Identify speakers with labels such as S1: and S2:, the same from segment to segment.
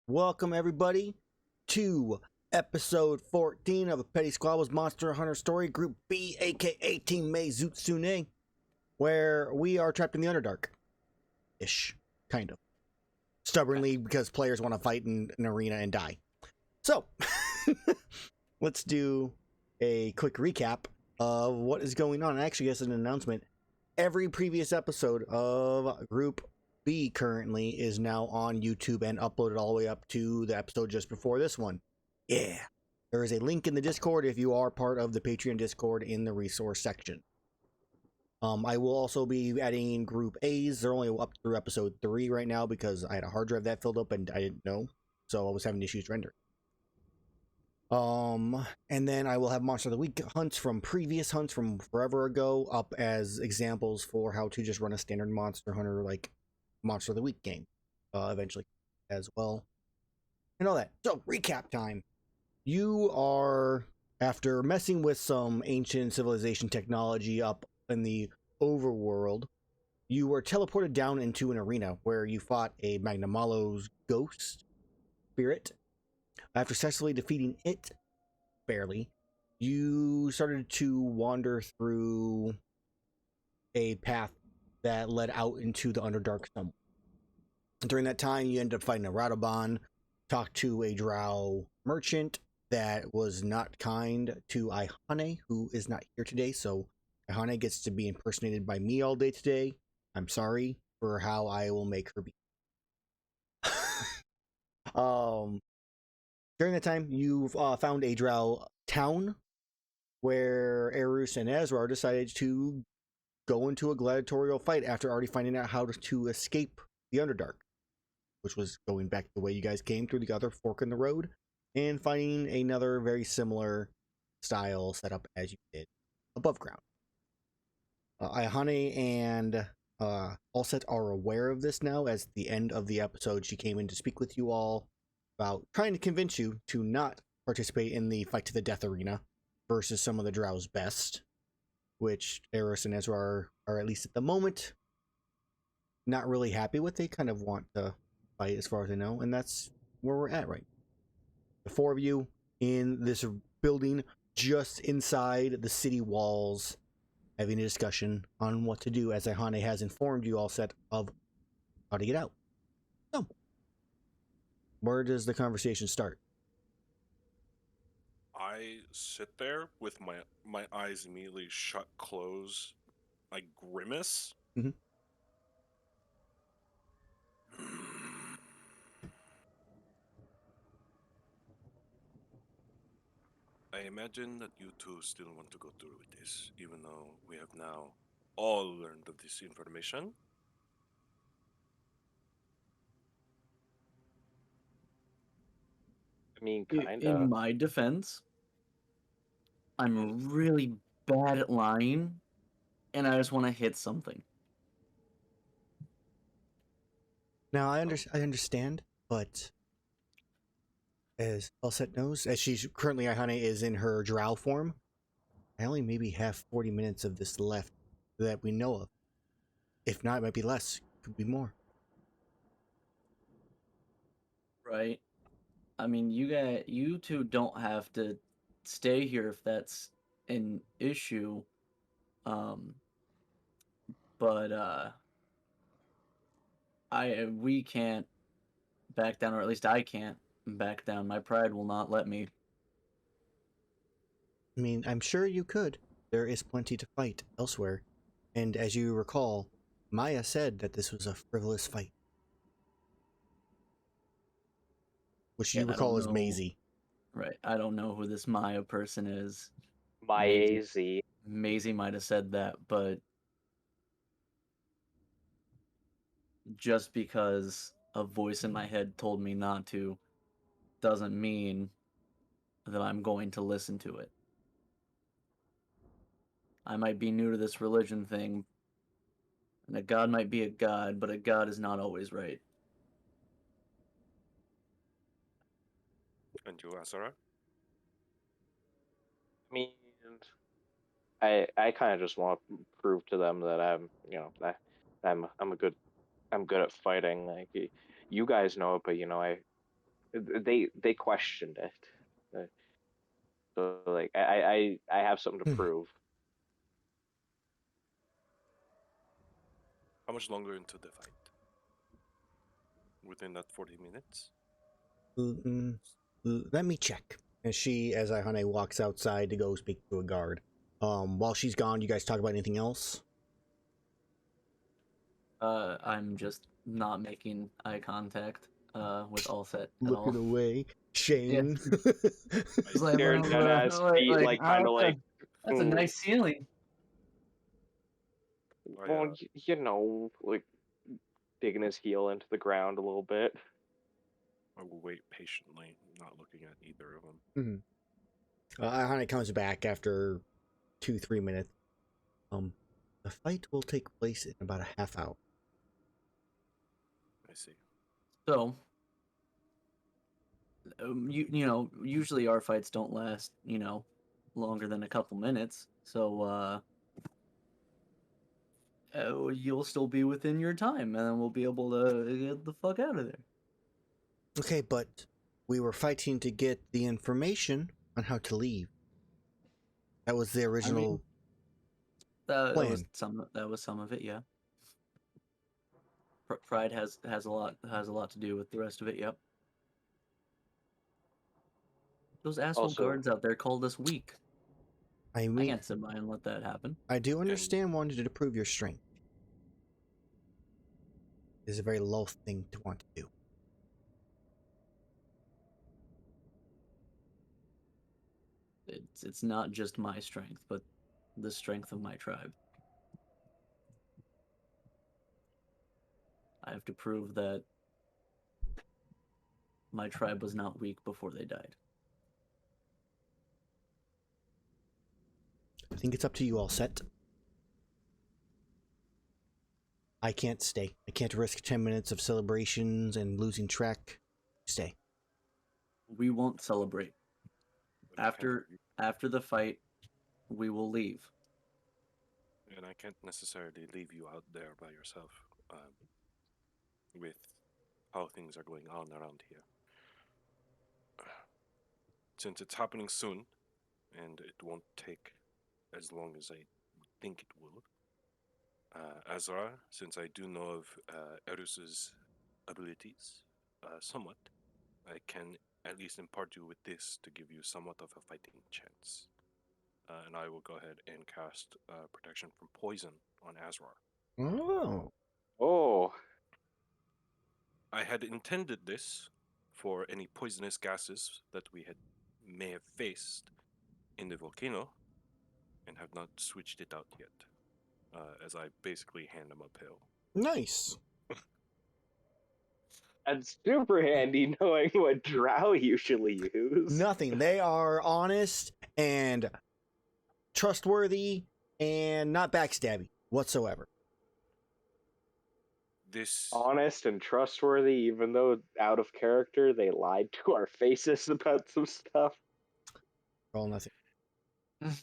S1: Welcome everybody to episode 14 of the Petty Squabbles Monster Hunter Story Group B, aka Team Maizutsune, where we are trapped in the Underdark-ish, kind of. Stubbornly, because players want to fight in an arena and die. So, let's do a quick recap of what is going on. Actually, as an announcement, every previous episode of Group B currently is now on YouTube and uploaded all the way up to the episode just before this one. Yeah. There is a link in the Discord if you are part of the Patreon Discord in the resource section. I will also be adding Group A's. They're only up through episode 3 right now because I had a hard drive that filled up and I didn't know. So I was having issues rendering. And then I will have Monster of the Week hunts from previous hunts from forever ago up as examples for how to just run a standard Monster Hunter like Monster of the Week game eventually as well. And all that. So, recap time. You are, after messing with some ancient civilization technology up in the overworld, you were teleported down into an arena where you fought a Magnamalo's ghost spirit. After successfully defeating it, barely, you started to wander through a path that led out into the Underdark somewhere. During that time, you ended up fighting a Radobon, talked to a Drow merchant that was not kind to Iihane, who is not here today, so Iihane gets to be impersonated by me all day today. I'm sorry for how I will make her be. During that time, you've found a Drow town where Erus and Azrar decided to go into a gladiatorial fight after already finding out how to escape the Underdark, which was going back the way you guys came through the other fork in the road and finding another very similar style setup as you did above ground. Iihane and Allset are aware of this now. As the end of the episode, she came in to speak with you all about trying to convince you to not participate in the fight to the death arena versus some of the Drow's best, which Erus and Azrar are at least at the moment not really happy with. They kind of want to fight as far as I know, and that's where we're at right now. The four of you in this building just inside the city walls having a discussion on what to do, as Iihane has informed you all set of how to get out. So, where does the conversation start?
S2: I sit there with my eyes immediately shut, close, like grimace.
S1: Mhm.
S2: I imagine that you two still want to go through with this, even though we have now all learned of this information.
S3: I mean,
S4: In
S3: kinda.
S4: my defense, I'm really bad at lying, and I just want to hit something.
S1: Now, I understand, but as Elset knows, as she's currently, Iihane is in her drow form, I only maybe have 40 minutes of this left that we know of. If not, it might be less. Could be more.
S4: Right? I mean, you two don't have to stay here if that's an issue. Um, but we can't back down, or at least I can't back down. My pride will not let me.
S1: I mean, I'm sure you could. There is plenty to fight elsewhere. And as you recall, Maya said that this was a frivolous fight. Which you
S4: Yeah, I
S1: recall
S4: don't
S1: as
S4: know.
S1: Maisie.
S4: Right? I don't know who this Maya person is.
S3: My
S4: Maisie might have said that, but just because a voice in my head told me not to doesn't mean that I'm going to listen to it. I might be new to this religion thing, and a god might be a god, but a god is not always right.
S2: And you, Azrar?
S3: I mean, I kind of just want to prove to them that that I'm good at fighting. Like you guys know it, but They questioned it. So like I have something to prove.
S2: How much longer into the fight? Within that 40 minutes?
S1: Let me check. And she, as Iihane walks outside to go speak to a guard. While she's gone, you guys talk about anything else?
S4: I'm just not making eye contact with all set at
S1: Looking
S4: all.
S1: away. Shame.
S4: It's like,
S3: Staring dead ass feet, like kind of like.
S4: that's a nice ceiling.
S3: Well, like digging his heel into the ground a little bit.
S2: I will wait patiently, not looking at either of them.
S1: Iihane comes back after 2-3 minutes. The fight will take place in about a half hour.
S2: I see.
S4: So, usually our fights don't last, longer than a couple minutes. So, you'll still be within your time, and then we'll be able to get the fuck out of there.
S1: Okay, but we were fighting to get the information on how to leave. That was the original
S4: That
S1: plan.
S4: was some of it, yeah. Pride has a lot to do with the rest of it. Yep. Those asshole
S3: Also-
S4: guards out there called us weak.
S1: I
S4: I
S1: mean,
S4: can't sit by and let that happen.
S1: I do understand wanting to prove your strength. It's a very low thing to want to do.
S4: It's not just my strength, but the strength of my tribe. I have to prove that my tribe was not weak before they died.
S1: I think it's up to you all, Set. I can't stay. I can't risk 10 minutes of celebrations and losing track. Stay.
S4: We won't celebrate.
S2: But I can't-
S4: After the fight, we will leave.
S2: And I can't necessarily leave you out there by yourself with how things are going on around here. Since it's happening soon, and it won't take as long as I think it will, Azrar, since I do know of Erus's abilities somewhat, I can at least impart you with this to give you somewhat of a fighting chance. And I will go ahead and cast protection from poison on Azrar.
S1: Oh.
S3: Oh,
S2: I had intended this for any poisonous gases that we may have faced in the volcano, and have not switched it out yet, as I basically hand them a pill.
S1: Nice.
S3: that's super handy knowing what drow usually use.
S1: Nothing. They are honest and trustworthy and not backstabby whatsoever.
S2: This
S3: Honest and trustworthy, even though out of character, they lied to our faces about some stuff.
S1: All nothing.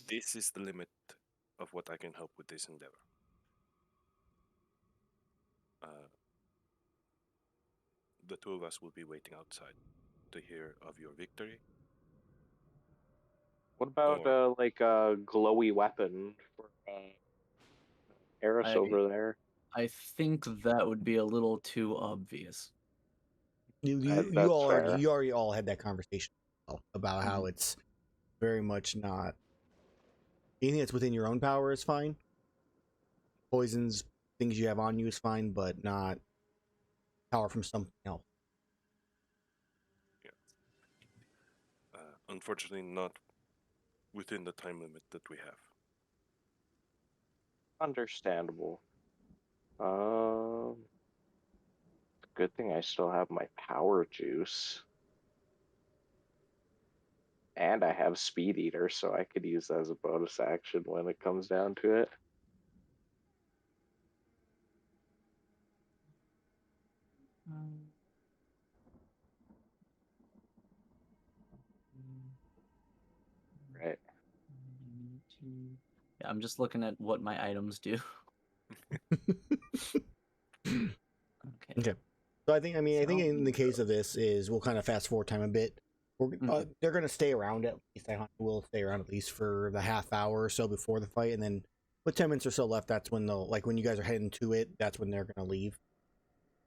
S2: this is the limit of what I can help with this endeavor. The two of us will be waiting outside to hear of your victory.
S3: What about like a glowy weapon for Erus over there?
S4: I think that would be a little too obvious.
S1: You
S3: That's
S1: already
S3: fair.
S1: you already all had that conversation about how
S4: Mhm.
S1: it's very much not anything that's within your own power is fine. Poisons, things you have on you is fine, but not power from something else.
S2: Unfortunately, not within the time limit that we have.
S3: Understandable. Good thing I still have my power juice. And I have Speed Eater, so I could use that as a bonus action when it comes down to it. Right.
S4: Yeah, I'm just looking at what my items do. Okay.
S1: Okay. So I think in the case of this is we'll kind of fast forward time a bit. They're going to stay around at least. Iihane will stay around at least for the half hour or so before the fight, and then with 10 minutes or so left, that's when they'll when you guys are heading to it. That's when they're going to leave,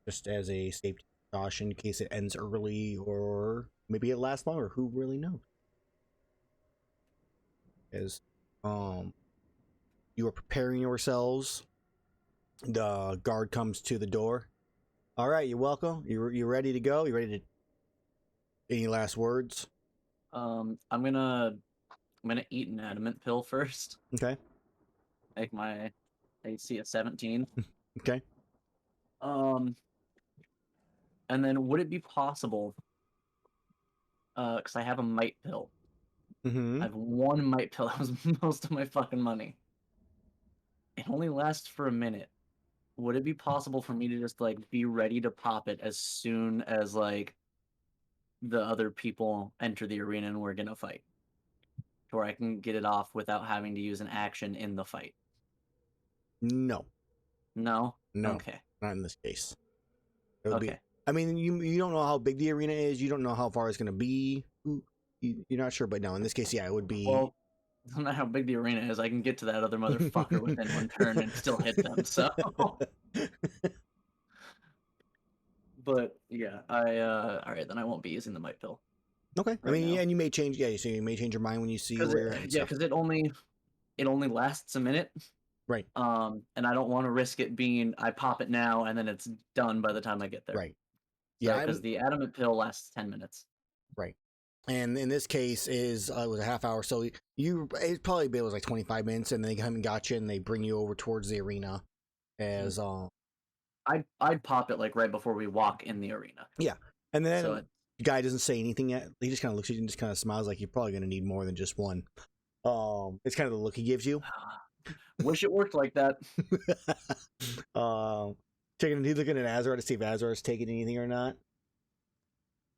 S1: just as a safety precaution in case it ends early or maybe it lasts longer. Who really knows? As you are preparing yourselves, the guard comes to the door. All right, you're welcome. You ready to go? You ready to? Any last words?
S4: I'm gonna eat an adamant pill first.
S1: Okay.
S4: Make my AC a 17.
S1: Okay.
S4: And then would it be possible? Because I have a might pill.
S1: Mm-hmm.
S4: I have one might pill. That was most of my fucking money. It only lasts for a minute. Would it be possible for me to just be ready to pop it as soon as the other people enter the arena and we're gonna fight, to where I can get it off without having to use an action in the fight?
S1: No.
S4: No.
S1: No.
S4: Okay.
S1: Not in this case. It'll
S4: Okay.
S1: be. I mean, you don't know how big the arena is. You don't know how far it's gonna be. You're not sure, but no. In this case, yeah, it would be.
S4: Well, it doesn't matter how big the arena is. I can get to that other motherfucker within one turn and still hit them. So. But yeah, all right, then I won't be using the might pill.
S1: Okay. I
S4: Right
S1: mean,
S4: now.
S1: yeah, and you may change. Yeah, so you may change your mind when you see where you're at.
S4: Because it only lasts a minute.
S1: Right.
S4: And I don't want to risk it being I pop it now and then it's done by the time I get there.
S1: Right.
S4: Yeah,
S1: Yeah,
S4: because the adamant pill lasts 10 minutes.
S1: Right. And in this case is it was a half hour, so it probably was like 25 minutes, and they come and got you, and they bring you over towards the arena. As
S4: I'd pop it right before we walk in the arena.
S1: Yeah, and then
S4: So
S1: the guy doesn't say anything yet. He just kind of looks at you and just kind of smiles, like you're probably going to need more than just one. It's kind of the look he gives you.
S4: Wish it worked like that.
S1: He's looking at Azrar to see if Azrar is taking anything or not.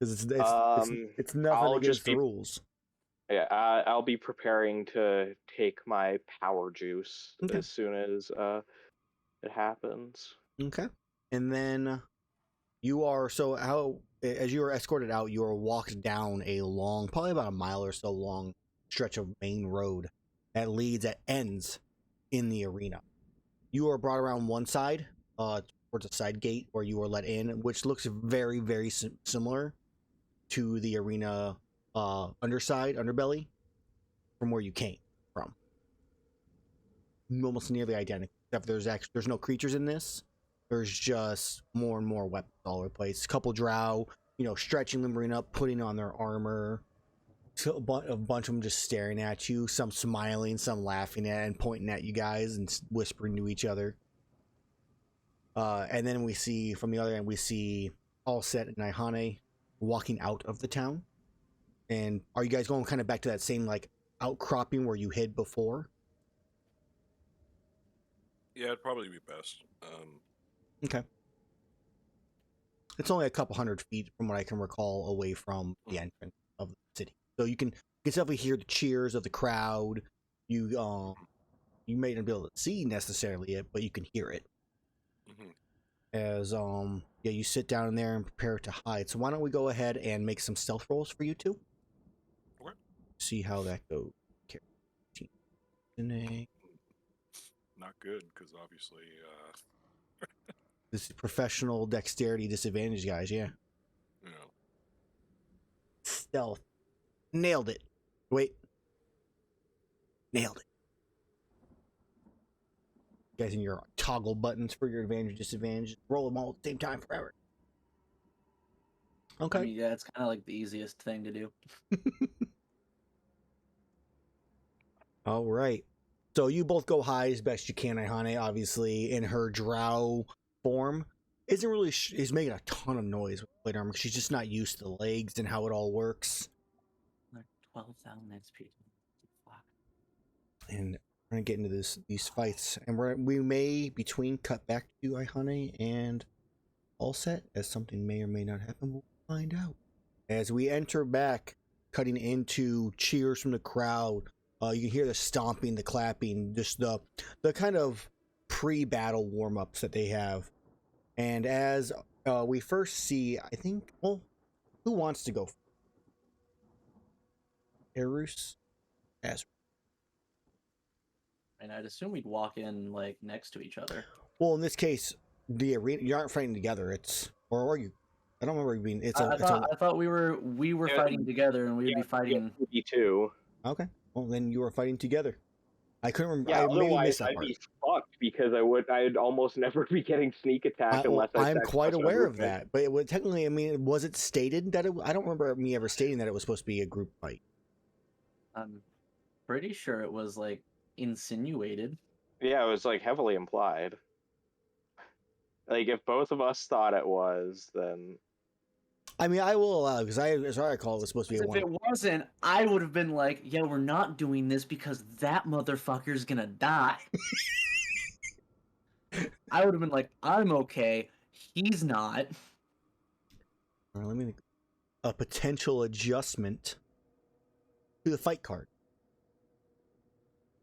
S1: Because it's nothing against the rules.
S3: Yeah, I'll be preparing to take my power juice as soon as it happens.
S1: Okay. And then you are as you are escorted out, you are walked down a long, probably about a mile or so long stretch of main road that ends in the arena. You are brought around one side, towards a side gate where you are let in, which looks very, very similar to the arena underbelly from where you came from. Almost nearly identical, except there's no creatures in this. There's just more and more weapons all over the place. A couple drow, stretching, limbering up, putting on their armor. So a bunch of them just staring at you, some smiling, some laughing at and pointing at you guys and whispering to each other. And then we see, from the other end, All Set and Iihane walking out of the town. And are you guys going kind of back to that same outcropping where you hid before?
S2: Yeah, it'd probably be best.
S1: Okay. It's only a couple hundred feet from what I can recall away from the entrance of the city. So you can definitely hear the cheers of the crowd. You may not be able to see necessarily it, but you can hear it.
S2: Mm-hmm.
S1: As you sit down in there and prepare to hide. So why don't we go ahead and make some stealth rolls for you two?
S2: Okay.
S1: See how that goes.
S2: Not good, because obviously
S1: this is professional dexterity disadvantage, guys. Yeah. Stealth. Nailed it. Wait. Nailed it. You guys in your toggle buttons for your advantage, disadvantage. Roll them all at the same time forever. Okay.
S4: I mean, yeah, it's kind of the easiest thing to do.
S1: All right. So you both go hide as best you can. Iihane, obviously, in her drow form, isn't really is making a ton of noise with plate armor. She's just not used to the legs and how it all works.
S4: 12,000 XP. Fuck.
S1: And we're gonna get into these fights, and we may between cut back to Iihane and All Set, as something may or may not happen. We'll find out as we enter back, cutting into cheers from the crowd. You can hear the stomping, the clapping, just the kind of pre-battle warm-ups that they have. And as we first see, I think, well, who wants to go? Erus? Azrar.
S4: And I'd assume we'd walk in like next to each other.
S1: Well, in this case, the arena, you aren't fighting together. It's, or are you? I don't remember you being.
S4: I thought we were
S3: Yeah,
S4: fighting together, and we'd be fighting.
S3: Me too.
S1: Okay. Well, then you are fighting together. I couldn't remember.
S3: Yeah,
S1: I maybe
S3: otherwise
S1: missed that
S3: I'd
S1: part.
S3: be fucked because I'd almost never be getting sneak attack unless
S1: I'm
S3: checked
S1: quite
S3: plus
S1: aware of
S3: movement.
S1: that, but it would technically. I mean, was it stated that I don't remember me ever stating that it was supposed to be a group fight.
S4: I'm pretty sure it was like insinuated.
S3: Yeah, it was like heavily implied. Like if both of us thought it was, then
S1: I mean, I will allow because as I recall, it was supposed to be a
S4: If
S1: one.
S4: it wasn't, I would have been like, "Yeah, we're not doing this because that motherfucker's gonna die." I would have been like, "I'm okay. He's not."
S1: All right, let me think. A potential adjustment to the fight card.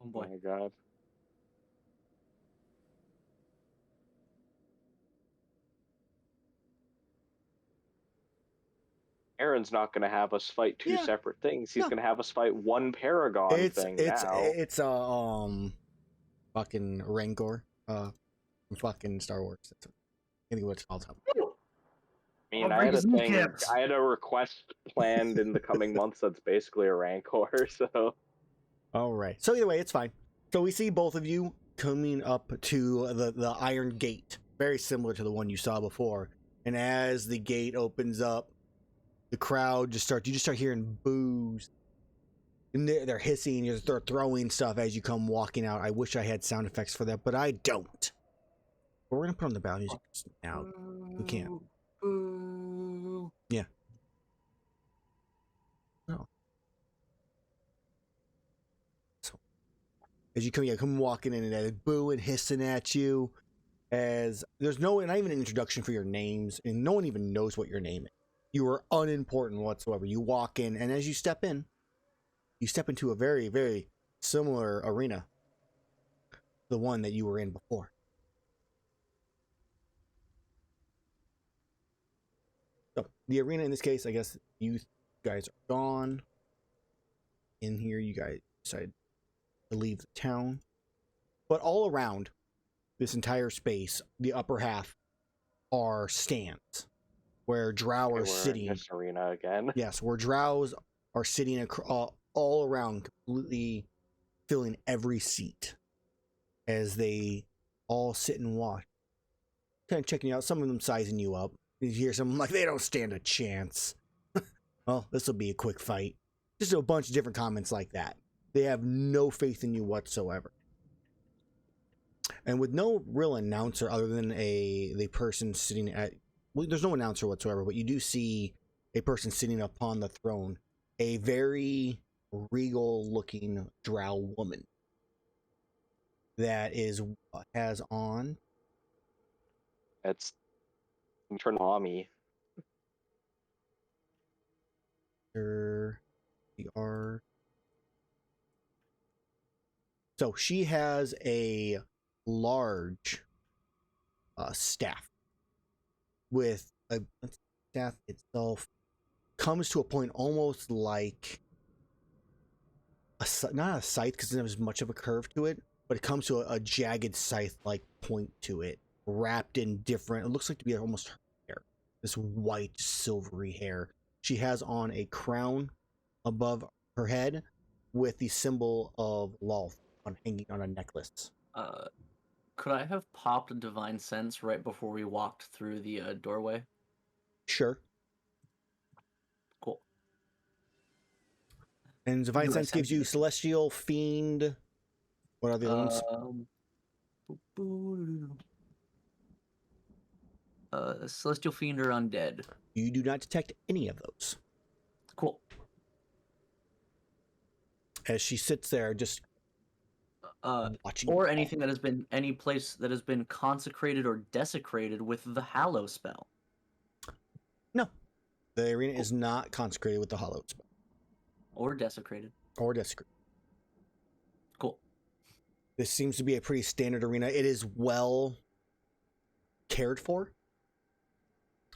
S4: Oh
S3: oh
S4: boy.
S3: my god. Aaron's not going to have us fight two
S1: Yeah.
S3: separate things. He's
S1: No.
S3: going to have us fight one Paragon thing now.
S1: It's fucking Rancor from fucking Star Wars. That's what, I think what it's called.
S3: I mean,
S4: I'll
S3: I
S4: bring
S3: had a
S4: his
S3: thing.
S4: kneecaps.
S3: I had a request planned in the coming months that's basically a Rancor. So
S1: All right. So either way, it's fine. So we see both of you coming up to the Iron Gate, very similar to the one you saw before. And as the gate opens up, the crowd you just start hearing boos. And they're hissing, they're throwing stuff as you come walking out. I wish I had sound effects for that, but I don't. But we're gonna put on the battle music now. We can't.
S4: Boo.
S1: Yeah. No. So as you come walking in and they're booing, hissing at you. As there's not even an introduction for your names, and no one even knows what your name is. You are unimportant whatsoever. You walk in, and as you step into a very, very similar arena, the one that you were in before. So the arena in this case, I guess you guys are gone. In here, you guys decided to leave the town, but all around this entire space, the upper half are stands where drow are
S3: we're
S1: sitting.
S3: in this arena again.
S1: Yes, where drows are sitting all around, completely filling every seat as they all sit and watch. Kind of checking you out, some of them sizing you up. You hear some like, they don't stand a chance. Well, this will be a quick fight. Just a bunch of different comments like that. They have no faith in you whatsoever. And with no real announcer other than the person sitting at... Well, there's no announcer whatsoever, but you do see a person sitting upon the throne. A very regal-looking drow woman. That has on...
S3: It's turn mommy.
S1: So she has a large staff with a staff itself comes to a point almost like not a scythe because it doesn't have as much of a curve to it, but it comes to a jagged scythe-like point to it, wrapped in different. It looks like to be almost her hair, this white silvery hair. She has on a crown above her head with the symbol of Lolth hanging on a necklace.
S4: Could I have popped a divine sense right before we walked through the doorway?
S1: Sure.
S4: Cool.
S1: And divine sense gives you celestial, fiend. What are the other ones?
S4: Celestial fiend or undead.
S1: You do not detect any of those.
S4: Cool.
S1: As she sits there, just watching,
S4: or anything that has been any place that has been consecrated or desecrated with the Hallow spell.
S1: No, the arena is not consecrated with the Hallow spell.
S4: Or desecrated.
S1: Or desecrated.
S4: Cool.
S1: This seems to be a pretty standard arena. It is well cared for.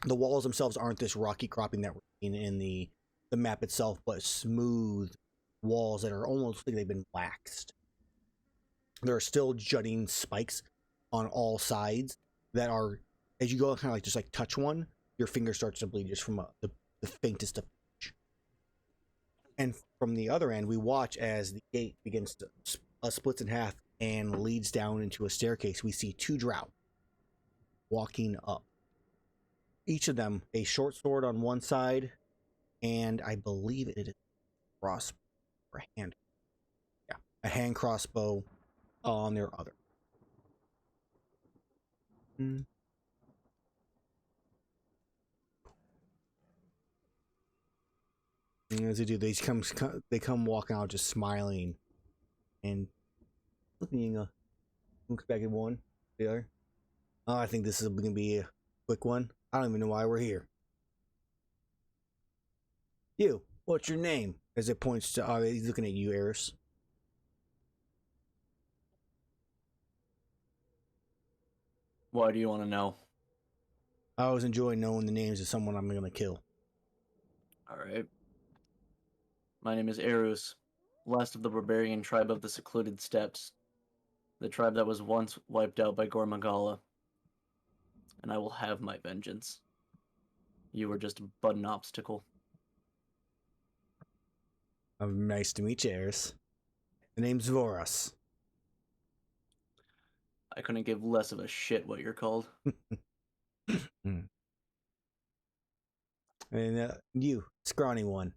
S1: The walls themselves aren't this rocky cropping that we're seeing in the map itself, but smooth walls that are almost like they've been waxed. There are still jutting spikes on all sides that are, as you go kind of like just like touch one, your finger starts to bleed just from the faintest of touch. And from the other end, we watch as the gate begins to splits in half and leads down into a staircase. We see two drow walking up. Each of them a short sword on one side, and I believe it is a crossbow or a hand. Yeah, a hand crossbow on their other. And as they do, they come walking out just smiling and looking back at one, the other. Oh, I think this is going to be a quick one. I don't even know why we're here. You, what's your name? As it points to, he's looking at you, Erus.
S4: Why do you want to know?
S1: I always enjoy knowing the names of someone I'm going to kill.
S4: All right. My name is Erus, last of the barbarian tribe of the Secluded Steppes, the tribe that was once wiped out by Gormagala. And I will have my vengeance. You were just but an obstacle.
S1: Nice to meet you, Erus. The name's Voras.
S4: I couldn't give less of a shit what you're called.
S1: And you, scrawny one.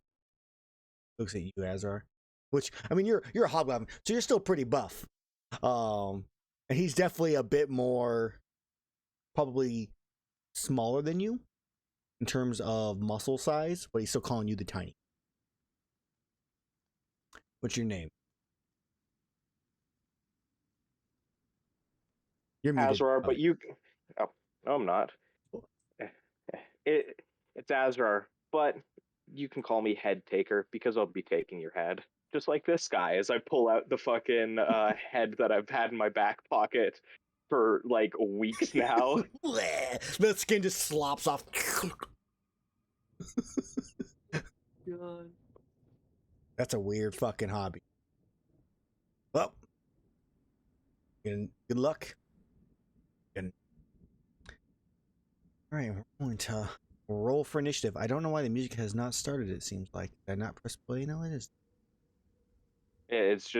S1: Looks at you, Azrar. Which, I mean, you're a hobgoblin, so you're still pretty buff. And he's definitely a bit more, probably smaller than you in terms of muscle size, but he's still calling you the tiny. What's your name? You're muted.
S3: Azrar, but you... Oh, no, I'm not. It's Azrar, but you can call me Head Taker because I'll be taking your head. Just like this guy, as I pull out the fucking head that I've had in my back pocket for like weeks now.
S1: The skin just slops off.
S4: God.
S1: That's a weird fucking hobby. Well, good luck. All right, we're going to roll for initiative. I don't know why the music has not started, it seems like. Did I not press play? No, it is.
S3: It's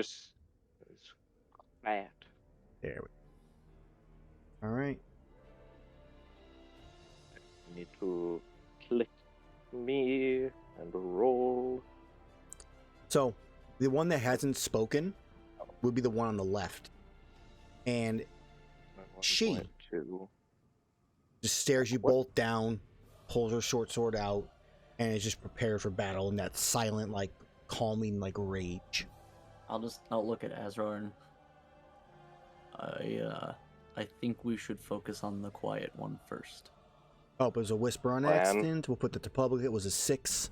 S3: bad.
S1: There we go. All right.
S3: I need to click me and roll.
S1: So, the one that hasn't spoken would be the one on the left. And she
S3: 1.2.
S1: just stares you both down, pulls her short sword out, and is just prepared for battle in that silent, like, calming, like, rage.
S4: I'll look at Azrar and I think we should focus on the quiet one first.
S1: Oh, it was a whisper on accident. We'll put that to public. It was a 6.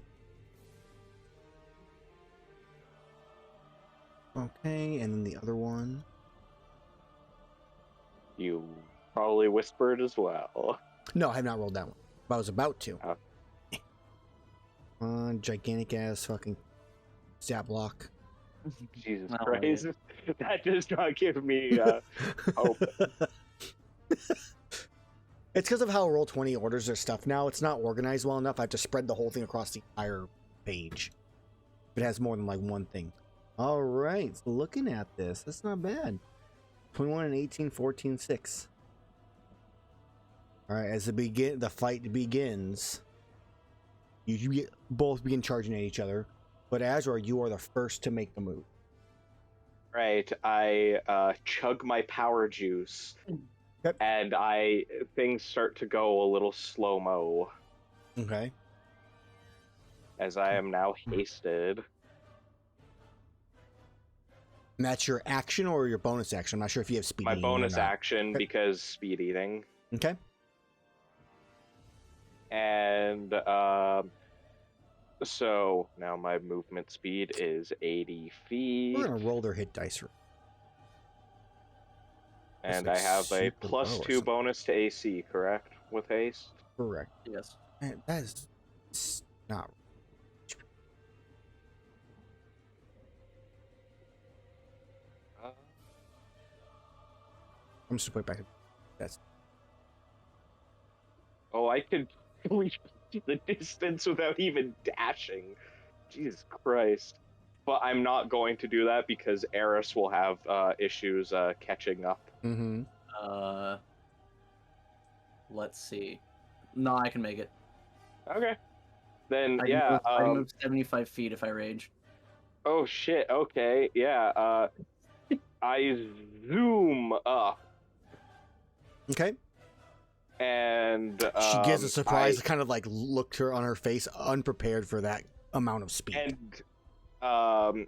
S1: Okay, and then the other one.
S3: You probably whispered as well.
S1: No, I have not rolled that one. But I was about to.
S3: Oh.
S1: Gigantic ass fucking stat block.
S3: Jesus
S4: Oh,
S3: Christ. That does not give me hope.
S1: It's because of how Roll20 orders their stuff now. It's not organized well enough. I have to spread the whole thing across the entire page. If it has more than like one thing. All right, so looking at this, that's not bad. 21 and 18, 14, 6. All right, as the fight begins, you both begin charging at each other. But Azrar, you are the first to make the move.
S3: Right, I chug my power juice,
S1: Yep.
S3: and things start to go a little slow-mo.
S1: Okay.
S3: As I am now hasted.
S1: And that's your action or your bonus action? I'm not sure if you have speed
S3: My
S1: eating or
S3: bonus
S1: not.
S3: action because speed eating.
S1: Okay.
S3: And so now my movement speed is 80 feet.
S1: We're gonna roll their hit dice.
S3: And
S1: like
S3: I have a
S1: super low or
S3: +2
S1: something.
S3: bonus to AC, correct? with haste?
S1: Correct.
S4: Yes.
S1: Man, that is not. I'm just gonna put it back. That's
S3: Oh, I could reach the distance without even dashing. Jesus Christ. But I'm not going to do that because Erus will have issues catching up.
S1: mm-hmm.
S4: Let's see. No, I can make it.
S3: Okay. Then,
S4: I
S3: yeah.
S4: can move 75 feet if I rage.
S3: Oh, shit. Okay. Yeah. I zoom up
S1: Okay.
S3: and
S1: She gives a surprise, kind of like looked her on her face, unprepared for that amount of speed.
S3: And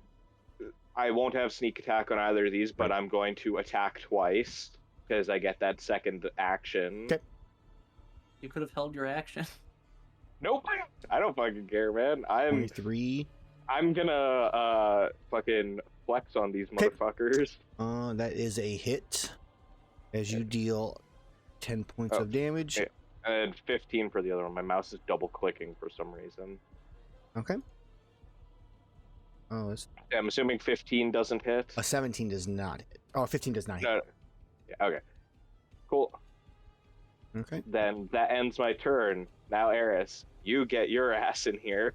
S3: I won't have sneak attack on either of these, but
S1: Right.
S3: I'm going to attack twice because I get that second action.
S1: Okay.
S4: You could have held your action.
S3: Nope. I don't fucking care, man.
S1: 23.
S3: I'm gonna fucking flex on these motherfuckers.
S1: That is a hit. As you deal 10 points of damage.
S3: Okay. And 15 for the other one. My mouse is double clicking for some reason.
S1: Okay. Oh,
S3: I'm assuming 15 doesn't hit.
S1: a 17 does not hit. Oh, 15 does not hit.
S3: No. Yeah, okay. Cool.
S1: Okay.
S3: Then that ends my turn. Now, Erus, you get your ass in here.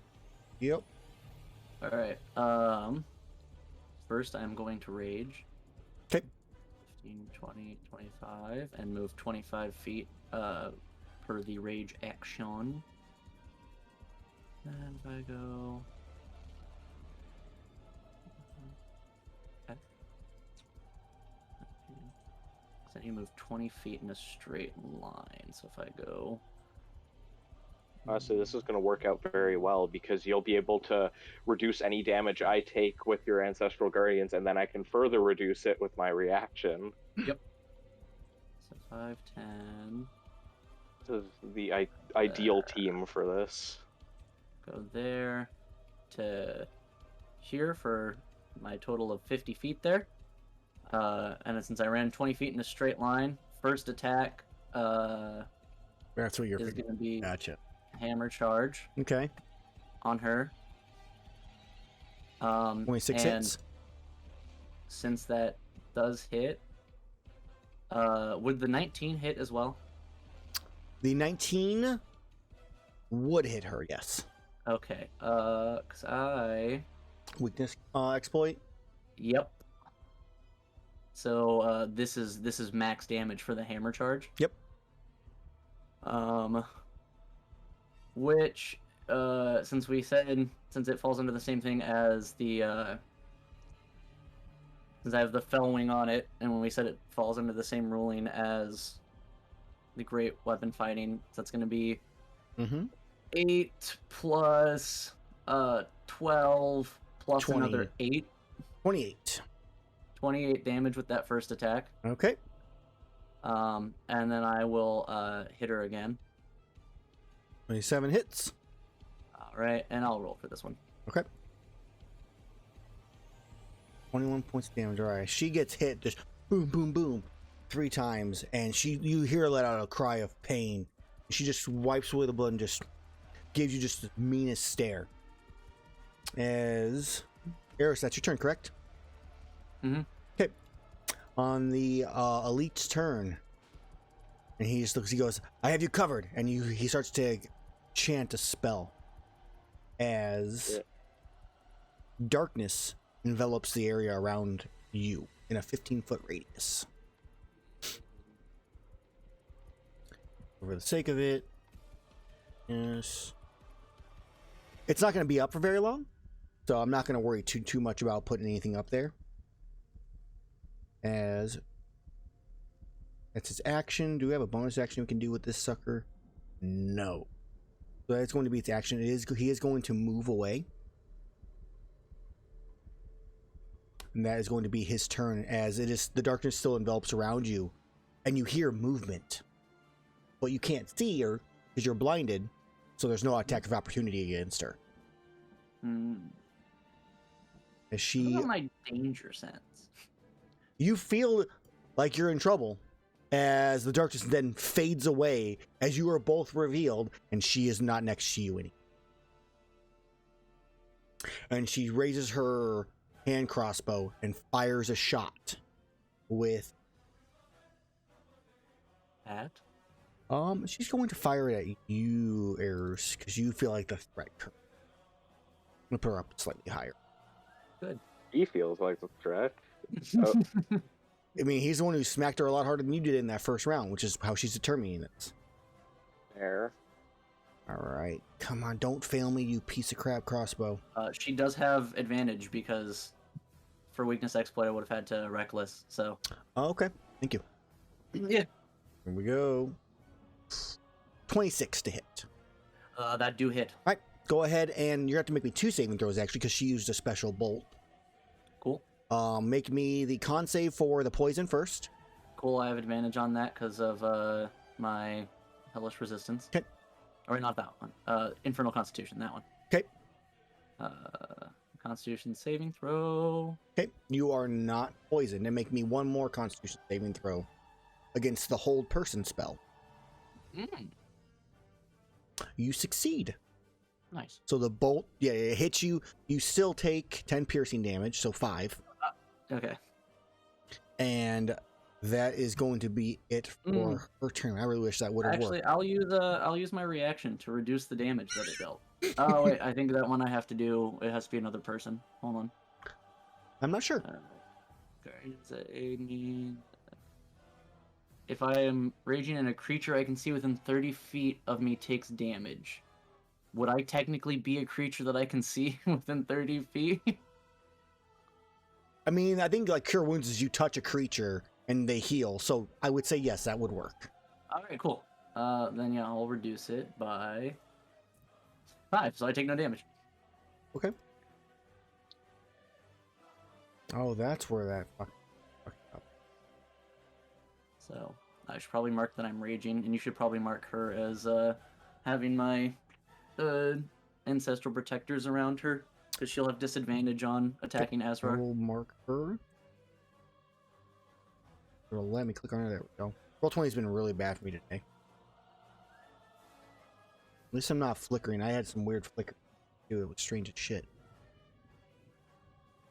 S1: Yep.
S4: All right. First I'm going to rage.
S1: Okay.
S4: 15, 20, 25, and move 25 feet per the rage action. And if I go... Okay. So you move 20 feet in a straight line. So if I go...
S3: Honestly, this is going to work out very well because you'll be able to reduce any damage I take with your Ancestral Guardians, and then I can further reduce it with my reaction.
S4: Yep. So 5, 10...
S3: This is the ideal team for this.
S4: Go there to here for my total of 50 feet there. And then since I ran 20 feet in a straight line, first attack
S1: That's what you're
S4: is
S1: figuring.
S4: going to be
S1: Gotcha.
S4: hammer charge
S1: Okay.
S4: on her.
S1: 26
S4: and
S1: hits.
S4: Since that does hit, would the 19 hit as well?
S1: The 19 would hit her, yes.
S4: Okay, cause
S1: Weakness exploit.
S4: Yep. So this is max damage for the hammer charge.
S1: Yep.
S4: Which since it falls under the same thing as the since I have the Fellwing on it, and when we said it falls under the same ruling as the Great Weapon Fighting, so that's going to be 8 plus 12 plus
S1: 20.
S4: another 8.
S1: 28.
S4: 28 damage with that first attack.
S1: Okay.
S4: And then I will hit her again.
S1: 27 hits.
S4: All right, and I'll roll for this one.
S1: Okay. 21 points of damage. All right. She gets hit just boom, boom, boom 3 times, and you hear her let out a cry of pain. She just wipes away the blood and just gives you just the meanest stare. As Erus, that's your turn, correct?
S4: Mm-hmm.
S1: Okay. On the elite's turn, and he just looks. He goes, "I have you covered," and he starts to chant a spell as darkness envelops the area around you in a 15-foot radius. For the sake of it, yes, it's not going to be up for very long, so I'm not going to worry too much about putting anything up there. As that's his action. Do we have a bonus action we can do with this sucker? No. So that's going to be its action. He is going to move away. And that is going to be his turn, as the darkness still envelops around you, and you hear movement. But you can't see her because you're blinded, so there's no attack of opportunity against her. As she,
S4: What about my danger sense?
S1: you feel like you're in trouble, as the darkness then fades away as you are both revealed, and she is not next to you anymore. And she raises her hand crossbow and fires a shot with...
S4: At?
S1: She's going to fire it at you, Erus, because you feel like the threat curve. I'm going to put her up slightly higher.
S4: Good.
S3: He feels like the threat.
S1: I mean, he's the one who smacked her a lot harder than you did in that first round, which is how she's determining this.
S3: There.
S1: All right. Come on, don't fail me, you piece of crap crossbow.
S4: She does have advantage because for weakness exploit, I would have had to reckless. So.
S1: Oh, okay. Thank you.
S4: Yeah.
S1: Here we go. 26 to hit.
S4: That do hit.
S1: All right. Go ahead, and you have to make me 2 saving throws, actually, because she used a special bolt.
S4: Cool.
S1: Make me the con save for the poison first.
S4: Cool, I have advantage on that because of my hellish resistance.
S1: Okay.
S4: Or not that one. Infernal Constitution, that one.
S1: Okay.
S4: Constitution saving throw.
S1: Okay. You are not poisoned, and make me 1 more Constitution saving throw against the hold person spell. You succeed.
S4: Nice.
S1: So the bolt, yeah, it hits you. You still take 10 piercing damage, so 5.
S4: Okay.
S1: And that is going to be it for her turn. I really wish that would have worked.
S4: Actually, I'll use my reaction to reduce the damage that it dealt. Oh wait, I think that one I have to do. It has to be another person. Hold on.
S1: I'm not sure.
S4: If I am raging and a creature I can see within 30 feet of me takes damage, would I technically be a creature that I can see within 30 feet?
S1: I mean, I think like Cure Wounds is you touch a creature and they heal. So I would say yes, that would work.
S4: All right, cool. Then yeah, I'll reduce it by 5, so I take no damage.
S1: Okay. Oh, that's where that fucked up.
S4: So I should probably mark that I'm raging, and you should probably mark her as having my ancestral protectors around her, because she'll have disadvantage on attacking Azrar.
S1: We'll mark her. It'll let me click on her. There we go. Roll20 has been really bad for me today. At least I'm not flickering. I had some weird flicker. Dude, it was strange as shit.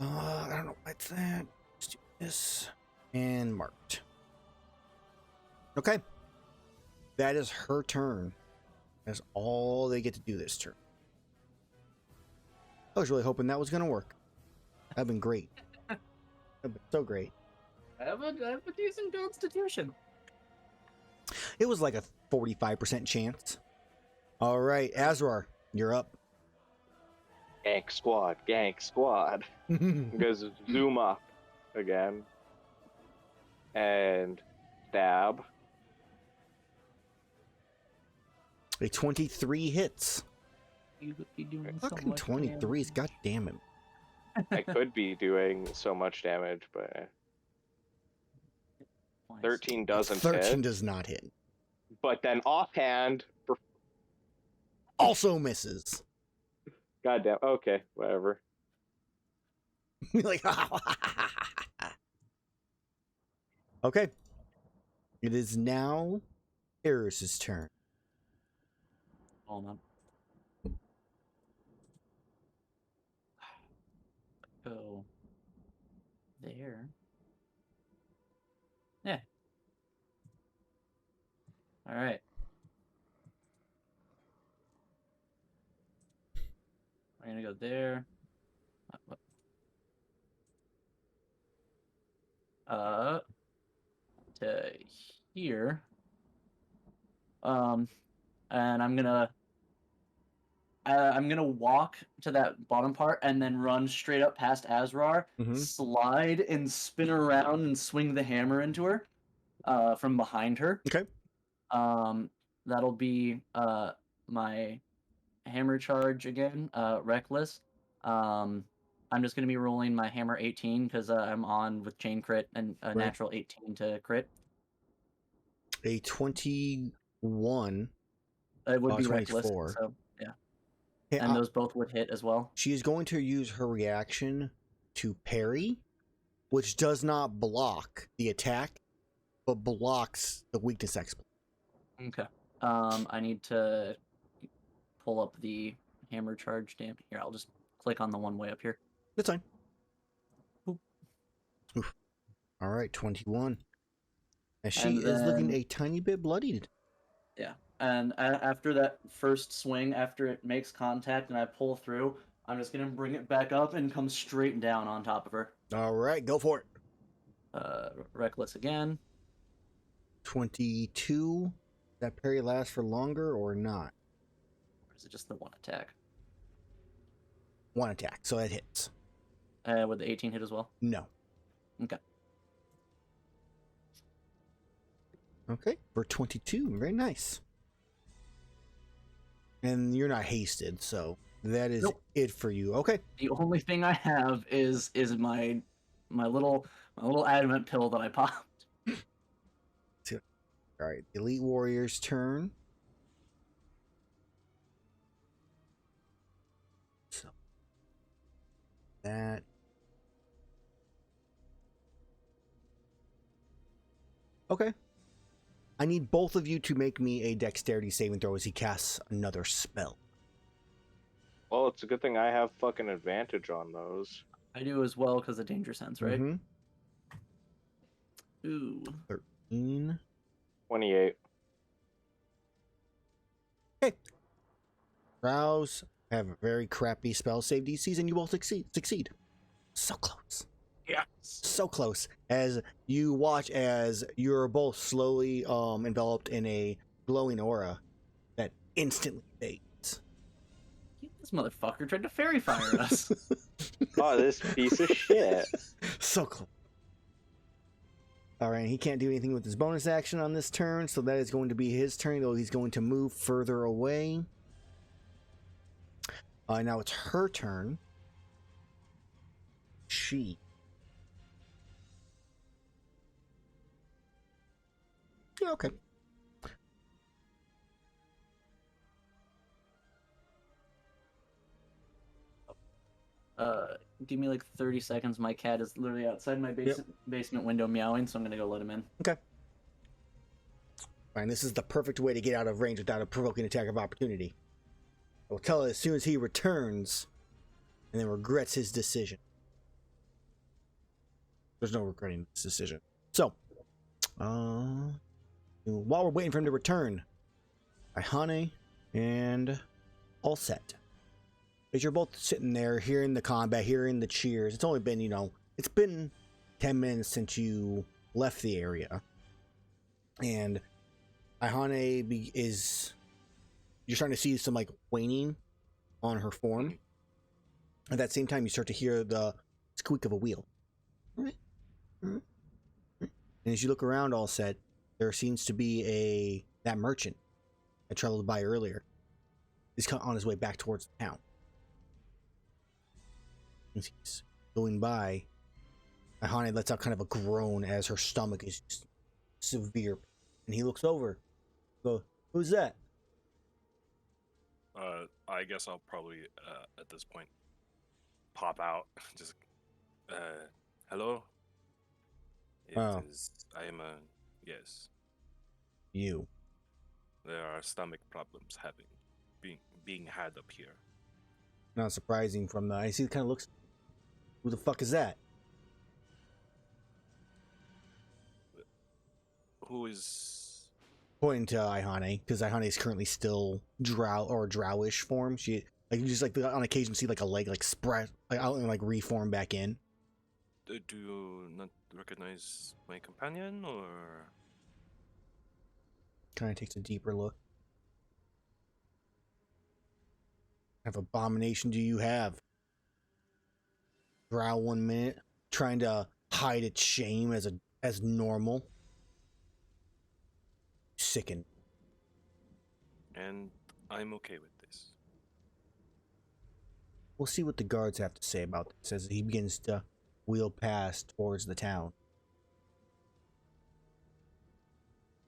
S1: I don't know what's that. Let's do this. And marked. Okay. That is her turn. That's all they get to do this turn. I was really hoping that was going to work. That'd been great. That'd been so great.
S4: I have a decent constitution.
S1: It was like a 45% chance. All right, Azrar, you're up.
S3: Gank squad, gank squad. Goes zoom up again. And stab.
S1: A 23 hits.
S4: You would be doing so
S1: Fucking
S4: much
S1: 23s, god damn it.
S3: I could be doing so much damage, but
S4: damage.
S3: 13 doesn't
S1: 13
S3: hit.
S1: does not hit.
S3: But then offhand, for
S1: Also misses.
S3: goddamn, okay, whatever.
S1: Like, okay. It is now Erus' turn.
S4: Hold on. Go there. Yeah. All right. We're gonna go there. To here. And I'm gonna walk to that bottom part and then run straight up past Azrar, slide and spin around and swing the hammer into her from behind her.
S1: Okay.
S4: That'll be my hammer charge again, reckless. I'm just going to be rolling my hammer 18 because I'm on with chain crit and a natural 18 to crit.
S1: A 21.
S4: It would be
S1: 24.
S4: reckless, so yeah.
S1: Hey,
S4: And those both would hit as well.
S1: She is going to use her reaction to parry, which does not block the attack. but blocks the weakness exploit.
S4: Okay. I need to pull up the hammer charge. Damn. Here, I'll just click on the one way up here.
S1: That's fine.
S4: Oop.
S1: Oof. All right, 21. And she
S4: And
S1: is looking
S4: then-
S1: a tiny bit bloodied.
S4: Yeah. And after that first swing, after it makes contact and I pull through, I'm just gonna bring it back up and come straight down on top of her.
S1: All right, go for it.
S4: Reckless again.
S1: 22. Does that parry last for longer or not?
S4: Or is it just the one attack?
S1: One attack, so that hits.
S4: Would the 18 hit as well?
S1: No.
S4: Okay.
S1: Okay, for 22. Very nice. And you're not hasted, so that is
S4: Nope.
S1: it for you. Okay.
S4: The only thing I have is my little adamant pill that I popped.
S1: All right, the Elite Warrior's turn. So that. Okay. I need both of you to make me a dexterity saving throw as he casts another spell.
S3: Well, it's a good thing I have fucking advantage on those.
S4: I do as well because of danger sense, right?
S1: Mhm.
S4: Ooh.
S1: 13.
S3: 28.
S1: Rouse have a very crappy spell save DCs, and you both succeed. So close.
S4: Yes.
S1: So close. As you watch as you're both slowly enveloped in a glowing aura that instantly fades.
S4: This motherfucker tried to fairy fire us.
S3: Oh, this piece of shit.
S1: So close. Alright, he can't do anything with his bonus action on this turn, so that is going to be his turn, though he's going to move further away. Now it's her turn. She. Yeah, okay.
S4: Give me like 30 seconds. My cat is literally outside my basement window meowing, so I'm gonna go let him in.
S1: Okay. Fine, this is the perfect way to get out of range without a provoking attack of opportunity. I will tell it as soon as he returns and then regrets his decision. There's no regretting this decision. So, while we're waiting for him to return, Iihane and all set. As you're both sitting there, hearing the combat, hearing the cheers. It's only been, it's been 10 minutes since you left the area. And Iihane you're starting to see some, waning on her form. At that same time, you start to hear the squeak of a wheel. And as you look around all set, there seems to be that merchant I traveled by earlier. He's on his way back towards the town. As he's going by, Iihane lets out kind of a groan as her stomach is just severe. And he looks over. Go, who's that?
S2: I guess I'll probably at this point pop out. Just hello.
S1: Oh.
S2: I am a yes.
S1: You.
S2: There are stomach problems being had up here.
S1: Not surprising from I see. Kind of looks. Who the fuck is that?
S2: Who is?
S1: Pointing to Iihane, because Iihane is currently still drowish form. She you just on occasion see a leg spread out and reform back in.
S2: Do you not recognize my companion, or?
S1: Kind of takes a deeper look. What kind of abomination do you have? Drow 1 minute, trying to hide its shame as normal. Sickened.
S2: And I'm okay with this.
S1: We'll see what the guards have to say about this as he begins to wheel past towards the town.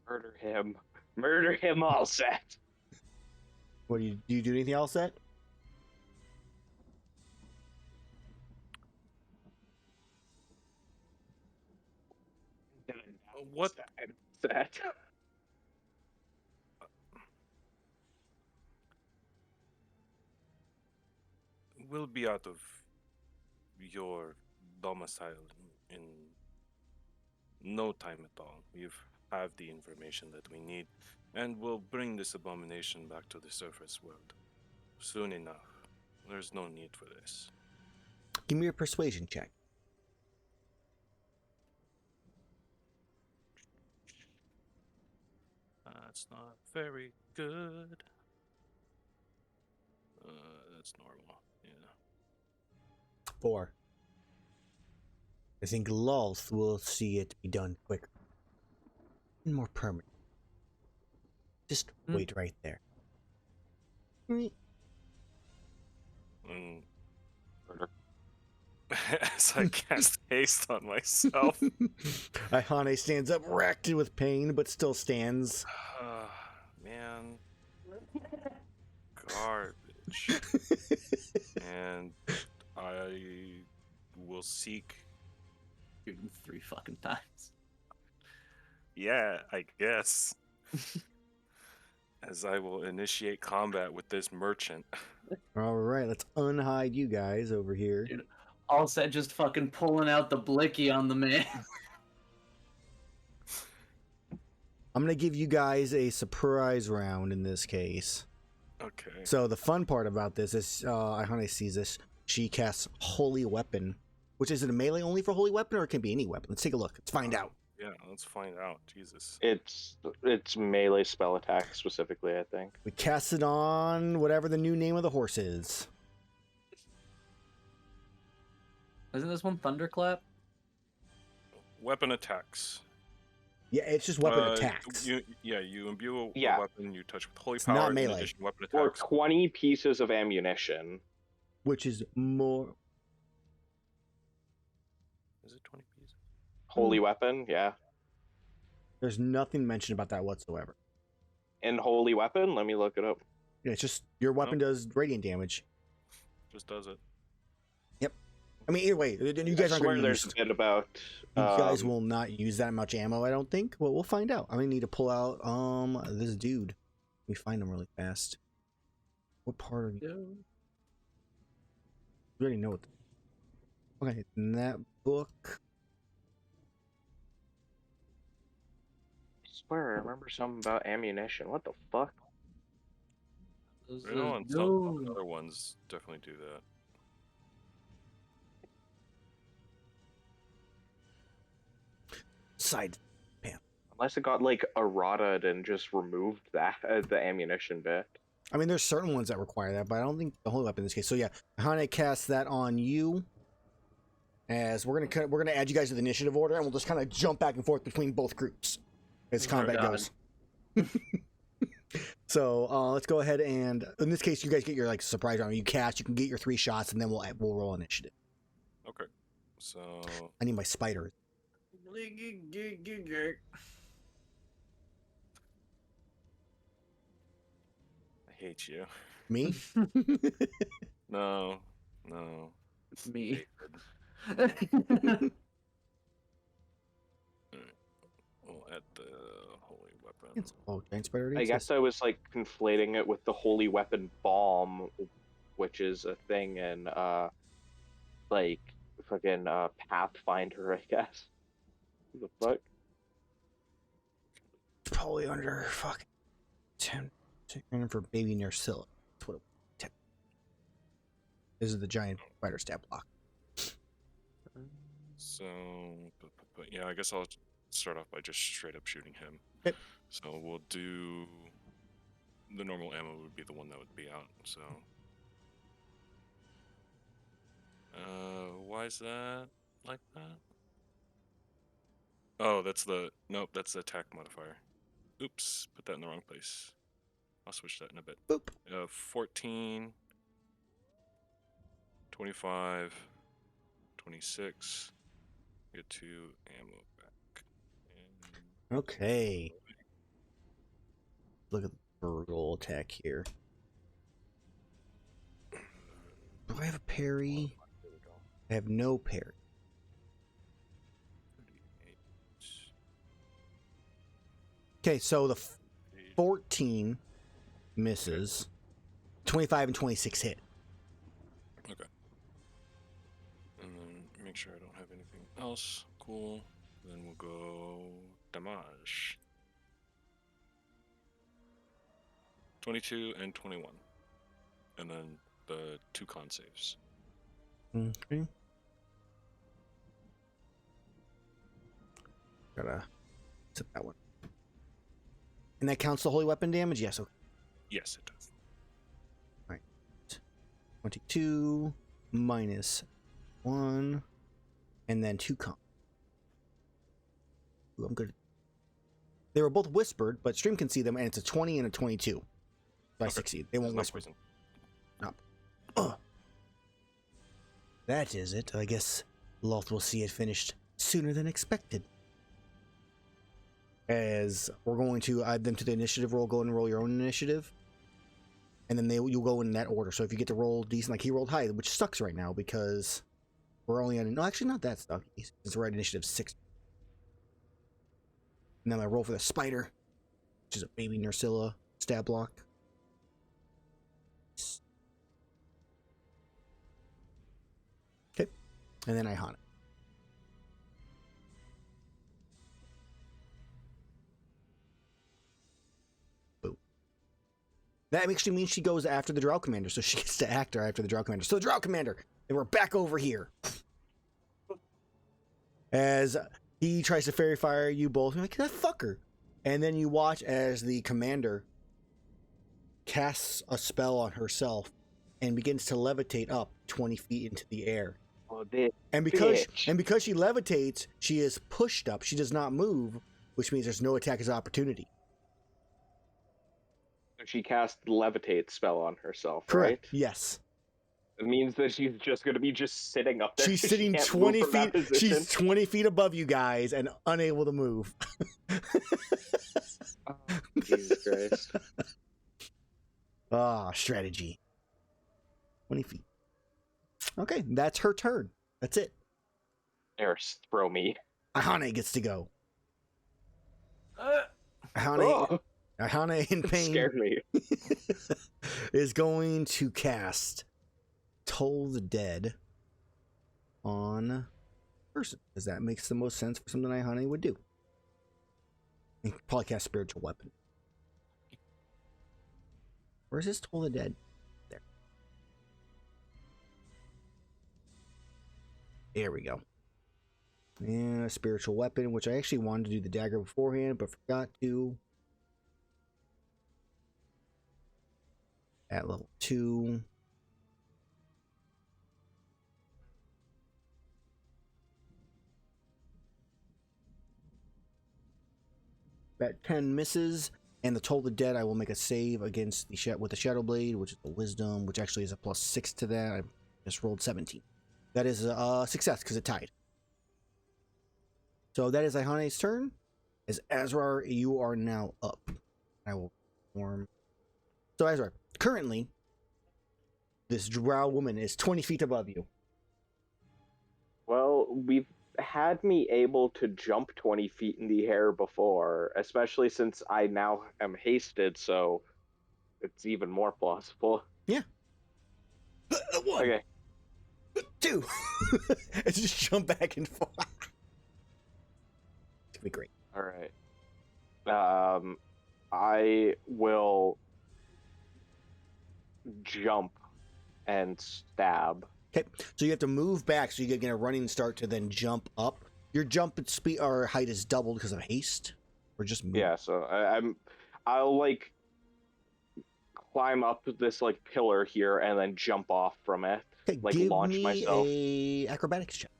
S3: Murder him. Murder him, all set.
S1: What do you do anything else set?
S2: What?
S3: Sad.
S2: We'll be out of your domicile in no time at all. We have the information that we need, and we'll bring this abomination back to the surface world soon enough. There's no need for this.
S1: Give me a persuasion check.
S2: That's not very good. That's normal. Yeah.
S1: 4. I think Lulth will see it be done quicker. And more permanent. Just wait right there.
S2: As I cast haste on myself.
S1: Iihane stands up, racked with pain, but still stands.
S2: Man. Garbage. And I will seek.
S4: Shoot him 3 fucking times.
S2: Yeah, I guess. As I will initiate combat with this merchant.
S1: All right, let's unhide you guys over here.
S4: Dude, all set, just fucking pulling out the blicky on the man.
S1: I'm gonna give you guys a surprise round in this case.
S2: Okay.
S1: So the fun part about this is, Iihane sees this. She casts Holy Weapon, which is it a melee only for Holy Weapon, or it can be any weapon? Let's take a look. Let's find out.
S2: Yeah, let's find out. Jesus.
S3: It's melee spell attack specifically, I think.
S1: We cast it on whatever the new name of the horse is.
S4: Isn't this one Thunderclap?
S2: Weapon attacks.
S1: Yeah, it's just weapon attacks.
S2: You imbue a
S3: Yeah.
S2: weapon you touch with holy
S1: It's
S2: power.
S1: not
S2: in
S1: melee.
S2: addition, weapon
S3: Or
S2: attacks.
S3: 20 pieces of ammunition.
S1: Which is more.
S2: Is it 20 pieces?
S3: Holy weapon, yeah.
S1: There's nothing mentioned about that whatsoever.
S3: And holy weapon, let me look it up.
S1: Yeah, it's just your weapon does radiant damage.
S2: Just does it.
S1: I mean, either way, you guys
S3: I
S1: aren't
S3: swear
S1: going to
S3: there's
S1: use.
S3: a bit about.
S1: You guys will not use that much ammo, I don't think. Well, we'll find out. I'm gonna need to pull out this dude. Let me find him really fast. What part of you? We already know what. Okay, in that book.
S3: I swear I remember something about ammunition. What the fuck?
S2: I know, and some other ones definitely do that.
S1: Side.
S3: Unless it got like errata and just removed that the ammunition bit.
S1: I mean, there's certain ones that require that, but I don't think the holy weapon in this case. So yeah, Iihane casts that on you. As we're gonna add you guys to the initiative order, and we'll just kind of jump back and forth between both groups as combat goes. So let's go ahead and in this case, you guys get your like surprise round. You cast, you can get your 3 shots, and then we'll roll initiative.
S2: Okay. So.
S1: I need my spider.
S2: I hate you.
S1: Me?
S2: No.
S4: Me.
S2: We'll add the holy weapon.
S1: Oh, giant spider.
S3: I guess I was like conflating it with the holy weapon bomb, which is a thing in like fucking Pathfinder, I guess. What the fuck?
S1: Probably under fucking 10 for baby Nersilla. That's what it was. 10. This is the giant spider stat block.
S2: So, but yeah, I guess I'll start off by just straight up shooting him.
S1: Okay.
S2: So we'll do the normal ammo would be the one that would be out. So, why is that like that? Oh, that's the attack modifier. Oops, put that in the wrong place. I'll switch that in a bit.
S1: Boop.
S2: 14, 25, 26. Get 2 ammo back. And
S1: Okay. Look at the brutal attack here. Do I have a parry?
S2: there we go.
S1: I have no parry.
S2: 38.
S1: Okay, so the 14 misses. 25 and 26 hit.
S2: Okay. And then make sure I don't have anything else. Cool. Then we'll go damage. 22 and 21. And then the 2 con saves.
S1: Okay. Gotta set that one. And that counts the holy weapon damage? Yes, okay.
S2: Yes, it does.
S1: 22 minus 1. And then 2 con. Ooh, I'm good. They were both whispered, but stream can see them, and it's a 20 and a 22. So I succeed. They won't
S2: There's no
S1: whisper.
S2: poison.
S1: That is it. I guess Loth will see it finished sooner than expected. As we're going to add them to the initiative roll, go and roll your own initiative. And then you'll go in that order. So if you get to roll decent, like he rolled high, which sucks right now because we're only on... No, actually not that stuck. Since we're at initiative 6. And then I roll for the spider, which is a baby Nursilla stab block. Okay. And then Iihane. Boom. That actually means she goes after the Drow Commander, so she gets to act her after the Drow Commander. So the Drow Commander, and we're back over here. As he tries to fairy fire you both, you're like, that fucker. And then you watch as the commander casts a spell on herself and begins to levitate up 20 feet into the air.
S3: Oh, bitch.
S1: And because she levitates, she is pushed up. She does not move, which means there's no attack as opportunity.
S3: She cast the levitate spell on herself,
S1: Correct.
S3: right?
S1: Yes.
S3: It means that she's just going to be just sitting up there.
S1: She's
S3: She
S1: sitting
S3: can't
S1: 20
S3: move from that
S1: feet.
S3: position.
S1: She's 20 feet above you guys and unable to move.
S3: Oh, Jesus Christ.
S1: Ah, strategy. 20 feet. Okay, that's her turn. That's it.
S3: Erus, throw me.
S1: Iihane gets to go.
S4: Uh,
S1: Iihane in
S3: It
S1: pain
S3: scared me.
S1: is going to cast Toll the Dead on person, because that makes the most sense for something Iihane would do. And probably cast Spiritual Weapon. Where's this Toll the Dead? There. There we go. And a Spiritual Weapon, which I actually wanted to do the dagger beforehand, but forgot to. At level 2. That 10 misses, and the Toll the Dead, I will make a save against the with the Shadow Blade, which is the Wisdom, which actually is a +6 to that. I just rolled 17. That is a success because it tied. So that is Ihane's turn. As Azrar, you are now up. I will perform. So Azrar, currently, this drow woman is 20 feet above you.
S3: Well, we've had me able to jump 20 feet in the air before, especially since I now am hasted, so it's even more plausible.
S1: Yeah. One.
S3: Okay.
S1: 2. It's just jump back and forth. It's gonna be great.
S3: All right. I will jump and stab.
S1: Okay, so you have to move back, so you get a running start to then jump up. Your jump at speed or height is doubled because of haste, or just move.
S3: Yeah, so I'll like climb up this like pillar here and then jump off from it.
S1: Okay,
S3: like
S1: give
S3: launch
S1: me
S3: myself.
S1: a acrobatics check.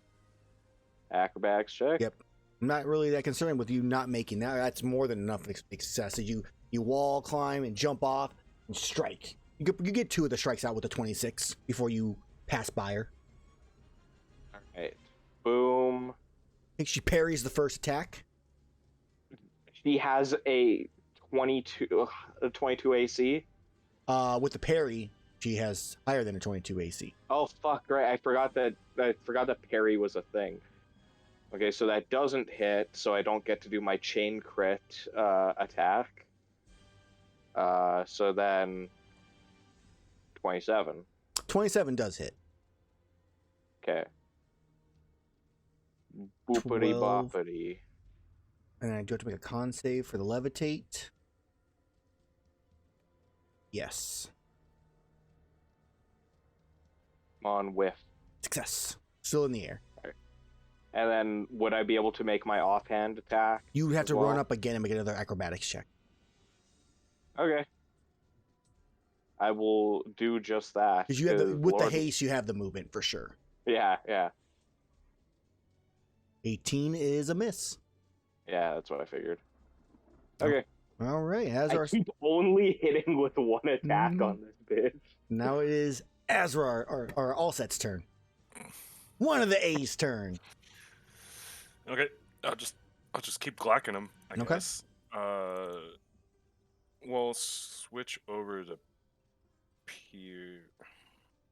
S3: Acrobatics check.
S1: Yep. I'm not really that concerned with you not making that. That's more than enough success. You wall climb and jump off and strike. You get 2 of the strikes out with the 26 before you pass by her.
S3: All right. Boom.
S1: I think she parries the first attack.
S3: She has a 22 AC.
S1: With the parry, she has higher than a 22 AC.
S3: Oh fuck! Right, I forgot that parry was a thing. Okay, so that doesn't hit, so I don't get to do my chain crit attack. So then 27.
S1: 27 does hit.
S3: Okay. Boopity
S1: 12.
S3: boppity.
S1: And I do have to make a con save for the levitate. Yes.
S3: Come on, whiff.
S1: Success. Still in the air.
S3: And then would I be able to make my offhand attack?
S1: You would have
S3: as
S1: to
S3: well?
S1: run up again and make another acrobatics check.
S3: Okay. I will do just that.
S1: Because you have the,
S3: 'cause
S1: with the
S3: Lord-
S1: haste, you have the movement for sure.
S3: Yeah, yeah.
S1: 18 is a miss.
S3: Yeah, that's what I figured.
S1: Oh.
S3: Okay.
S1: All right,
S3: I
S1: Azrar.
S3: keep only hitting with one attack on this bitch.
S1: Now it is Azrar or Allset's turn. One of the A's turn.
S2: Okay, I'll just keep glacking him. I
S1: Okay.
S2: guess. We'll switch over to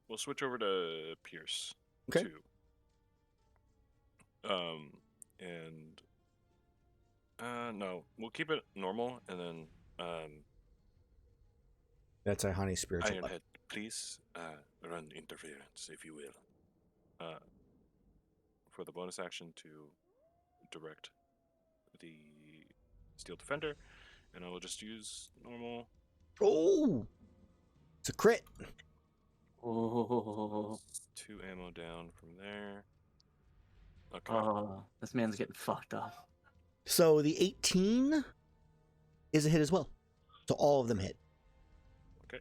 S2: We'll switch over to Pierce.
S1: Okay.
S2: Too. No, we'll keep it normal, and then
S1: That's Iihane's spiritual weapon.
S2: Ironhead, please run interference, if you will. For the bonus action to direct the Steel Defender, and I will just use normal.
S1: Oh, it's a crit.
S4: Oh,
S2: 2 ammo down from there. Okay.
S4: this man's getting fucked up.
S1: So the 18 is a hit as well. So all of them hit.
S2: Okay.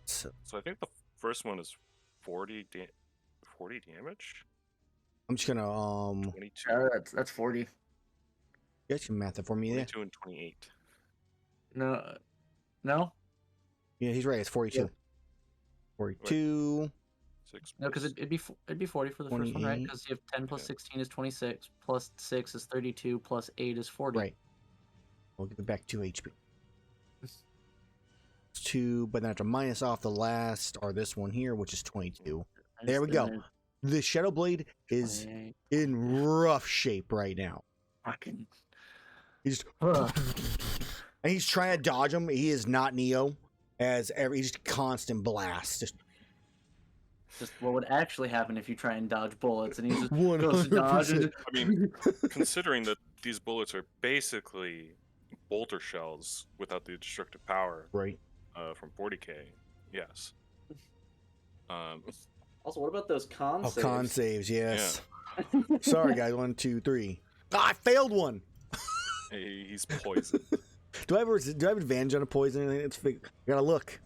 S1: So
S2: So I think the first one is 40 damage.
S1: I'm just gonna
S2: 22,
S4: That's 40.
S1: get you math it for me. Yeah,
S2: 22 and 28.
S4: No,
S1: yeah, he's right. It's 42.
S4: Yeah.
S1: 42.
S2: 6
S4: no, because
S2: plus-
S4: it'd be 40 for the first one, right?
S1: 28.
S4: Because you have 10 plus
S2: Yeah.
S4: 16 is 26, plus 6 is 32, plus 8 is 40.
S1: Right. We'll give it back 2 HP. 2, but then I have to minus off the last, or this one here, which is 22. There we go. The Shadow Blade is
S4: 28.
S1: in rough shape right now.
S4: Fucking.
S1: He's
S4: Ugh.
S1: and he's trying to dodge him. He is not Neo, he's constant blast. Just
S4: Just what would actually happen if you try and dodge bullets, and he just goes to dodge.
S1: 100%.
S4: And
S2: I mean, considering that these bullets are basically bolter shells without the destructive power
S1: Right.
S2: from 40k, yes.
S4: Also, what about those con
S1: Oh,
S4: saves?
S1: con saves, yes. Sorry, guys. 1, 2, 3. Ah, I failed one.
S2: He's poisoned.
S1: Do I have advantage on a poison? It's I gotta look.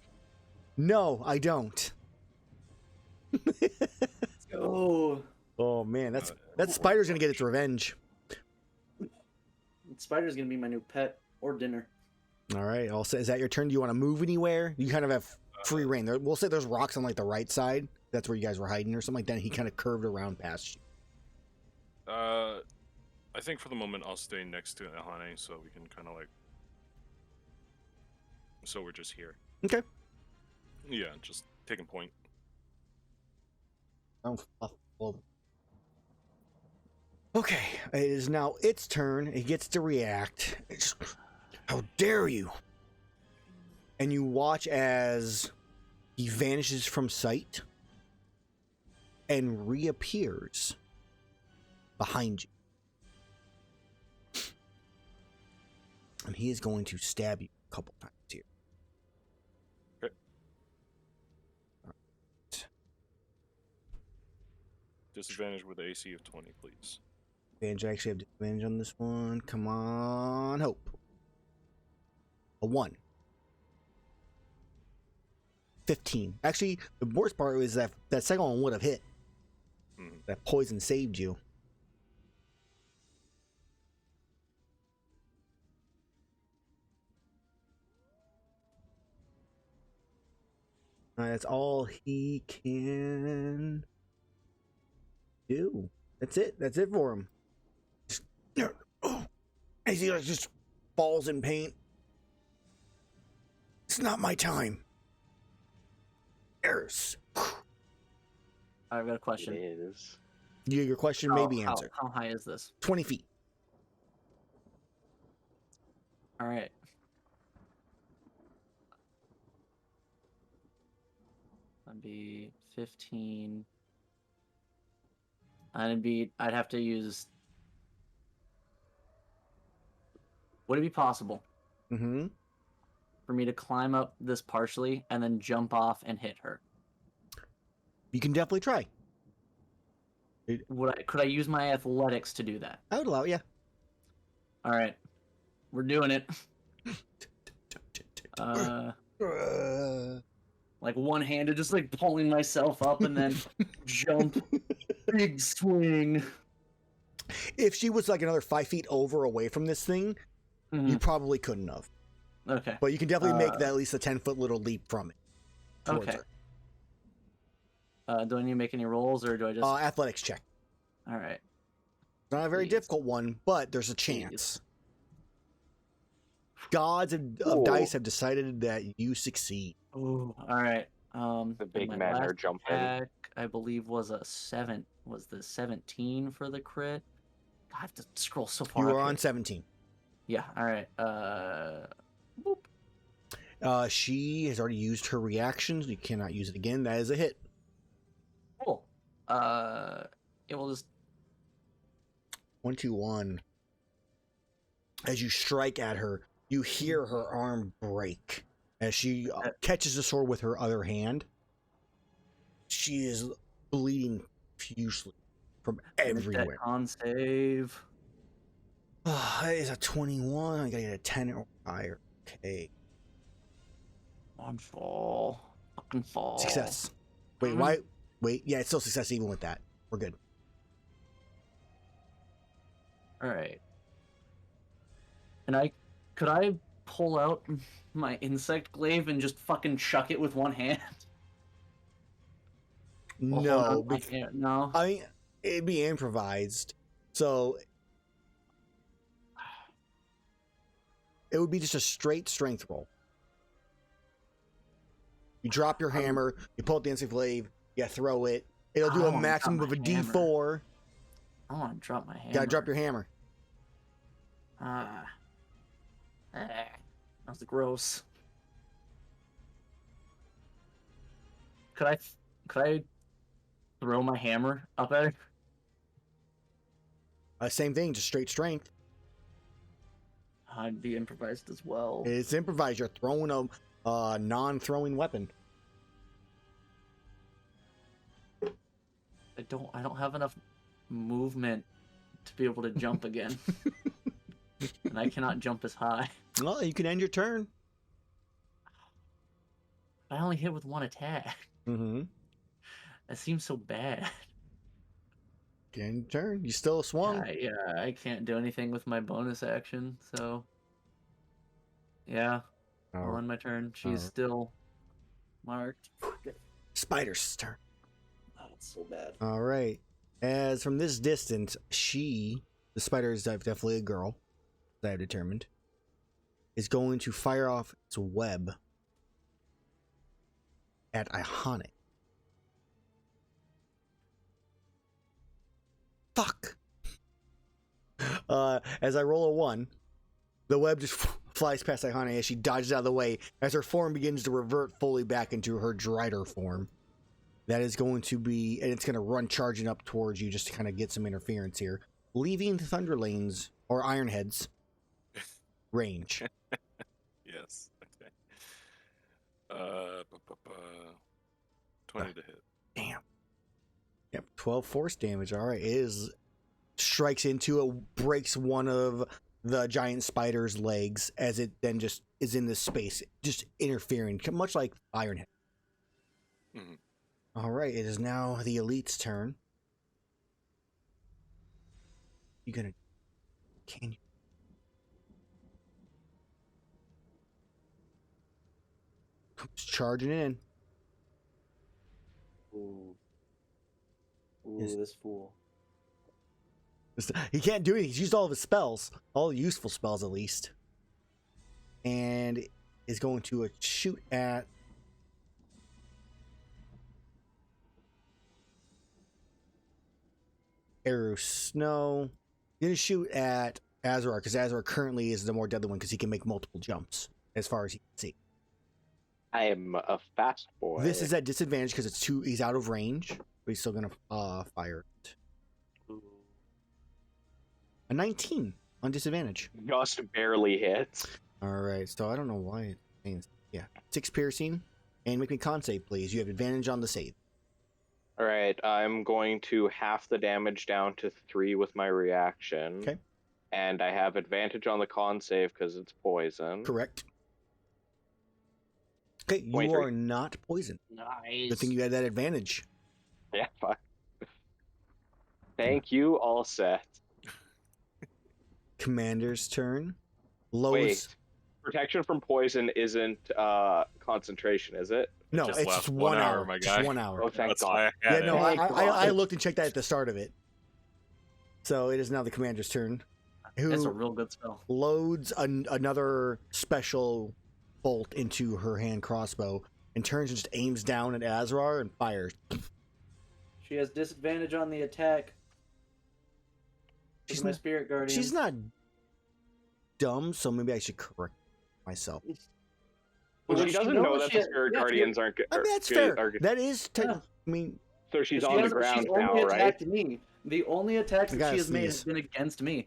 S1: No, I don't.
S4: Oh,
S1: Oh man, that spider's gonna get its revenge.
S4: Spider's gonna be my new pet or dinner.
S1: All right, is that your turn? Do you want to move anywhere? You kind of have free reign. We'll say there's rocks on like the right side. That's where you guys were hiding or something like that. And he kind of curved around past you.
S2: I think for the moment I'll stay next to Iihane so we can kind of like. So we're just here.
S1: Okay.
S2: Yeah, just taking point.
S1: Okay, it is now its turn. It gets to react. How dare you? And you watch as he vanishes from sight and reappears behind you. And he is going to stab you a couple times here.
S2: Okay. Disadvantage with AC of 20, please.
S1: Advantage, I actually have disadvantage on this one. Come on, Hope. A 1. 15. Actually, the worst part is that second one would have hit.
S2: Mhm.
S1: That poison saved you. That's all he can do. That's it. That's it for him. As he just falls in pain. It's not my time. Erus.
S4: I've got a
S3: It
S4: question.
S3: is.
S1: Your question may be answered.
S4: How high is this?
S1: 20 feet.
S4: All right. That'd be 15. I'd have to use. Would it be possible
S1: Mm-hmm.
S4: for me to climb up this partially and then jump off and hit her?
S1: You can definitely try.
S4: Could I use my athletics to do that?
S1: I would allow it, yeah.
S4: All right. We're doing it. Like one-handed, just like pulling myself up and then jump. Big swing.
S1: If she was like another 5 feet over away from this thing, you probably couldn't have.
S4: Okay.
S1: But you can definitely make that at least a 10-foot little leap from it.
S4: Okay. Do I need to make any rolls or do I just?
S1: Athletics check.
S4: All right.
S1: Not a very
S4: Please.
S1: difficult one, but there's a chance. Gods of
S3: Ooh.
S1: dice have decided that you succeed.
S4: Ooh. All right.
S3: The big
S4: my
S3: men are
S4: last
S3: jumping.
S4: attack, I believe was a 7. Was the 17 for the crit? I have to scroll so far.
S1: You
S4: up
S1: are
S4: here.
S1: on 17.
S4: Yeah. All right. Boop.
S1: She has already used her reactions. You cannot use it again. That is a hit.
S4: Cool. It will just.
S1: 1-2-1. As you strike at her, you hear her arm break as she catches the sword with her other hand. She is bleeding profusely from everywhere.
S4: Con save.
S1: It is a 21. I gotta get a 10 or higher. Okay.
S4: On fall. Fucking fall.
S1: Success. Wait, why? Wait, yeah, it's still success even with that. We're good.
S4: All right. And could I pull out my insect glaive and just fucking chuck it with one hand?
S1: No,
S4: No.
S1: I mean, it'd be improvised. So it would be just a straight strength roll. You drop your hammer, you pull out the insect glaive, you throw it. It'll do a maximum of a D4.
S4: I want to drop my hammer.
S1: You gotta drop your hammer.
S4: That's gross. Could I throw my hammer up at her?
S1: Same thing, just straight strength.
S4: I'd be improvised as well.
S1: It's improvised. You're throwing a non-throwing weapon.
S4: I don't have enough movement to be able to jump again. And I cannot jump as high.
S1: Well, you can end your turn.
S4: I only hit with one attack.
S1: Mm-hmm.
S4: That seems so bad.
S1: End your turn. You still swung.
S4: Yeah, I can't do anything with my bonus action, so yeah. I'll end my turn. She's still marked.
S1: Spider's turn.
S4: Oh, it's so bad.
S1: All right. As from this distance, the spider is definitely a girl, as I have determined, is going to fire off its web at Iihane. Fuck. As I roll a 1, the web just flies past Iihane as she dodges out of the way as her form begins to revert fully back into her Drider form. That is going to be, and it's going to run charging up towards you just to kind of get some interference here, leaving the Thunderlanes or Ironheads range.
S2: Yes. Okay. 20 to hit.
S1: Damn. Yep. 12 force damage. All right. Strikes into it, breaks one of the giant spider's legs as it then just is in this space, just interfering, much like Ironhead.
S2: Mm-hmm.
S1: All right, it is now the elite's turn. Can you? Comes charging in.
S3: Ooh,
S1: Yes.
S3: this fool.
S1: He can't do anything. He's used all of his spells, all the useful spells at least, and is going to shoot at Erus. No. You're gonna shoot at Azrar, because Azrar currently is the more deadly one because he can make multiple jumps as far as he can see.
S3: I am a fast boy.
S1: This is at disadvantage because he's out of range, but he's still gonna fire it. A 19 on disadvantage.
S3: Just barely hits.
S1: Alright, so I don't know why it's saying this. Yeah. 6 piercing. And make me con save, please. You have advantage on the save.
S3: All right, I'm going to half the damage down to 3 with my reaction.
S1: Okay.
S3: And I have advantage on the con save because it's poison.
S1: Correct. Okay, you
S3: 23.
S1: are not poisoned.
S4: Nice.
S1: Good thing you had that advantage.
S3: Yeah, fine. Thank you, all set.
S1: Commander's turn. Lowe's.
S3: Wait, protection from poison isn't concentration, is it?
S1: No,
S2: Just
S1: it's
S2: lasts
S1: just
S2: 1
S1: 1
S2: hour,
S1: hour.
S2: my
S1: Just
S2: guy.
S1: 1 hour.
S3: Oh, thank
S2: That's
S3: God.
S2: why I
S1: Yeah,
S2: had
S1: no,
S2: it.
S3: Thank
S1: I
S3: God.
S1: looked and checked that at the start of it. So it is now the commander's turn.
S4: That's a
S1: Who
S4: real good spell.
S1: loads another special bolt into her hand crossbow and turns and just aims down at Azrar and fires.
S4: She has disadvantage on the attack.
S1: She's
S4: She's my
S1: not-
S4: spirit guardian.
S1: She's not dumb, so maybe I should correct myself.
S3: Well,
S4: Well,
S3: she
S4: she
S3: doesn't know
S4: knows
S3: that
S4: she-
S3: the spirit
S4: yeah, she-
S3: guardians aren't good.
S1: I mean, that's
S3: good-
S1: fair.
S3: are good.
S1: That is,
S4: Yeah.
S1: I mean,
S3: So she's
S4: She
S3: on the
S4: has-
S3: ground
S4: she's only
S3: now, right?
S4: attacked me. The only attacks
S1: I
S4: that
S1: gotta
S4: she has made
S1: sneeze.
S4: have been against me.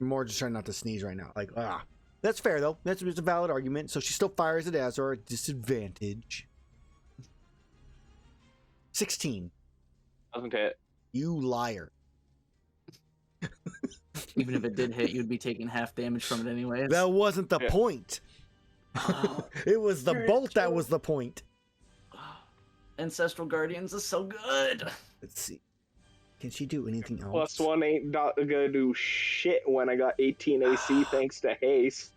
S1: I'm more just trying not to sneeze right now. Like, that's fair though. That's a valid argument. So she still fires at Azrar at disadvantage. 16.
S3: Doesn't hit.
S1: You liar.
S4: Even if it did hit, you'd be taking half damage from it anyways.
S1: That wasn't the
S3: Yeah.
S1: point.
S4: Oh,
S1: It was the
S4: You're
S1: bolt that
S4: so-
S1: was the point.
S4: Ancestral Guardians is so good.
S1: Let's see. Can she do anything else?
S3: Plus 1 ain't not gonna do shit when I got 18 AC thanks to haste.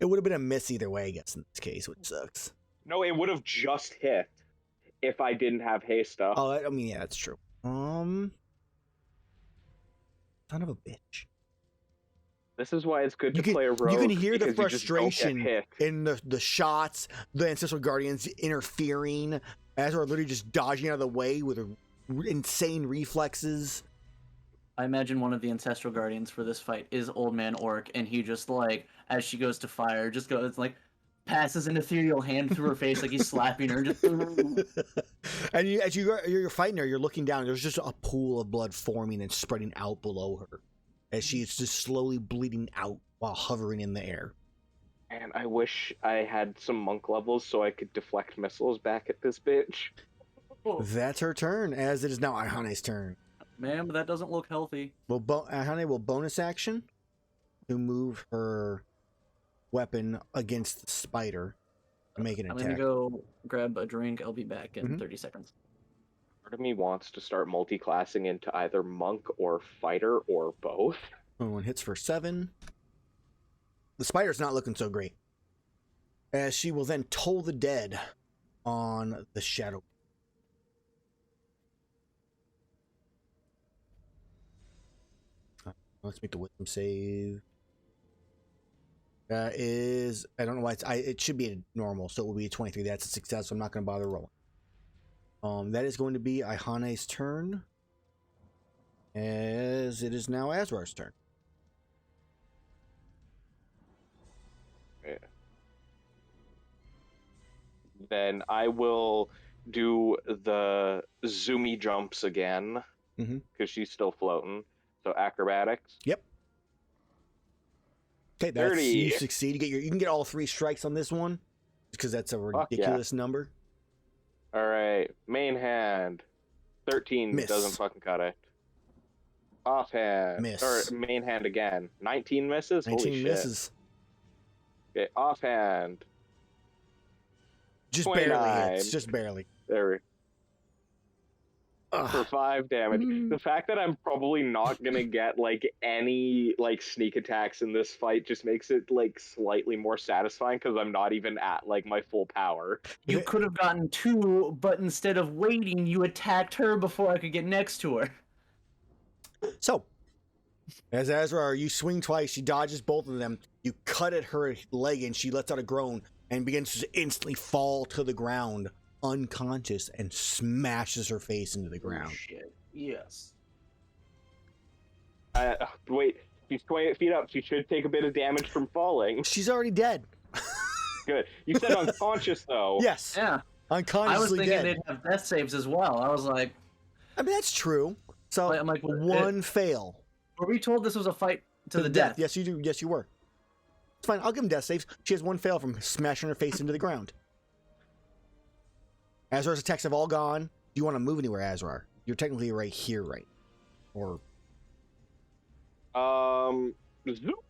S1: It would have been a miss either way, I guess, in this case, which sucks.
S3: No, it would have just hit if I didn't have haste stuff.
S1: Oh, I mean, yeah, that's true. Son of a bitch.
S3: This is why it's good
S1: You
S3: to play a rogue.
S1: you can hear the
S3: because you just don't get
S1: frustration
S3: hit.
S1: in the shots, the Ancestral Guardians interfering, Azrar literally just dodging out of the way with insane reflexes.
S4: I imagine one of the Ancestral Guardians for this fight is Old Man Orc, and he just like, as she goes to fire, just goes like, passes an ethereal hand through her face like he's slapping her. Just
S1: And you're fighting her, you're looking down, there's just a pool of blood forming and spreading out below her as she is just slowly bleeding out while hovering in the air.
S3: And I wish I had some monk levels so I could deflect missiles back at this bitch.
S1: That's her turn, as it is now Iihane's turn.
S4: Man, but that doesn't look healthy.
S1: Well, Iihane will bonus action to move her weapon against the spider and make an
S4: I'm
S1: attack.
S4: gonna go grab a drink. I'll be back in
S1: Mhm.
S4: 30 seconds.
S3: Part of me wants to start multi-classing into either monk or fighter or both.
S1: One hits for 7. The spider's not looking so great, as she will then toll the dead on the shadow. Let's make the wisdom save. That is, I don't know why it should be a normal, so it will be a 23. That's a success, so I'm not going to bother rolling. That is going to be Iihane's turn, as it is now Azrar's turn.
S3: Then I will do the zoomy jumps again
S1: Mhm.
S3: because she's still floating. So acrobatics.
S1: Yep. Okay, that's
S3: 30.
S1: you succeed. You can get all 3 strikes on this one, because that's a
S3: Fuck yeah.
S1: ridiculous number.
S3: All right, main hand. 13
S1: Miss.
S3: doesn't fucking cut it. Offhand.
S1: Miss.
S3: Or main hand again. 19 misses?
S1: 19
S3: Holy
S1: misses.
S3: shit. Okay, offhand.
S1: Just barely
S3: 29.
S1: hits. Just barely.
S3: There we for
S1: Ugh.
S3: 5 damage.
S1: Mm.
S3: The fact that I'm probably not gonna get like any like sneak attacks in this fight just makes it like slightly more satisfying because I'm not even at like my full power.
S4: You
S1: Yeah.
S4: could have gotten 2, but instead of waiting, you attacked her before I could get next to her.
S1: So, as Azrar, you swing twice. She dodges both of them. You cut at her leg, and she lets out a groan and begins to instantly fall to the ground, unconscious, and smashes her face into the
S4: Oh,
S1: ground.
S4: shit. Yes.
S3: Wait, she's 20 feet up. She should take a bit of damage from falling.
S1: She's already dead.
S3: Good. You said unconscious though.
S1: Yes.
S4: Yeah.
S1: Unconsciously
S4: I was thinking
S1: dead.
S4: they'd have death saves as well. I was like,
S1: I mean, that's true. So,
S4: I'm like,
S1: one fail.
S4: were we told this was a fight to the death?
S1: Yes, you do. Yes, you were. It's fine. I'll give him death saves. She has one fail from smashing her face into the ground. Azrar's attacks have all gone. Do you want to move anywhere, Azrar? You're technically right here, right? Or
S3: Zoop.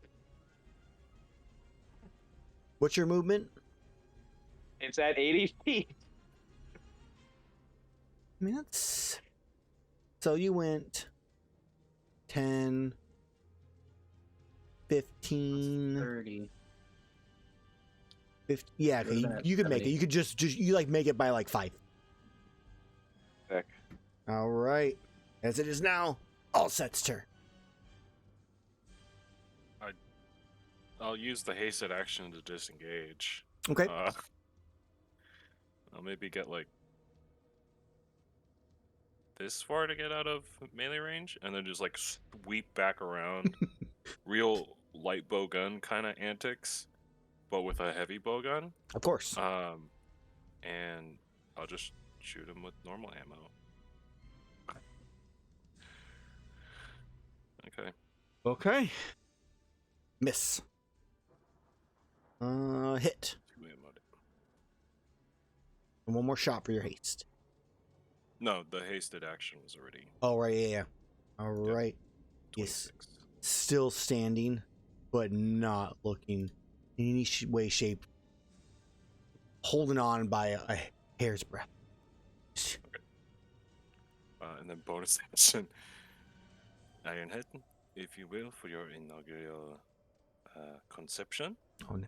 S1: what's your movement?
S3: It's at 80 feet.
S1: I mean, that's... So you went 10, 15,
S4: 30.
S1: 50. Yeah, okay, you could make it. You could just you like make it by like 5.
S3: Sick.
S1: All right. As it is now, all sets turn.
S2: I'll use the hasted action to disengage.
S1: Okay.
S2: I'll maybe get like this far to get out of melee range, and then just like sweep back around. Real light bow gun kind of antics, but with a heavy bow gun.
S1: Of course.
S2: And I'll just shoot him with normal ammo. Okay.
S1: Okay. Miss. Hit. And one more shot for your haste.
S2: No, the hasted action was already.
S1: Oh, right, yeah. All right. Yes.
S2: 26.
S1: Still standing, but not looking in any way, shape, holding on by a hair's breadth.
S2: And then bonus action. Ironhead, if you will, for your inaugural conception.
S1: Oh, no.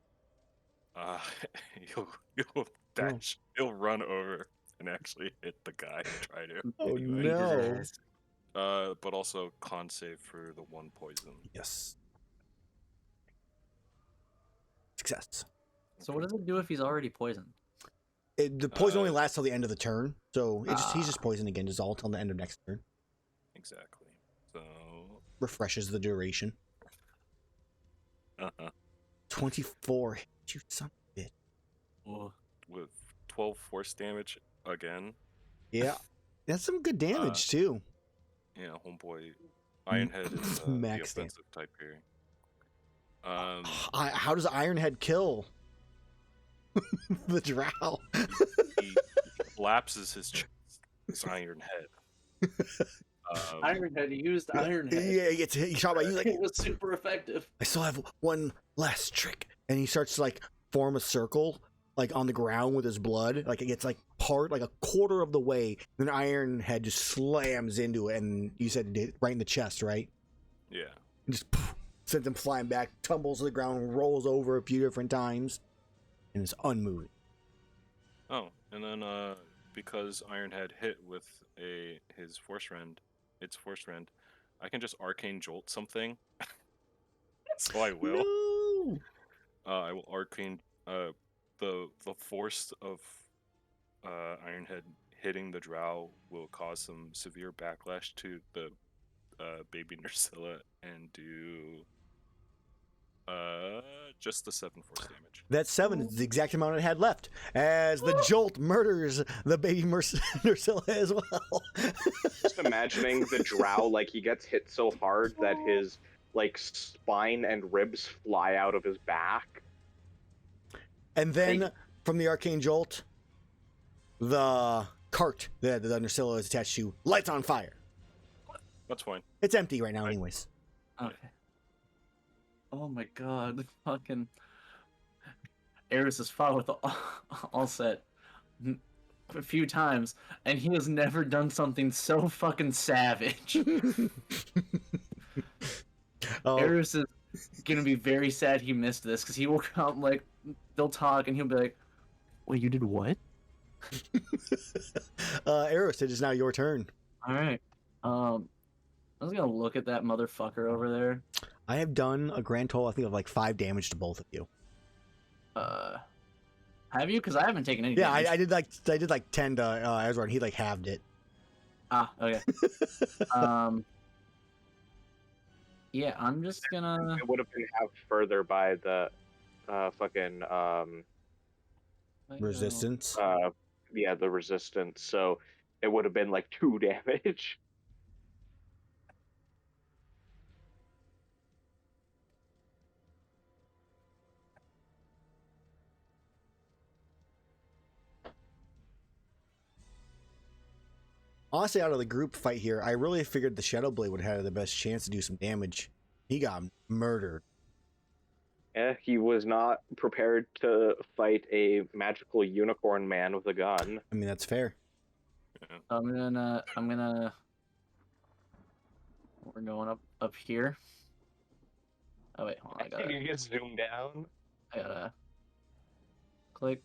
S2: You'll dash. He'll run over and actually hit the guy and try to.
S1: Oh,
S2: anyway.
S1: no.
S2: But also con save for the 1 poison.
S1: Yes. Success.
S4: So what does it do if he's already poisoned?
S1: The poison only lasts till the end of the turn, so he's just poisoned again, just all till the end of next turn.
S2: Exactly. So.
S1: Refreshes the duration. 24. You son of a bitch.
S4: Oh.
S2: With 12 force damage again.
S1: Yeah. That's some good damage, too.
S2: Yeah, homeboy. Ironhead is the
S1: Max
S2: offensive type here.
S1: How does Ironhead kill the drow?
S2: He collapses his chest. It's Ironhead.
S4: Ironhead used Ironhead.
S1: Yeah, he shot by you like
S4: It was super effective.
S1: I still have one last trick, and he starts to like form a circle like on the ground with his blood. Like it gets like like a quarter of the way, then Ironhead just slams into it, and you said right in the chest, right?
S2: Yeah.
S1: And just sends him flying back, tumbles to the ground, rolls over a few different times, and is unmoving.
S2: Oh, and then because Ironhead hit with its force rend, I can just arcane jolt something. So I will.
S1: No!
S2: I will arcane the force of Ironhead hitting the drow will cause some severe backlash to the baby Nursilla and do just the 7 force damage.
S1: That 7 is the exact amount it had left, as the jolt murders the baby Nursilla as well.
S3: Just imagining the drow, like he gets hit so hard that his like spine and ribs fly out of his back.
S1: And then from the arcane jolt, the cart that the Nursilla is attached to lights on fire.
S2: That's fine.
S1: It's empty right now, anyways.
S4: Okay. Oh my god, fucking Erus has fought with all set a few times, and he has never done something so fucking savage. Erus is gonna be very sad he missed this, because he will come, like, they'll talk, and he'll be like, wait, you did what?
S1: Erus, it is now your turn.
S4: Alright. I was gonna look at that motherfucker over there.
S1: I have done a grand total, I think, of like 5 damage to both of you.
S4: Have you? Because I haven't taken any
S1: Yeah,
S4: damage.
S1: I did like 10 to Azrar, and he like halved it.
S4: Ah, okay. Yeah, I'm just gonna.
S3: It would have been half further by the fucking
S1: Resistance.
S3: yeah, the resistance. So it would have been like 2 damage.
S1: Honestly, out of the group fight here, I really figured the Shadow Blade would have the best chance to do some damage. He got murdered.
S3: Yeah, he was not prepared to fight a magical unicorn man with a gun.
S1: I mean, that's fair.
S2: Yeah.
S4: I'm gonna. We're going up here. Oh wait, hold on, I gotta.
S3: You get zoomed down.
S4: I gotta click.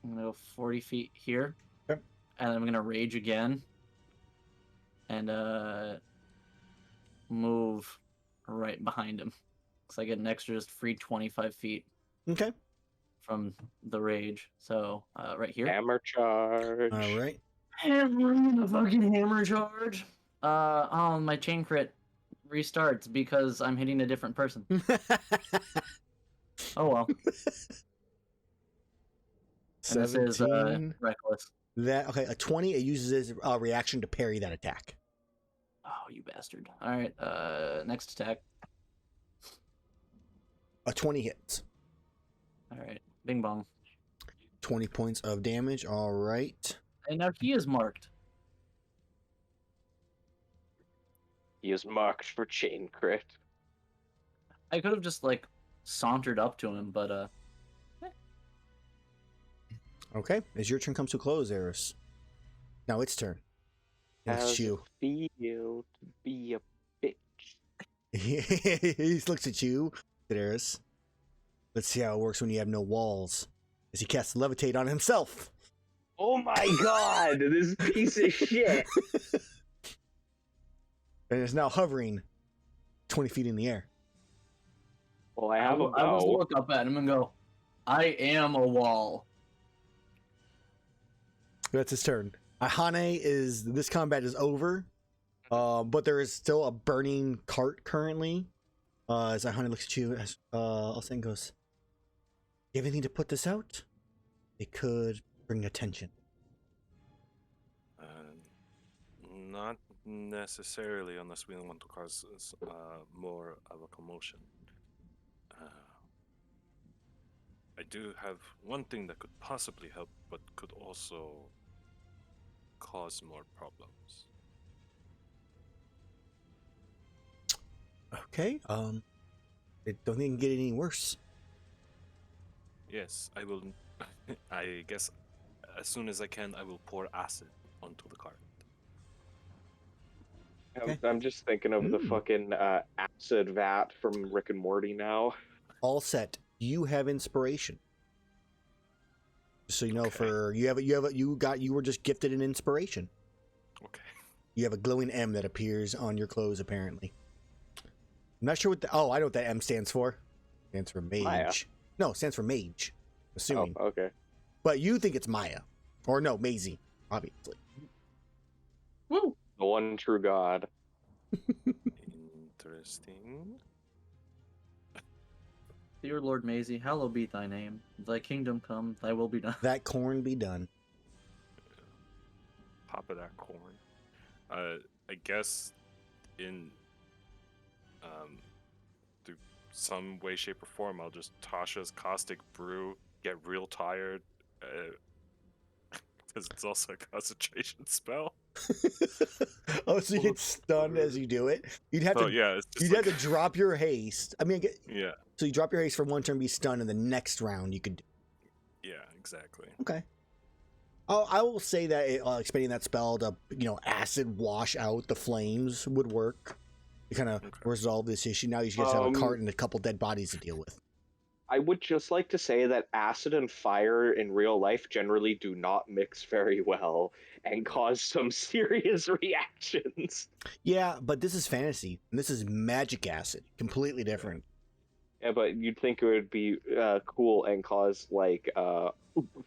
S4: I'm gonna go 40 feet here.
S1: Okay.
S4: And I'm gonna rage again. And move right behind him. So I get an extra just free 25 feet
S1: Okay.
S4: from the rage. So right here.
S3: Hammer charge.
S1: All right.
S4: Hammer, fucking hammer charge. Oh, my chain crit restarts because I'm hitting a different person. Oh well. And this is
S1: 17.
S4: reckless.
S1: That okay? A 20. It uses its reaction to parry that attack.
S4: Oh, you bastard. All right. Next attack.
S1: A 20 hits.
S4: All right. Bing bong.
S1: 20 points of damage. All right.
S4: And now he is marked.
S3: He is marked for chain crit.
S4: I could have just like sauntered up to him, but
S1: Okay. As your turn comes to a close, Erus. Now it's turn. It's
S3: How's
S1: you.
S3: it feel to be a bitch?
S1: He looks at you, Erus. Let's see how it works when you have no walls. As he casts levitate on himself.
S3: Oh my god, this piece of shit.
S1: And is now hovering 20 feet in the air.
S3: Well, I have a
S4: I will
S3: bow.
S4: look up at him and go, I am a wall.
S1: That's his turn. Iihane is, this combat is over, but there is still a burning cart currently. As Iihane looks at you, as Alsen goes, "You have anything to put this out? It could bring attention."
S2: Not necessarily, unless we don't want to cause more of a commotion. I do have one thing that could possibly help, but could also cause more problems.
S1: Okay. I don't think it can get any worse.
S2: Yes, I will. I guess as soon as I can, I will pour acid onto the cart.
S1: Okay.
S3: I'm just thinking of the fucking acid vat from Rick and Morty now.
S1: All set. You have inspiration. So you know,
S2: Okay.
S1: for you were just gifted an inspiration.
S2: Okay.
S1: You have a glowing M that appears on your clothes, apparently. I'm not sure what the... Oh, I know what that M stands for. It stands for mage.
S3: Maya.
S1: No, it stands for mage. Assuming.
S3: Oh, okay.
S1: But you think it's Maya. Or no, Maisie, obviously.
S4: Woo!
S3: The one true god.
S2: Interesting.
S4: Dear Lord Maisie, hallowed be thy name. Thy kingdom come, thy will be done.
S1: That corn be done.
S2: Pop of that corn. I guess in through some way, shape, or form, I'll just Tasha's caustic brew, get real tired, because it's also a concentration spell.
S1: Oh, so you get stunned as you do it? You'd have
S2: So
S1: to
S2: yeah, it's just
S1: you'd
S2: like,
S1: have to drop your haste. I mean,
S2: yeah,
S1: so you drop your haste for one turn, be stunned, and the next round you could...
S2: yeah, exactly.
S1: Okay. I will say that expanding that spell to, acid wash out the flames would work. To kind of resolve this issue. Now you just have a cart and a couple dead bodies to deal with.
S3: I would just like to say that acid and fire in real life generally do not mix very well and cause some serious reactions.
S1: Yeah, but this is fantasy. And this is magic acid. Completely different.
S3: Yeah, but you'd think it would be cool and cause, like,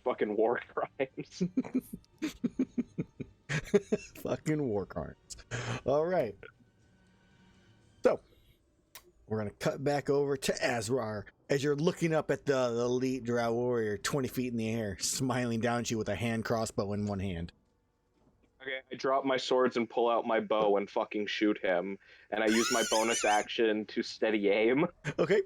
S3: fucking war crimes.
S1: Fucking war crimes. All right. So, We're gonna cut back over to Azrar as you're looking up at the elite drow warrior 20 feet in the air, smiling down at you with a hand crossbow in one hand.
S3: Okay, I drop my swords and pull out my bow and fucking shoot him, and I use my bonus action to steady aim.
S1: Okay.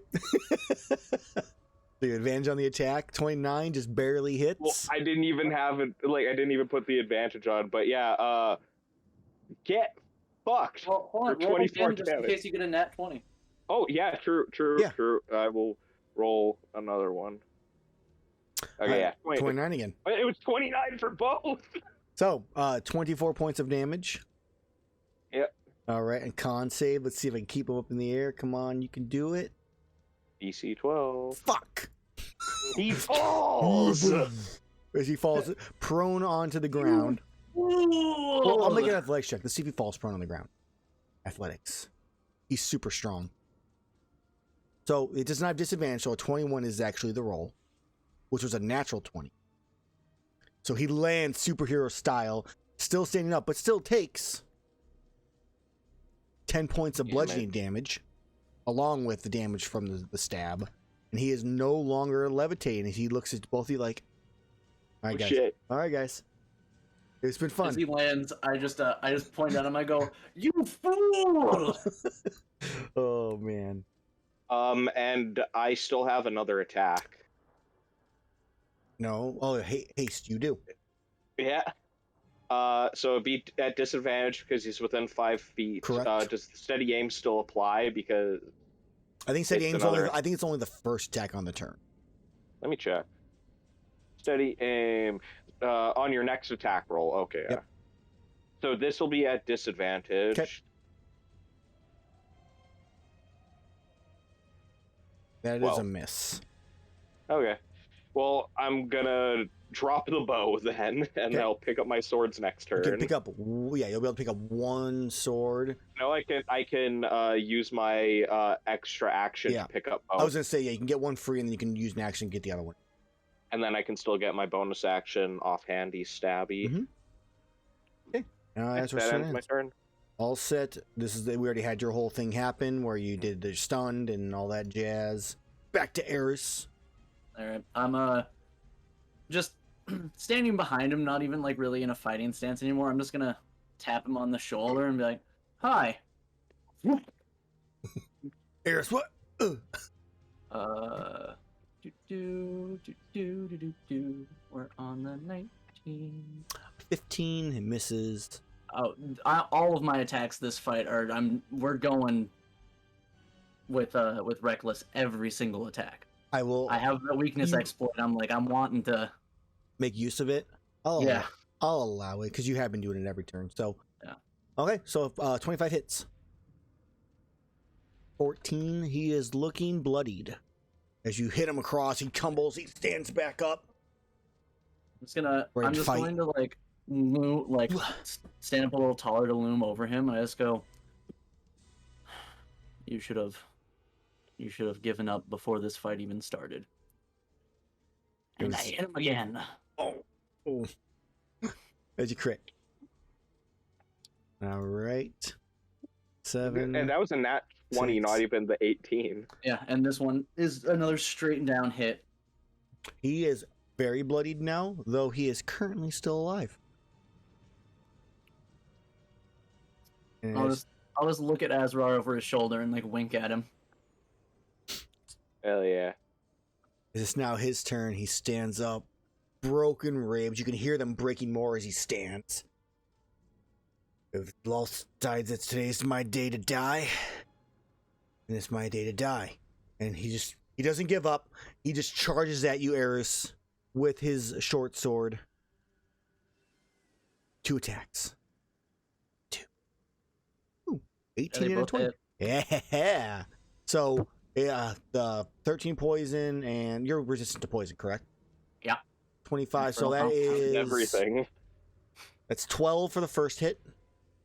S1: The advantage on the attack, 29, just barely hits.
S3: Well, I didn't even have it. Like, I didn't even put the advantage on. But yeah, get fucked.
S4: Well, hold on,
S3: For
S4: roll
S3: 24
S4: again just in
S3: damage.
S4: case you get a nat 20.
S3: Oh yeah, true.
S1: Yeah.
S3: I will roll another one. Okay, yeah,
S1: 29 again.
S3: It was 29 for both.
S1: So, 24 points of damage.
S3: Yep.
S1: All right, and con save. Let's see if I can keep him up in the air. Come on, you can do it.
S3: DC 12.
S1: Fuck!
S3: He falls.
S1: As he falls prone onto the ground. Well, I'll make an athletics check. Let's see if he falls prone on the ground. Athletics. He's super strong. So it does not have disadvantage, so a 21 is actually the roll, which was a natural 20. So he lands superhero style, still standing up, but still takes 10 points of bludgeoning damage, along with the damage from the stab. And he is no longer levitating. He looks at both of you like, all right, guys.
S3: Shit.
S1: All right, guys. It's been fun.
S4: As he lands, I just point at him. I go, "You fool!"
S1: Oh, man.
S3: And I still have another attack.
S1: No. Oh, haste, you do.
S3: Yeah. So it'd be at disadvantage because he's within 5 feet.
S1: Correct.
S3: Does steady aim still apply? Because
S1: I think steady
S3: It's
S1: aim's
S3: another-
S1: I think it's only the first attack on the turn.
S3: let me check. Steady aim on your next attack roll. Okay. Yeah.
S1: Yep.
S3: So this will be at disadvantage.
S1: 'Kay. That is
S3: Well.
S1: a miss.
S3: Okay. Well, I'm gonna drop the bow then, and
S1: Okay.
S3: I'll pick up my swords next
S1: You
S3: turn.
S1: can pick up. Yeah, you'll be able to pick up one sword.
S3: No, I can use my extra action
S1: Yeah.
S3: to pick up
S1: I
S3: bow,
S1: was gonna say, yeah, you can get one free, and then you can use an action to get the other one.
S3: and then I can still get my bonus action offhandy stabby.
S1: Mhm. Now that's where
S3: that
S1: it
S3: ends my
S1: ends.
S3: turn.
S1: All set. We already had your whole thing happen where you did the stunned and all that jazz. Back to Erus.
S4: All right, I'm just standing behind him, not even like really in a fighting stance anymore. I'm just gonna tap him on the shoulder and be like, "Hi."
S1: Erus, what?
S4: We're on the 19.
S1: 15. It misses.
S4: Oh, all of my attacks this fight are we're going with reckless every single attack.
S1: I will
S4: I have the weakness
S1: You-
S4: exploit. I'm wanting to.
S1: make use of it.
S4: Yeah.
S1: I'll allow it because you have been doing it every turn. So
S4: Yeah.
S1: Okay, so 25 hits. 14. He is looking bloodied. As you hit him across, he tumbles. He stands back up.
S4: I'm just
S1: fight.
S4: going to like loom, like stand up a little taller to loom over him. I just go, you should have given up before this fight even started. And I hit him again.
S1: Oh. As you crit. All right. 7.
S3: And that was a nat 20,
S1: 6.
S3: not even the 18.
S4: Yeah, and this one is another straight and down hit.
S1: He is very bloodied now, though he is currently still alive. And
S4: I'll just look at Azrar over his shoulder and like wink at him.
S3: Hell yeah.
S1: it's now his turn. He stands up, broken ribs. You can hear them breaking more as he stands. If Lost decides that today's my day to die, then it's my day to die. And he doesn't give up. He just charges at you, Erus, with his short sword. 2 attacks. 2. Ooh, 18 and a 20. Yeah. So, the 13 poison, and you're resistant to poison, correct?
S4: Yeah.
S1: 25. So that is
S3: Everything.
S1: That's 12 for the first hit,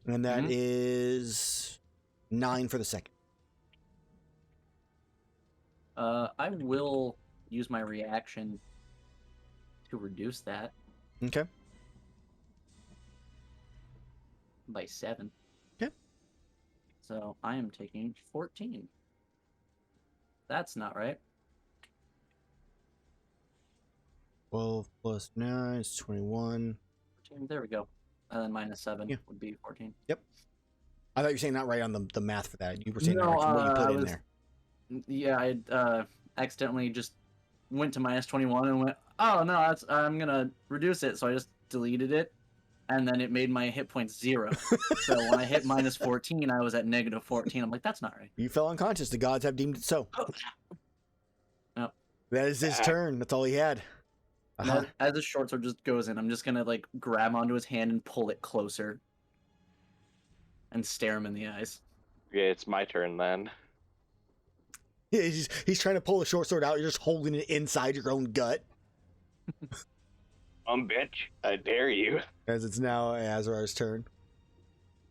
S1: and that is 9 for the second.
S4: I will use my reaction to reduce that
S1: Okay.
S4: by 7.
S1: Okay.
S4: So I am taking 14. That's not right.
S1: 12 plus 9 is 21.
S4: 14, there we go. And then minus 7
S1: Yeah.
S4: would be 14.
S1: I thought you were saying not right on the math for that. You were saying
S4: No,
S1: that right, what you put
S4: I
S1: in
S4: was-
S1: there.
S4: Yeah, I accidentally just went to minus 21 and went, oh no, that's I'm gonna reduce it. So I just deleted it, and then it made my hit points 0. So when I hit minus 14, I was at negative 14. I'm like, that's not right.
S1: You fell unconscious. The gods have deemed it so.
S4: Yep.
S1: That is his turn. That's all he had.
S4: And as the short sword just goes in, I'm just gonna like grab onto his hand and pull it closer, and stare him in the eyes.
S3: Yeah, it's my turn then.
S1: Yeah, he's trying to pull the short sword out. You're just holding it inside your own gut.
S3: Bitch, I dare you.
S1: As it's now Azrar's turn.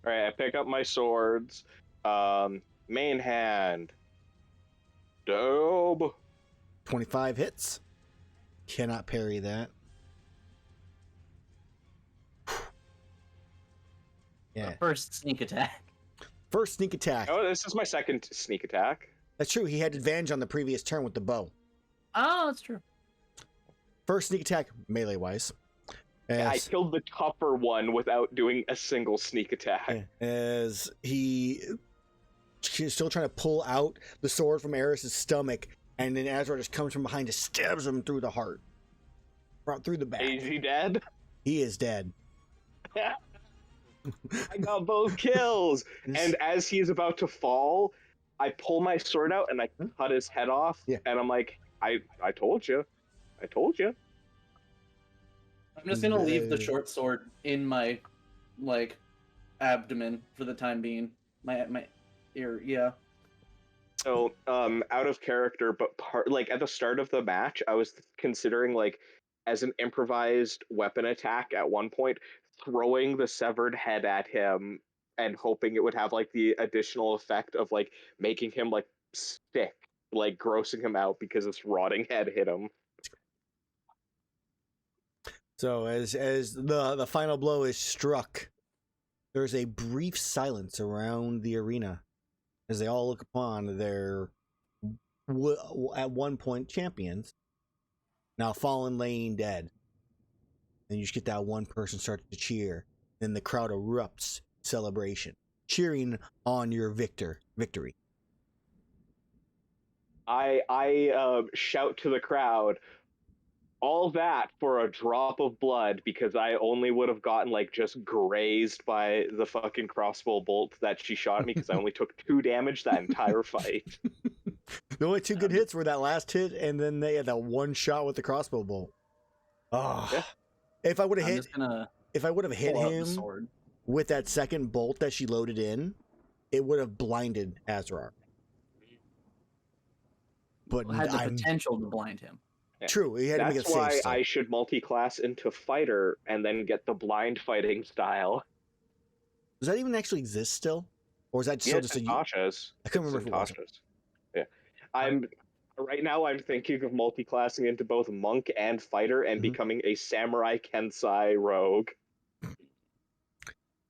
S3: All right, I pick up my swords. Main hand. Dobe.
S1: 25 hits. Cannot parry that. Yeah.
S4: First sneak attack.
S1: First sneak attack.
S3: Oh, this is my second sneak attack.
S1: That's true. He had advantage on the previous turn with the bow.
S4: Oh, that's true.
S1: First sneak attack, melee wise.
S3: I killed the tougher one without doing a single sneak attack.
S1: As he's still trying to pull out the sword from Erus' stomach, and then Azrar just comes from behind and stabs him through the heart. Through the back.
S3: Is he dead?
S1: He is dead.
S3: I got both kills. And as he's about to fall, I pull my sword out and I cut his head off.
S1: Yeah.
S3: And I'm like, I told you. I told you.
S4: I'm just gonna leave the short sword in my like abdomen for the time being. My ear, yeah.
S3: So, out of character, but like at the start of the match, I was considering like as an improvised weapon attack at one point, throwing the severed head at him and hoping it would have like the additional effect of like making him like sick, like grossing him out because this rotting head hit him.
S1: So as the final blow is struck, there's a brief silence around the arena as they all look upon their at one point champions now fallen, laying dead. And you just get that one person starts to cheer. Then the crowd erupts celebration, cheering on your victory.
S3: I shout to the crowd, all that for a drop of blood, because I only would have gotten like just grazed by the fucking crossbow bolt that she shot at me because I only took 2 damage that entire fight.
S1: The only 2 good hits were that last hit, and then they had that one shot with the crossbow bolt. Oh,
S3: Yeah.
S1: If I would have hit
S4: Pull out the
S1: him
S4: sword.
S1: with that second bolt that she loaded in, it would have blinded Azrar. But
S4: Had the potential to blind him.
S3: Yeah.
S1: True, he had to make it
S3: That's why
S1: safe.
S3: I should multi-class into fighter and then get the blind fighting style.
S1: Does that even actually exist still, or is that still
S3: Yeah,
S1: just a?
S3: Tasha's.
S1: I couldn't remember if it was.
S3: Tasha's. Yeah, right now. I'm thinking of multi-classing into both monk and fighter and becoming a samurai Kensai rogue.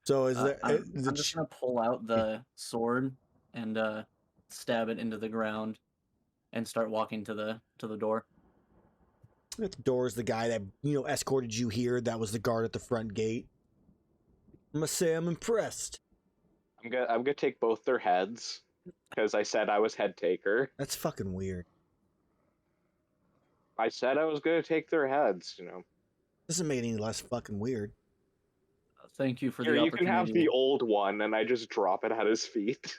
S1: So is there?
S4: I'm just gonna pull out the sword and stab it into the ground and start walking to the door.
S1: At the door is the guy that escorted you here. That was the guard at the front gate. I must say I'm impressed.
S3: I'm gonna take both their heads because I said I was head taker.
S1: That's fucking weird.
S3: I said I was gonna take their heads.
S1: Doesn't make it any less fucking weird.
S4: Thank you for
S3: Here,
S4: the
S3: you
S4: opportunity.
S3: can have the old one, and I just drop it at his feet.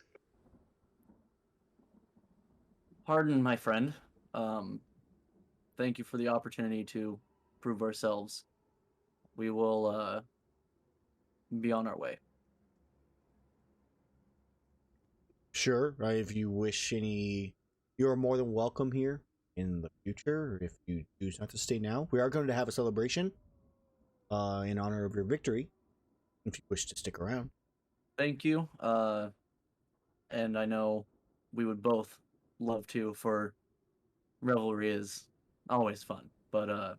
S4: Pardon, my friend. Thank you for the opportunity to prove ourselves. We will be on our way.
S1: Sure, right? If you wish any, you're more than welcome here in the future. If you choose not to stay now, we are going to have a celebration in honor of your victory. If you wish to stick around.
S4: Thank you. And I know we would both love to, for revelry is always fun. But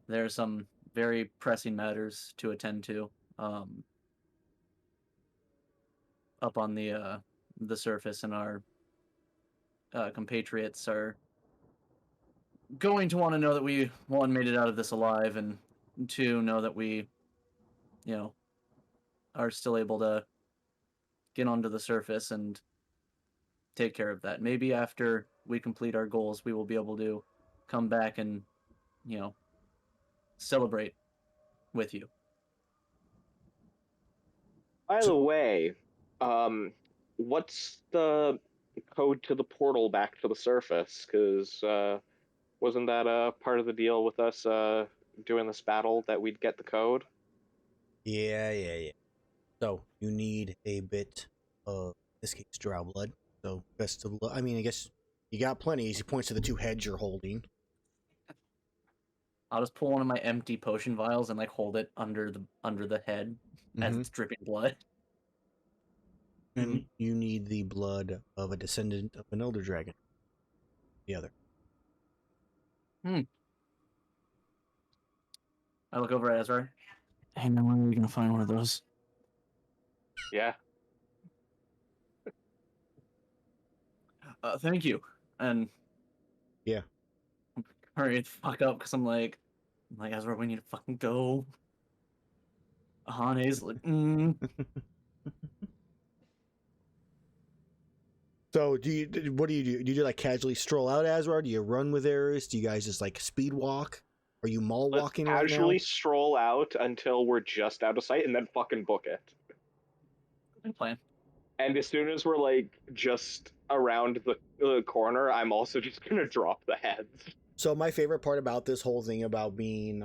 S4: there are some very pressing matters to attend to up on the surface in our compatriots are going to want to know that we, one, made it out of this alive, and two, know that we, are still able to get onto the surface and take care of that. Maybe after we complete our goals, we will be able to come back and, celebrate with you.
S3: By the way, what's the code to the portal back to the surface? Because wasn't that part of the deal with us doing this battle that we'd get the code?
S1: Yeah. So you need a bit of, in this case, drow blood. So best of luck. I mean, I guess you got plenty. He points to the 2 heads you're holding.
S4: I'll just pull one of my empty potion vials and hold it under the head as it's dripping blood.
S1: And you need the blood of a descendant of an elder dragon. The other.
S4: I look over at Azrar. Hey man, when are we gonna find one of those?
S3: Yeah.
S4: Thank you. And
S1: yeah,
S4: hurry the fuck up because I'm like Azrar, we need to fucking go. Iihane's like,
S1: So what do you do? Do you casually stroll out, Azrar? Do you run with Erus? Do you guys just speed walk? Are you mall walking right now?
S3: Casually stroll out until we're just out of sight and then fucking book it.
S4: Good plan.
S3: And as soon as we're just around the corner, I'm also just gonna drop the heads.
S1: So my favorite part about this whole thing about being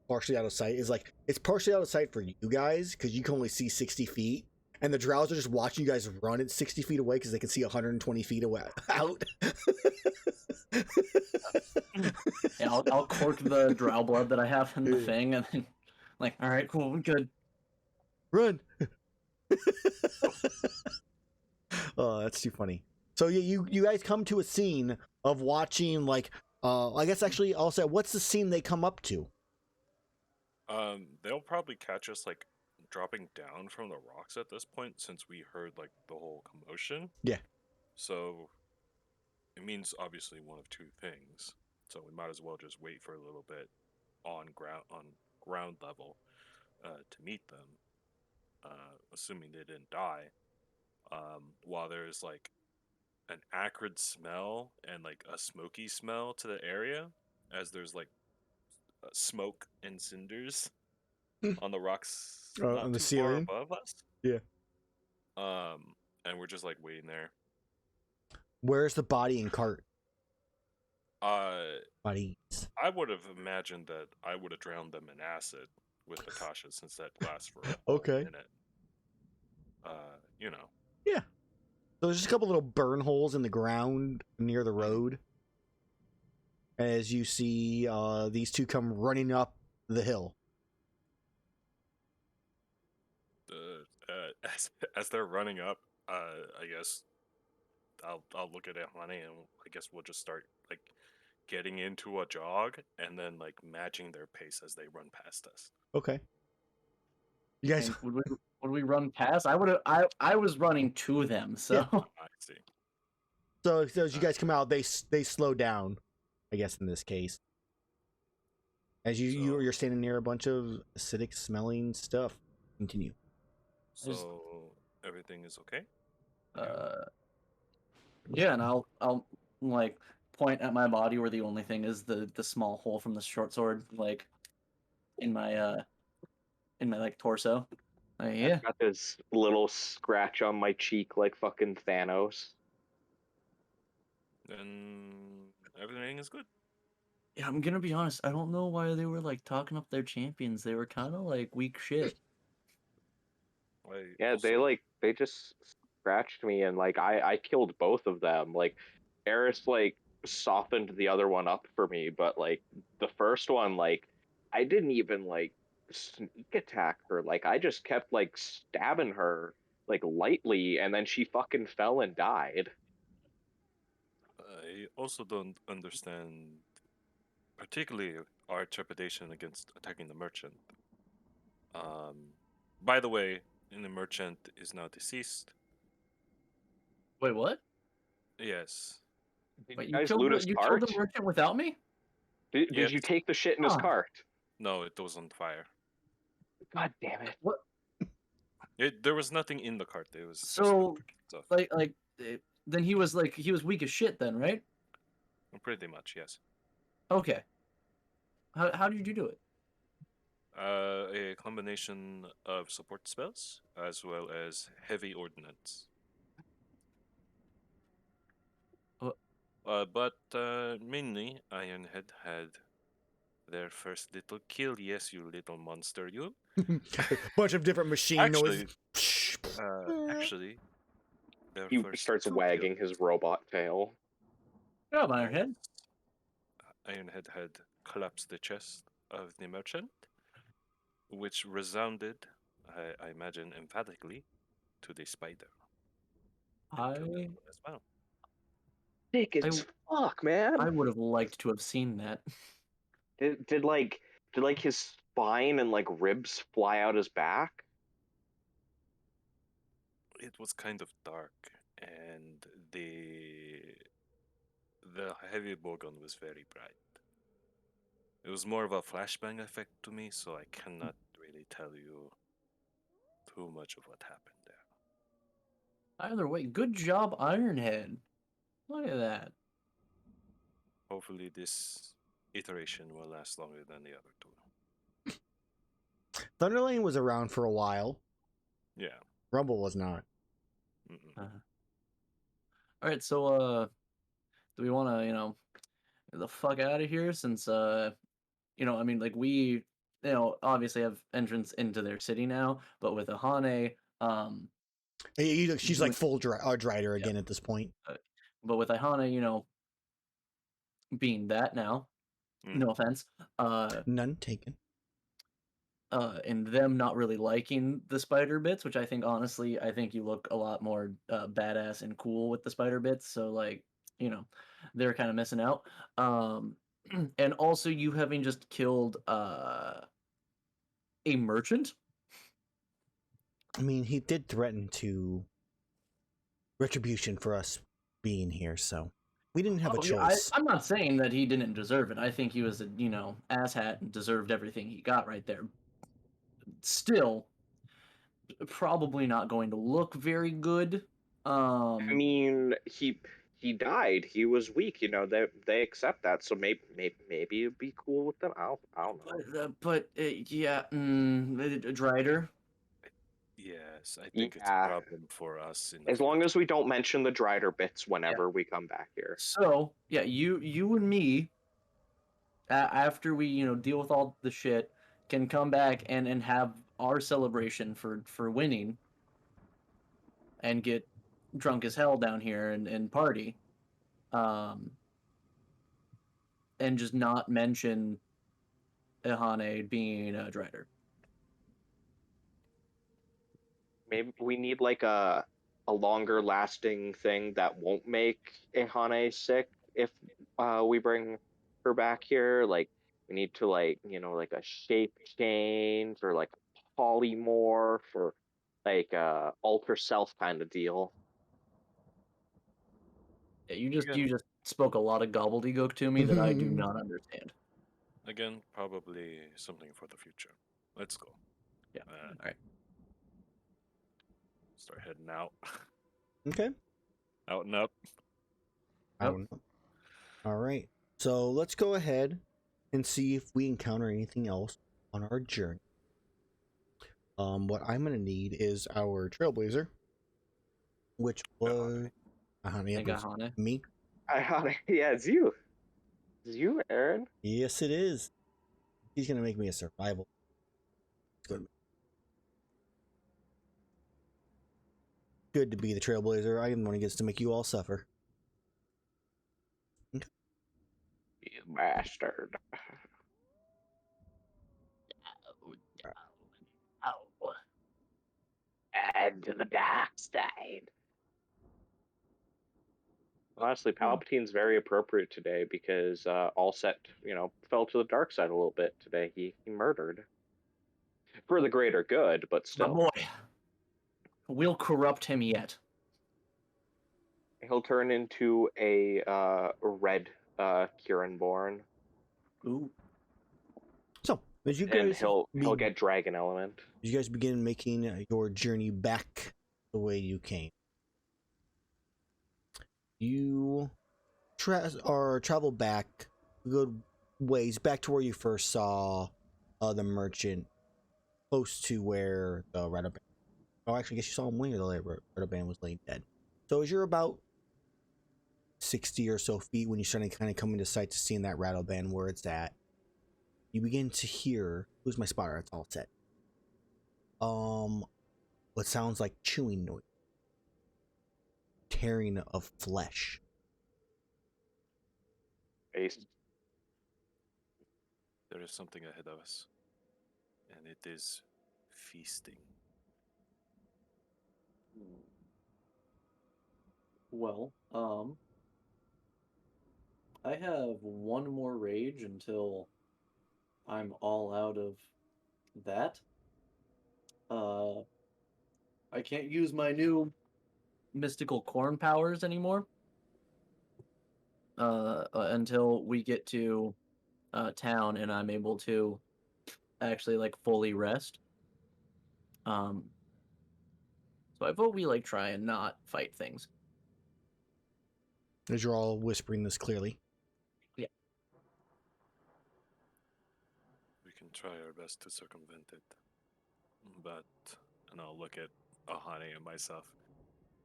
S1: partially out of sight is it's partially out of sight for you guys because you can only see 60 feet. And the drows are just watching you guys run at 60 feet away because they can see 120 feet away out.
S4: Yeah, I'll cork the drow blood that I have in the thing, and then all right, cool, we're good.
S1: Run. Oh, that's too funny. So you guys come to a scene of watching I guess actually I'll say, what's the scene they come up to?
S2: They'll probably catch us dropping down from the rocks at this point since we heard the whole commotion.
S1: Yeah.
S2: So it means obviously one of two things. So we might as well just wait for a little bit on ground level to meet them, assuming they didn't die. While there's an acrid smell and a smoky smell to the area, as there's smoke and cinders on the rocks
S1: on the ceiling
S2: above us.
S1: Yeah.
S2: And we're just waiting there.
S1: Where's the body and cart?
S2: Bodies. I would have imagined that I would have drowned them in acid with Natasha since that lasts for a minute.
S1: Yeah. So there's just a couple little burn holes in the ground near the road. As you see these two come running up the hill.
S2: As they're running up, I guess I'll look at Iihane and I guess we'll just start getting into a jog and then matching their pace as they run past us.
S1: Okay. You guys,
S4: would we run past? I was running to them, so
S1: yeah.
S2: I see.
S1: So as you guys come out, they slow down, I guess in this case. As you're standing near a bunch of acidic smelling stuff. Continue.
S2: So everything is okay?
S4: Yeah, and I'll point at my body where the only thing is the small hole from the short sword, in my torso. Yeah.
S3: I've got this little scratch on my cheek like fucking Thanos.
S2: Then everything is good.
S4: Yeah, I'm gonna be honest. I don't know why they were talking up their champions. They were kind of weak shit.
S3: Yeah, they just scratched me and I killed both of them. Erus softened the other one up for me, but the first one I didn't even sneak attack her. I just kept stabbing her lightly, and then she fucking fell and died.
S2: I also don't understand particularly our trepidation against attacking the merchant. By the way, the merchant is now deceased.
S4: Wait, what?
S2: Yes.
S3: Did
S4: But
S3: you guys loot his
S4: you killed
S3: cart?
S4: the merchant without me?
S3: Did you
S2: Yes.
S3: take the shit in his
S4: Huh.
S3: cart?
S2: No, it was on fire.
S3: God damn it.
S4: What?
S2: There was nothing in the cart. It was just
S4: So,
S2: stuff.
S4: then he was weak as shit then, right?
S2: Pretty much, yes.
S4: Okay. How did you do it?
S2: A combination of support spells as well as heavy ordnance. But mainly, Ironhead had their first little kill. Yes, you little monster, you.
S1: Bunch of different machine noises.
S2: Actually, their
S3: He
S2: first
S3: starts
S2: two
S3: wagging
S2: kills
S3: his robot tail.
S4: Good job, Ironhead.
S2: Ironhead had collapsed the chest of the merchant, which resounded, I imagine, emphatically to the spider. And killed
S4: I
S2: it as well.
S3: Thick
S4: I
S3: as fuck, man.
S4: I would have liked to have seen that.
S3: Did his spine and like ribs fly out his back?
S2: It was kind of dark, and the heavy bowgun was very bright. It was more of a flashbang effect to me, so I cannot really tell you too much of what happened there.
S4: Either way, good job, Ironhead. Look at that.
S2: Hopefully, this iteration will last longer than the other two.
S1: Thunderlane was around for a while.
S2: Yeah.
S1: Rumble was not.
S2: Mm-mm.
S4: All right, so do we want to get the fuck out of here since I mean, like we obviously have entrance into their city now, but with Iihane,
S1: She's
S4: you
S1: like
S4: and-
S1: full Drider again at this point.
S4: but with Iihane, being that now,
S2: Mm.
S4: no offense,
S1: None taken.
S4: and them not really liking the spider bits, which I think honestly, I think you look a lot more badass and cool with the spider bits. So like, they're kind of missing out. And also you having just killed a merchant.
S1: I mean, he did threaten to retribution for us being here, so we didn't have a
S4: Oh, yeah,
S1: choice.
S4: I'm not saying that he didn't deserve it. I think he was a asshat and deserved everything he got right there. Still, probably not going to look very good.
S3: I mean, he died. He was weak. They accept that. So maybe it'd be cool with them. I don't know.
S4: Yeah, Drider.
S2: Yes, I think it's a
S3: Yeah,
S2: problem for us in the
S3: as long
S2: future.
S3: as we don't mention the Drider bits
S4: Yeah.
S3: whenever we come back here.
S4: So yeah, you and me, after we deal with all the shit, can come back and have our celebration for winning, and get drunk as hell down here and party, um, and just not mention Iihane being a Drider.
S3: Maybe we need like a longer lasting thing that won't make Ihane sick if we bring her back here. Like we need to like a shape change or like a polymorph or like alter self kind of deal.
S4: Yeah, you
S2: Again,
S4: just spoke a lot of gobbledygook to me that I do not understand.
S2: again, probably something for the future. Let's go.
S4: Yeah.
S2: Uh,
S4: All right.
S2: Start heading out.
S1: Okay.
S2: Out and up.
S1: I don't know. All right. So let's go ahead and see if we encounter anything else on our journey. What I'm gonna need is our Trailblazer, which was
S4: I think Iihane.
S1: me.
S3: Yeah, it's you. It's you, Aaron.
S1: Yes, it is. He's gonna make me a survival. Good. Good to be the Trailblazer. I am the one who gets to make you all suffer.
S3: You bastard. Add to the dark side. Honestly, Palpatine's very appropriate today because Allset, fell to the dark side a little bit today. He murdered for the greater good, but
S4: My
S3: still.
S4: boy. We'll corrupt him yet.
S3: He'll turn into a red Kieranborn,
S4: Ooh.
S1: So, as you
S3: and
S1: guys
S3: he'll
S1: be-
S3: get Dragon Element.
S1: you guys begin making your journey back the way you came, you travel back a good ways back to where you first saw the merchant, close to where the Rattleband. Oh, actually, I guess you saw him when the Rattleband was laying dead. So as you're about 60 or so feet when you're starting to kind of come into sight to seeing that Rattleband where it's at, you begin to hear, who's my spotter? It's all set. What sounds like chewing noise, tearing of flesh.
S3: Ace.
S2: There is something ahead of us, and it is feasting.
S4: Well, I have one more rage until I'm all out of that. I can't use my new mystical corn powers anymore. Until we get to town and I'm able to actually like fully rest. So I vote we like try and not fight things.
S1: As you're all whispering this clearly.
S4: Yeah.
S2: We can try our best to circumvent it, but, and I'll look at Iihane and myself,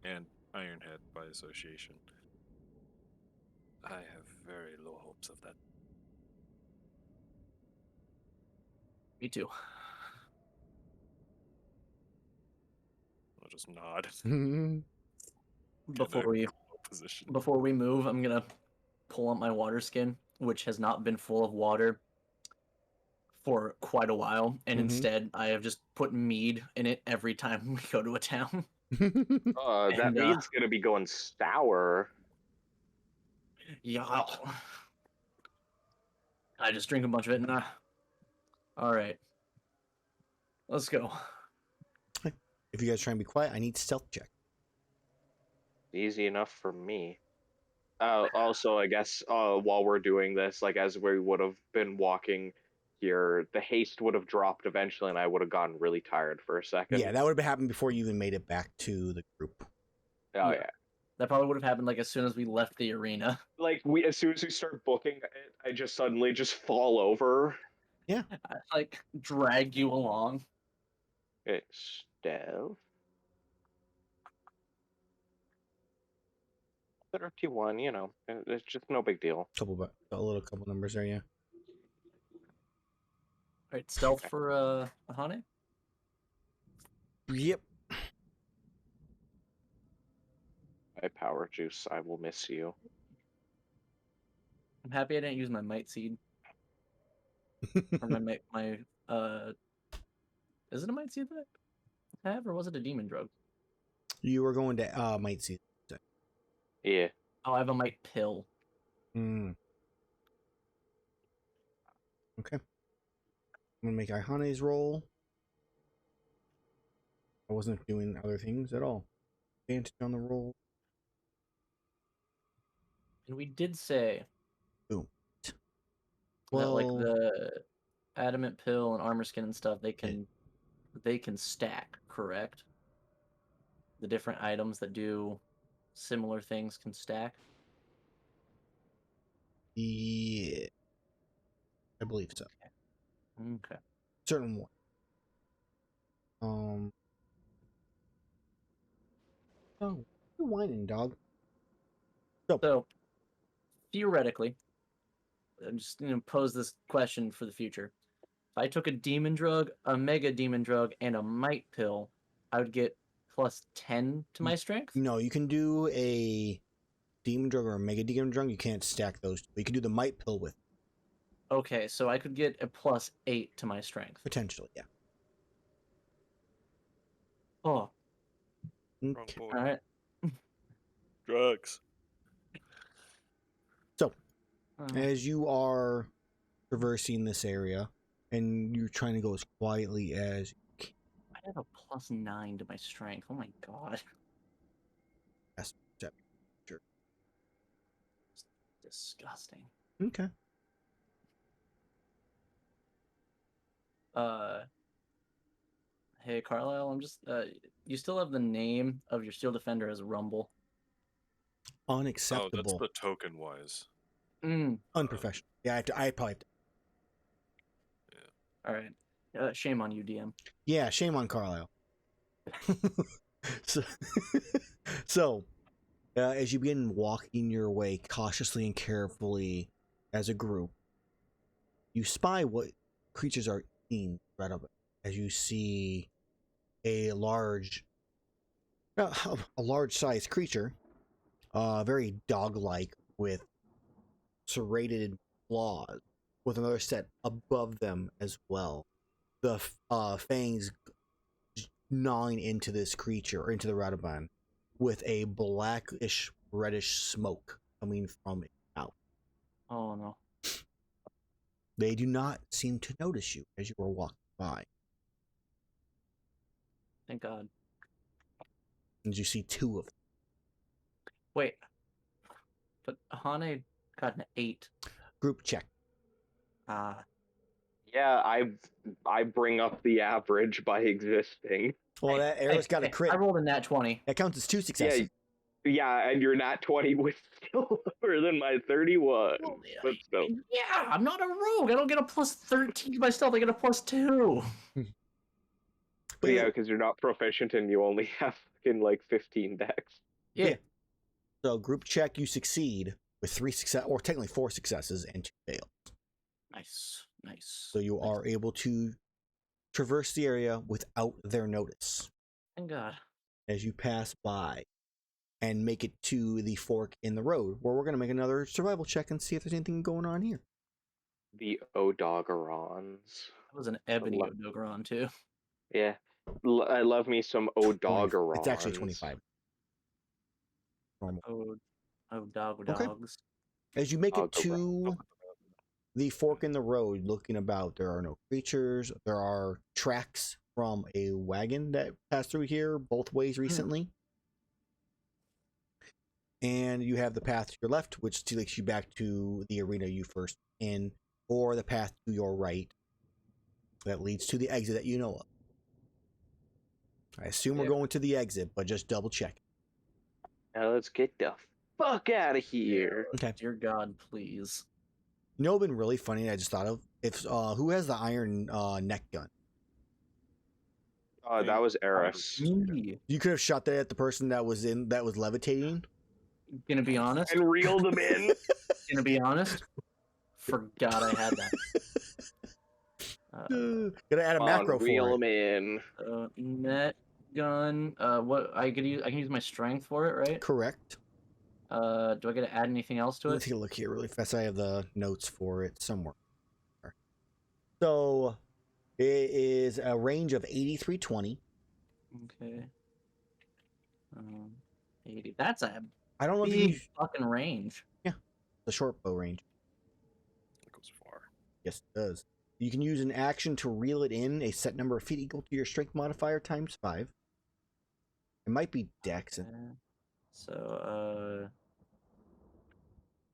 S2: and Ironhead by association. I have very low hopes of that.
S4: Me too.
S2: I'll just nod.
S4: Before we move, I'm gonna pull out my water skin, which has not been full of water for quite a while, and instead I have just put mead in it every time we go to a town.
S3: That mead's gonna be going sour.
S4: Yeah. I just drink a bunch of it and all right. Let's go.
S1: If you guys try and be quiet, I need stealth check.
S3: Easy enough for me. Also, I guess while we're doing this, like as we would have been walking here, the haste would have dropped eventually, and I would have gotten really tired for a second.
S1: Yeah, that would have happened before you even made it back to the group.
S3: Oh yeah.
S4: That probably would have happened like as soon as we left the arena.
S3: Like as soon as we start booking it, I just suddenly just fall over.
S1: Yeah.
S4: I, like drag you along.
S3: It's Dev. 31, you know, it's just no big deal.
S1: A little couple numbers there, yeah.
S4: All right, stealth for Iihane.
S1: Yep.
S3: My power juice, I will miss you.
S4: I'm happy I didn't use my might seed. Or my is it a might seed that I have, or was it a demon drug?
S1: You were going to might see.
S3: Yeah.
S4: Oh, I have a might pill.
S1: Okay. I'm gonna make Iihane's roll. I wasn't doing other things at all. Advantage on the roll.
S4: And we did say
S1: Boom.
S4: that like the adamant pill and armor skin and stuff, they can stack, correct? The different items that do similar things can stack.
S1: Yeah, I believe so.
S4: Okay.
S1: Certain one. Oh, you're whining, dog.
S4: So theoretically, I'm just gonna pose this question for the future. If I took a demon drug, a mega demon drug, and a might pill, I would get plus 10 to my strength?
S1: No, you can do a demon drug or a mega demon drug. You can't stack those. But you can do the might pill with.
S4: Okay, so I could get a plus 8 to my strength.
S1: Potentially, yeah.
S4: Oh.
S2: Wrong
S1: Okay.
S2: boy.
S4: All right.
S2: Drugs.
S1: So, as you are traversing this area, and you're trying to go as quietly as you can.
S4: I have a plus 9 to my strength. Oh my god.
S1: Sure.
S4: Disgusting.
S1: Okay.
S4: Hey Carlisle, I'm just you still have the name of your steel defender as Rumble.
S2: Oh, that's
S1: Unacceptable.
S2: the token wise.
S1: Unprofessional. Yeah, I probably have to.
S4: All right. Shame on you, DM.
S1: Yeah, shame on Carlisle. so, so as you begin walking your way cautiously and carefully as a group, you spy what creatures are eating right up as you see a large-sized creature, very dog-like with serrated claws, with another set above them as well. The fangs gnawing into this creature, or into the Radaban, with a blackish, reddish smoke coming from it out.
S4: Oh no.
S1: They do not seem to notice you as you are walking by.
S4: Thank God.
S1: As you see two of them.
S4: Wait. But Iihane got an 8.
S1: Group check.
S3: Yeah, I bring up the average by existing.
S1: Well, that Erus got a crit.
S4: I rolled a nat 20.
S1: That counts as 2 successes.
S3: Yeah, and your nat 20 was still lower than my 31.
S4: Well,
S3: But still.
S4: yeah, I'm not a rogue. I don't get a plus 13 by stealth. I get a plus 2.
S1: But
S3: Yeah, because you're not proficient and you only have fucking like 15 dex.
S4: Yeah.
S1: So group check, you succeed with 3 success, or technically 4 successes and 2 fails.
S4: Nice.
S1: So you are able to traverse the area without their notice
S4: Thank God.
S1: as you pass by and make it to the fork in the road, where we're going to make another survival check and see if there's anything going on here.
S3: The Odogarons.
S4: That was an ebony Odogaron too.
S3: Yeah. I love me some Odogarons.
S1: It's actually 25. Normal.
S4: Dogs.
S1: Okay. As you make it
S3: Odogaron.
S1: to the fork in the road, looking about, there are no creatures. There are tracks from a wagon that passed through here both ways recently. And you have the path to your left, which takes you back to the arena you first in, or the path to your right that leads to the exit that you know of. I assume we're going to the exit, but just double check.
S3: Now let's get the fuck out of here.
S1: Okay.
S4: Dear God, please.
S1: You know, what'd been really funny. I just thought of if who has the iron neck gun?
S3: That was Erus.
S4: Me.
S1: You could have shot that at the person that was levitating.
S4: Gonna be honest.
S3: And reeled them in.
S4: Gonna be honest. Forgot I had that.
S1: Gotta add a macro
S3: reel
S1: for
S3: them in.
S4: Net gun. What I can use my strength for it,
S1: it.
S4: right?
S1: Correct.
S4: Do I get to add anything else to
S1: Let's
S4: it?
S1: take a look here really fast. I have the notes for it somewhere. So it is a range of 8320.
S4: Okay. 80. That's a
S1: I don't know if you
S4: big fucking range.
S1: the short bow range.
S2: It goes far.
S1: Yes, it does. You can use an action to reel it in a set number of feet equal to your strength modifier times 5. It might be dex.
S4: So,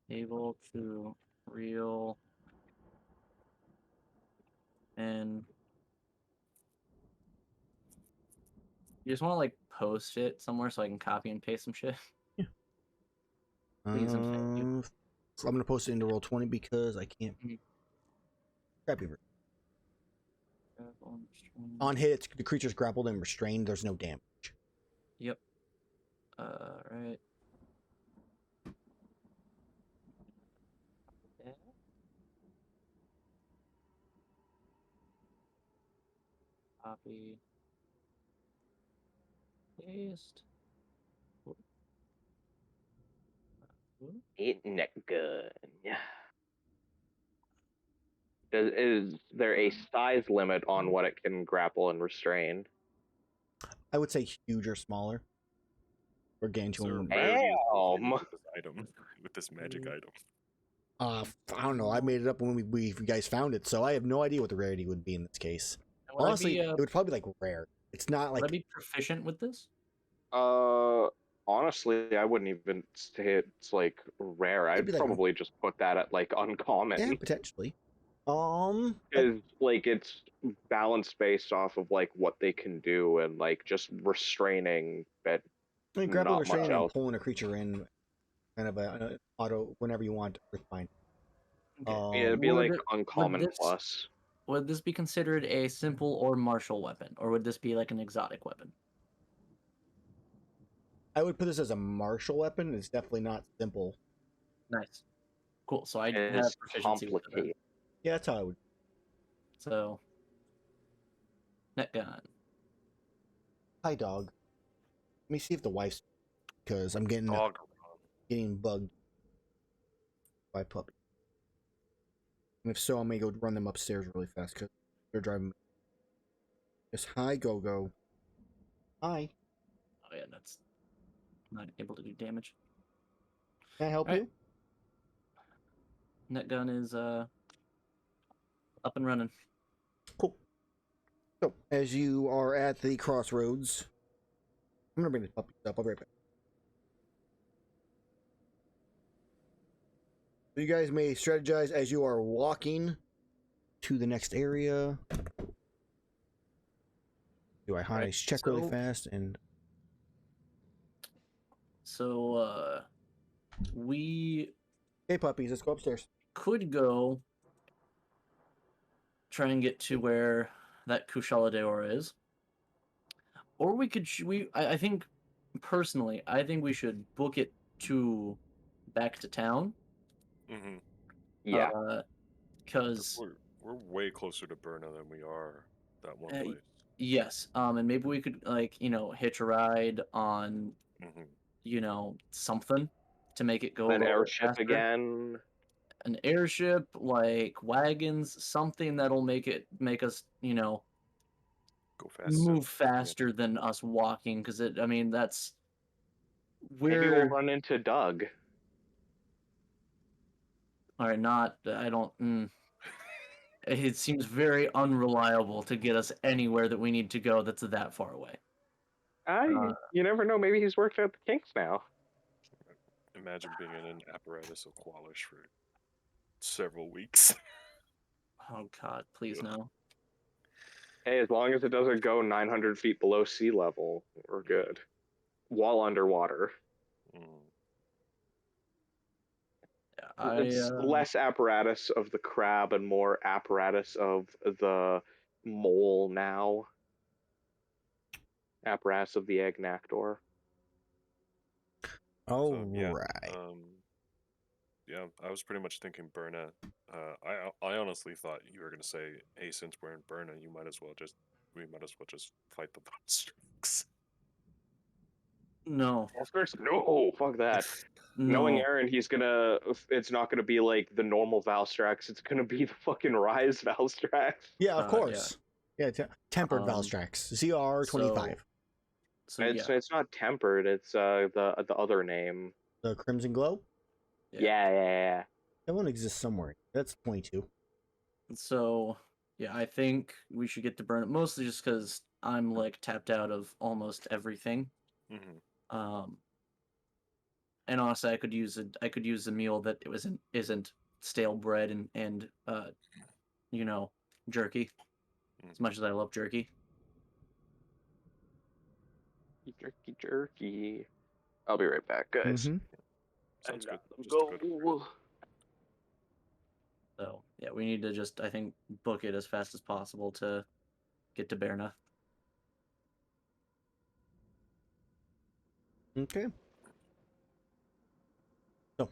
S4: able to reel and you just want to like post it somewhere so I can copy and paste some shit.
S1: Yeah.
S4: Please and thank you.
S1: So I'm gonna post it into Roll20 because I can't. Crappy. On hit, the creature's grappled and restrained. There's no damage.
S4: Yep. Right. Yeah. Copy. Paste.
S3: Eight neck gun. Yeah. Is there a size limit on what it can grapple and restrain?
S1: I would say huge or smaller. We're getting to
S2: Is there a
S1: them.
S2: rarity
S3: Damn.
S2: with this item, with this magic item?
S1: I don't know. I made it up when you guys found it, so I have no idea what the rarity would be in this case.
S4: And would
S1: Honestly,
S4: I be,
S1: it would probably be like rare. It's not
S4: would
S1: like
S4: I be proficient with this?
S3: Honestly, I wouldn't even say it's like rare.
S1: It'd
S3: I'd
S1: be like,
S3: probably just put that at like
S1: yeah,
S3: uncommon.
S1: potentially.
S3: Is like it's balanced based off of like what they can do and like just restraining, but
S1: I mean, grappling,
S3: not much
S1: restraining, and
S3: else.
S1: pulling a creature in, kind of a auto whenever you want. With fine.
S4: Okay.
S3: Yeah, it'd be like
S4: Would
S3: uncommon
S4: this
S3: plus.
S4: would this be considered a simple or martial weapon, or would this be like an exotic weapon?
S1: I would put this as a martial weapon. It's definitely not simple.
S4: Nice, cool. So I
S3: It
S4: have
S3: is
S4: proficiency with it then.
S3: complicated.
S1: Yeah, that's how I would.
S4: So net gun.
S1: Hi, dog. Let me see if the wife's, because I'm getting
S2: Dog.
S1: bugged by puppy. And if so, I'm gonna go run them upstairs really fast because they're driving me. Yes, hi, Go. Hi.
S4: Oh yeah, that's not able to do damage.
S1: Can I help
S4: Alright.
S1: you?
S4: Net gun is up and running.
S1: Cool. So, as you are at the crossroads, I'm gonna bring the puppies up. I'll be right back. So you guys may strategize as you are walking to the next area. Do I
S4: Right,
S1: check really
S4: so-
S1: fast and
S4: So we
S1: hey puppies, let's go upstairs.
S4: could go try and get to where that Kushala Deora is, or we could. I think personally, I think we should book it to back to town.
S2: Mm-hmm.
S3: Yeah.
S4: Because
S2: We're way closer to Berna than we are that one
S4: Uh,
S2: place.
S4: yes, and maybe we could like hitch a ride on
S2: Mm-hmm.
S4: something to make it go a
S3: An
S4: little
S3: airship
S4: faster.
S3: again.
S4: An airship, like wagons, something that'll make us
S2: Go faster.
S4: move faster than us walking. Because that's
S3: Maybe we'll
S4: we're
S3: run into Doug.
S4: all right. Not I don't. It seems very unreliable to get us anywhere that we need to go. That's that far away.
S3: You never know. Maybe he's worked out the kinks now.
S2: Imagine being in an apparatus of Qualish for several weeks.
S4: Oh God, please no.
S3: Hey, as long as it doesn't go 900 feet below sea level, we're good. While underwater.
S2: Mm.
S4: Yeah,
S3: It's less apparatus of the crab and more apparatus of the mole now. Apparatus of the Agnactor.
S1: Oh
S2: So, yeah,
S1: right.
S2: Yeah, I was pretty much thinking Berna. I honestly thought you were gonna say, hey, since we're in Berna, we might as well just fight the Valstrix.
S4: No.
S3: No, fuck that. Knowing
S4: No.
S3: Aaron, it's not gonna be like the normal Valstrax, it's gonna be the fucking Rise Valstrax.
S1: Yeah, of
S4: Yeah.
S1: course. Yeah, tempered
S4: Um,
S1: Valstrax. ZR25.
S4: So
S3: It's
S4: yeah.
S3: it's not tempered, it's the other name.
S1: The Crimson Glow?
S3: Yeah.
S1: That one exists somewhere. That's 22.
S4: So yeah, I think we should get to burn it mostly just because I'm like tapped out of almost everything.
S2: Mm-hmm.
S4: And honestly, I could use a meal that isn't stale bread and jerky. As much as I love jerky.
S3: Jerky. I'll be right back, guys.
S1: Mm-hmm.
S2: Sounds good. Just
S3: Go.
S2: a good.
S4: So yeah, we need to just I think book it as fast as possible to get to Berna.
S1: Okay. So,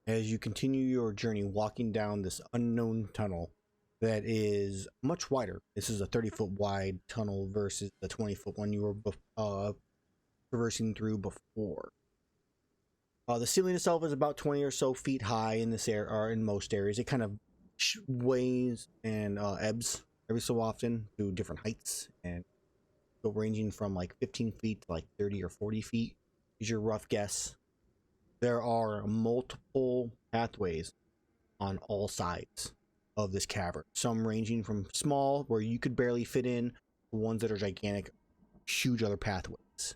S1: as you continue your journey walking down this unknown tunnel that is much wider, this is a 30-foot wide tunnel versus the 20-foot one you were traversing through before. The ceiling itself is about 20 or so feet high in this area, or in most areas. It kind of waves and ebbs every so often to different heights, and go ranging from like 15 feet to like 30 or 40 feet is your rough guess. There are multiple pathways on all sides of this cavern, some ranging from small where you could barely fit in to ones that are gigantic, huge other pathways.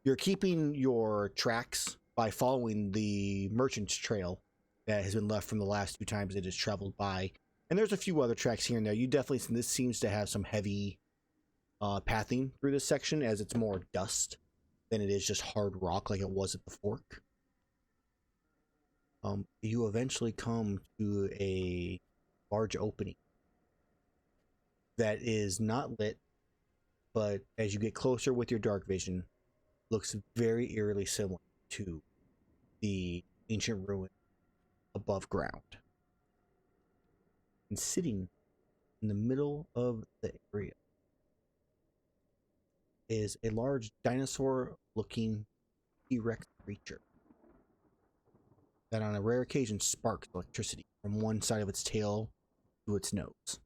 S1: You're keeping your tracks by following the merchant's trail that has been left from the last 2 times it has traveled by. And there's a few other tracks here and there. You definitely, this seems to have some heavy pathing through this section, as it's more dust than it is just hard rock like it was at the fork. You eventually come to a large opening that is not lit, but as you get closer with your dark vision, looks very eerily similar to the ancient ruin above ground. And sitting in the middle of the area is a large dinosaur-looking T-Rex creature that on a rare occasion sparks electricity from one side of its tail to its nose.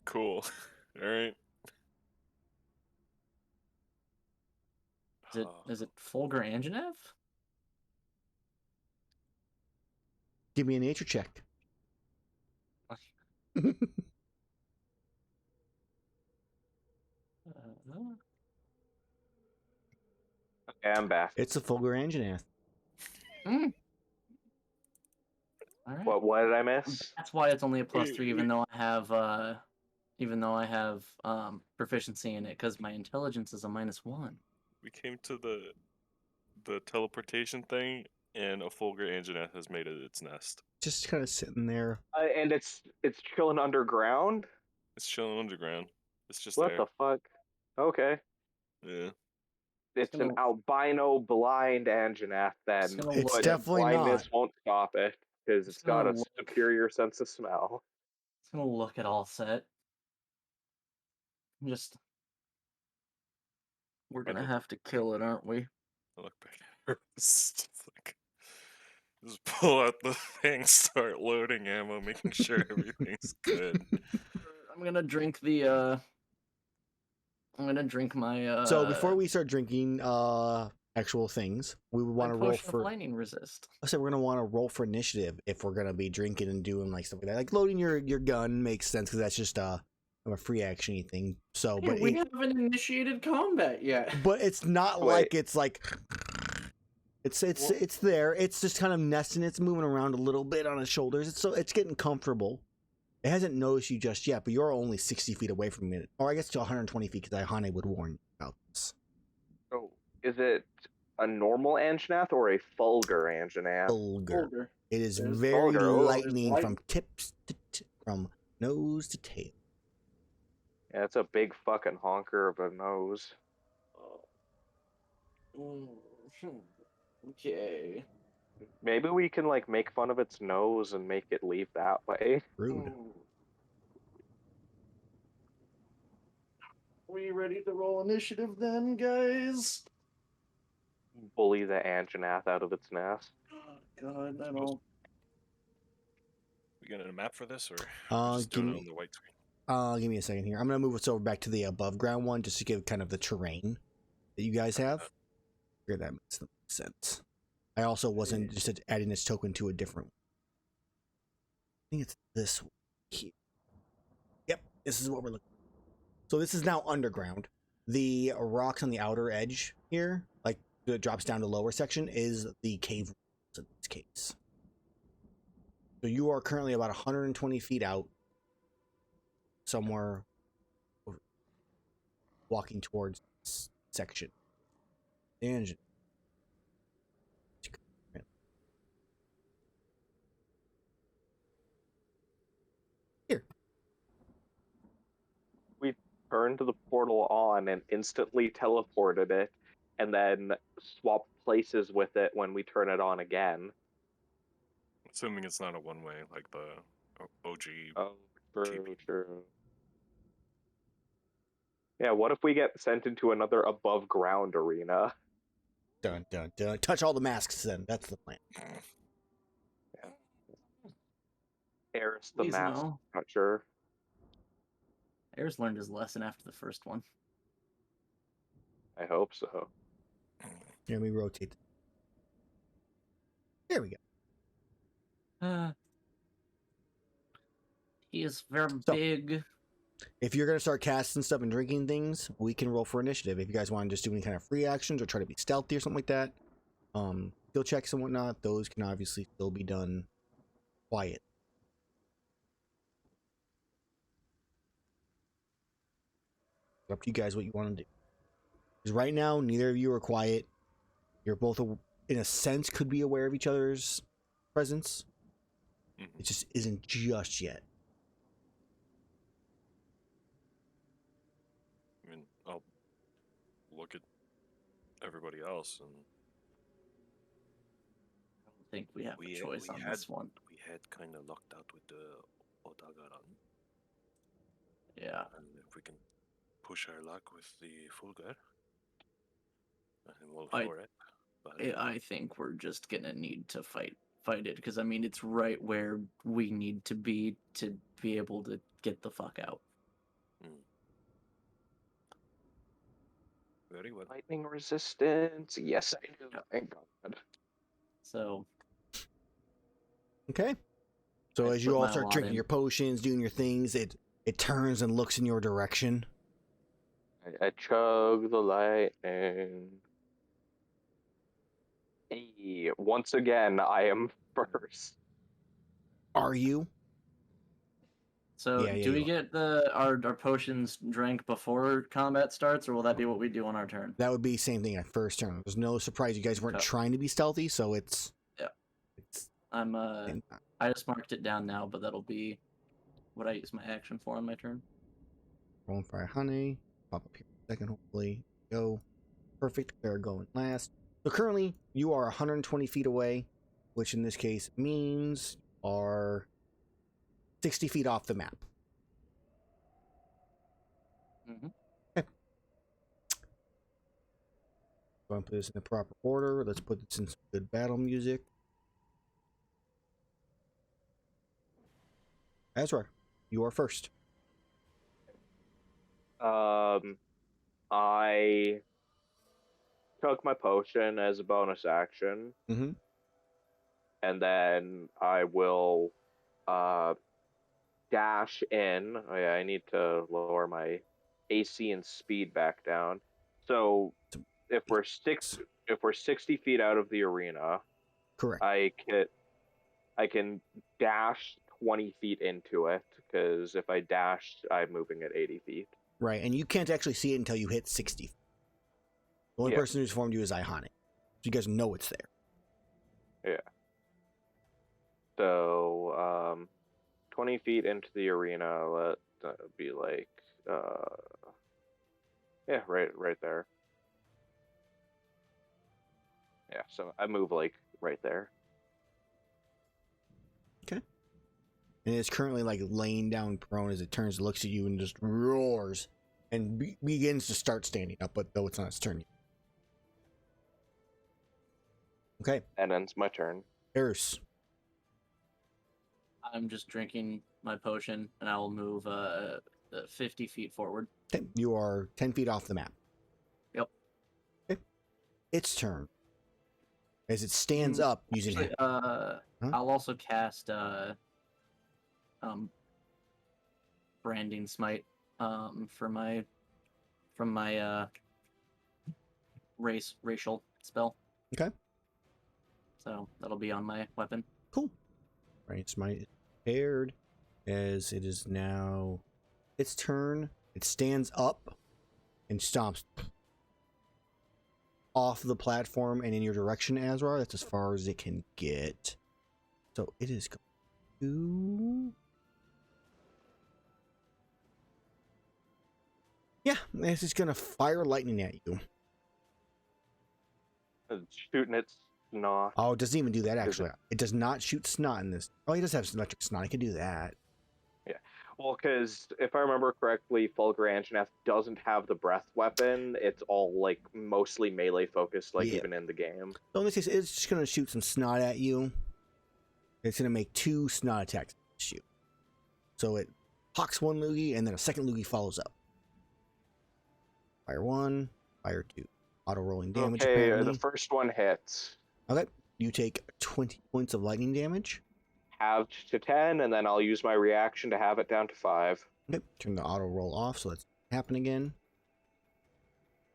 S2: Cool. All right.
S4: Is it Fulgur Anjanath?
S1: Give me a nature check.
S3: Okay, I'm back.
S1: It's a Fulgur Anjanath.
S4: Mm. All right.
S3: What did I miss?
S4: That's why it's only a +3,
S2: Wait.
S4: even though I have proficiency in it, because my intelligence is a -1.
S2: We came to the teleportation thing, and a Fulgur Anjanath has made it its nest.
S1: Just kind of sitting there.
S3: And it's chilling underground.
S2: It's chilling underground. It's just
S3: What
S2: there.
S3: the fuck? Okay.
S2: Yeah.
S3: It's an
S4: gonna-
S3: albino blind Anjanath then.
S4: It's gonna
S1: It's
S4: look-
S1: definitely
S3: blindness
S1: not.
S3: won't stop it because
S4: It's
S3: it's got
S4: gonna
S3: a
S4: look-
S3: superior sense of smell.
S4: It's gonna look at all set. We're gonna
S2: look-
S4: have to kill it, aren't we?
S2: I look back at her. Just pull out the thing, start loading ammo, making sure everything's good.
S4: I'm gonna drink the I'm gonna drink my
S1: So before we start drinking actual things, we would want to roll
S4: potion of
S1: for.
S4: lightning resist.
S1: I said we're gonna want to roll for initiative if we're gonna be drinking and doing like stuff like that. Like loading your gun makes sense because that's just a free actiony thing. So,
S4: Hey, we haven't initiated combat yet.
S1: but it's not
S3: Wait.
S1: like it's like it's there. It's just kind of nesting. It's moving around a little bit on its shoulders. It's getting comfortable. It hasn't noticed you just yet, but you're only 60 feet away from it, or I guess to 120 feet because Iihane would warn you about this.
S3: So, is it a normal Anjanath or a Fulgur Anjanath?
S1: Fulgur. It is
S4: There's
S1: very
S3: Fulgur. Oh, there's
S1: lightning
S4: light-
S1: from tips to from nose to tail.
S3: Yeah, it's a big fucking honker of a nose.
S4: Okay.
S3: Maybe we can like make fun of its nose and make it leave that way.
S1: Rude.
S4: We ready to roll initiative then, guys?
S3: Bully the Anjanath out of its nest.
S4: Oh, God, I don't.
S2: We got a map for this, or
S1: give
S2: just doing it
S1: me
S2: on the white screen?
S1: give me a second here. I'm gonna move us over back to the above ground one just to give kind of the terrain that you guys have. Figure that makes sense. I also wasn't just adding this token to a different one. I think it's this one here. Yep, this is what we're looking for. So this is now underground. The rocks on the outer edge here, like it drops down to lower section, is the cave walls in this case. So you are currently about 120 feet out, somewhere walking towards this section. Engine. Here.
S3: We turned the portal on and instantly teleported it, and then swapped places with it when we turn it on again.
S2: Assuming it's not a one-way like the OG.
S3: Oh, true,
S2: TP.
S3: true. Yeah, what if we get sent into another above ground arena?
S1: Dun dun dun. Touch all the masks then. That's the plan.
S3: Erus the
S4: Please
S3: mask
S4: no.
S3: toucher.
S4: Erus learned his lesson after the first one.
S3: I hope so.
S1: Let me rotate. There we go.
S4: He is very
S1: So-
S4: big.
S1: If you're gonna start casting stuff and drinking things, we can roll for initiative. If you guys want to just do any kind of free actions or try to be stealthy or something like that, skill checks and whatnot, those can obviously still be done quiet. It's up to you guys what you want to do. Because right now, neither of you are quiet. You're both, in a sense, could be aware of each other's presence.
S2: Mhm.
S1: It just isn't just yet.
S2: I mean, I'll look at everybody else, and
S4: I don't think we have a choice on this one.
S2: we had kind of lucked out with the Otagaran,
S4: Yeah.
S2: and if we can push our luck with the Fulgur, then we'll
S4: I-
S2: for it. But
S4: I think we're just gonna need to fight it because I mean it's right where we need to be able to get the fuck out.
S2: very well.
S3: Lightning resistance. Yes, I do.
S4: Yeah.
S3: Thank God.
S4: So
S1: Okay. So
S4: I
S1: as you
S4: put
S1: all
S4: my
S1: start
S4: lot
S1: drinking
S4: in.
S1: your potions, doing your things, it turns and looks in your direction.
S3: I chug the lightning. Hey, once again, I am first.
S1: Are you?
S4: So
S1: Yeah,
S4: do we
S1: you
S4: get our potions drank before combat starts, or will that be what we do on our turn?
S1: That would be same thing at first turn. There's no surprise you guys weren't
S4: Okay.
S1: trying to be stealthy, so it's
S4: Yeah.
S1: It's
S4: I'm
S1: and
S4: I just marked it down now, but that'll be what I use my action for on my turn.
S1: rolling for Iihane. Pop up here in a second, hopefully. Go. Perfect. They're going last. So currently you are 120 feet away, which in this case means you are 60 feet off the map.
S4: Mhm.
S1: Go and put this in the proper order. Let's put this in some good battle music. Azrar, you are first.
S3: I took my potion as a bonus action,
S1: Mm-hmm.
S3: and then I will dash in. Oh yeah, I need to lower my AC and speed back down. So if we're 60 feet out of the arena,
S1: Correct.
S3: I can dash 20 feet into it, because if I dash, I'm moving at 80 feet.
S1: Right, and you can't actually see it until you hit 60. The only
S3: Yeah.
S1: person who's formed you is Iihane. So you guys know it's there.
S3: So 20 feet into the arena, let be like yeah, right there. Yeah, so I move like right there.
S1: And it's currently like laying down prone as it turns, looks at you, and just roars and begins to start standing up, but though it's not its turn yet. Okay,
S3: And ends my turn.
S1: Erus.
S4: I'm just drinking my potion, and I will move 50 feet forward.
S1: Okay, you are 10 feet off the map.
S4: Yep.
S1: Okay. Its turn. As it stands up using
S4: Actually, I'll also cast branding smite from my racial spell.
S1: Okay.
S4: So that'll be on my weapon.
S1: Cool. Right, it's my paired as it is now its turn. It stands up and stomps off the platform and in your direction, Azrar. That's as far as it can get. So it is going to... Yeah, this is going to fire lightning at you.
S3: It's shooting its snot.
S1: Oh, it doesn't even do that,
S3: Does
S1: actually. It does not shoot snot in this. Oh, he does have electric snot. He can do that.
S3: Well, because if I remember correctly, Fulgur Anjanath doesn't have the breath weapon. It's all like mostly melee focused, like
S1: Yeah.
S3: even in the game.
S1: So in this case, it's just going to shoot some snot at you. It's going to make 2 snot attacks against you. So it hawks 1 loogie, and then a second loogie follows up. Fire 1, fire 2. Auto rolling damage,
S3: Okay,
S1: apparently.
S3: the first one hits.
S1: Okay, you take 20 points of lightning damage.
S3: halved to 10, and then I'll use my reaction to have it down to 5.
S1: Okay, turn the auto roll off, so that's happen again.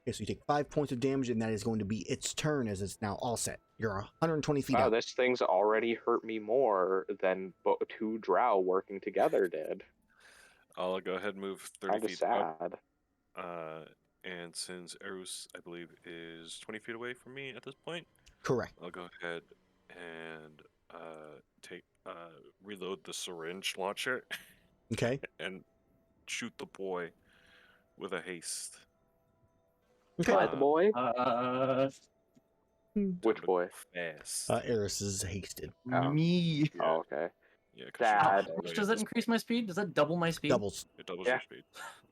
S1: Okay, so you take 5 points of damage, and that is going to be its turn as it's now all set. You're 120 feet
S3: Wow,
S1: out.
S3: this thing's already hurt me more than 2 drow working together did.
S2: I'll go ahead and move 30
S3: Kinda
S2: feet up.
S3: sad.
S2: And since Erus, I believe, is 20 feet away from me at this point,
S1: Correct.
S2: I'll go ahead and reload the syringe launcher
S1: Okay.
S2: and shoot the boy with a haste.
S1: Okay.
S3: What, the boy? Which
S2: Time to
S3: boy?
S2: go Fast.
S1: Eris is hasted.
S3: Oh.
S4: Me.
S2: Yeah.
S3: Oh, okay.
S2: Yeah,
S3: Sad.
S4: How much does that increase my speed? Does that double my speed?
S1: Doubles.
S2: It doubles
S3: Yeah.
S2: your speed.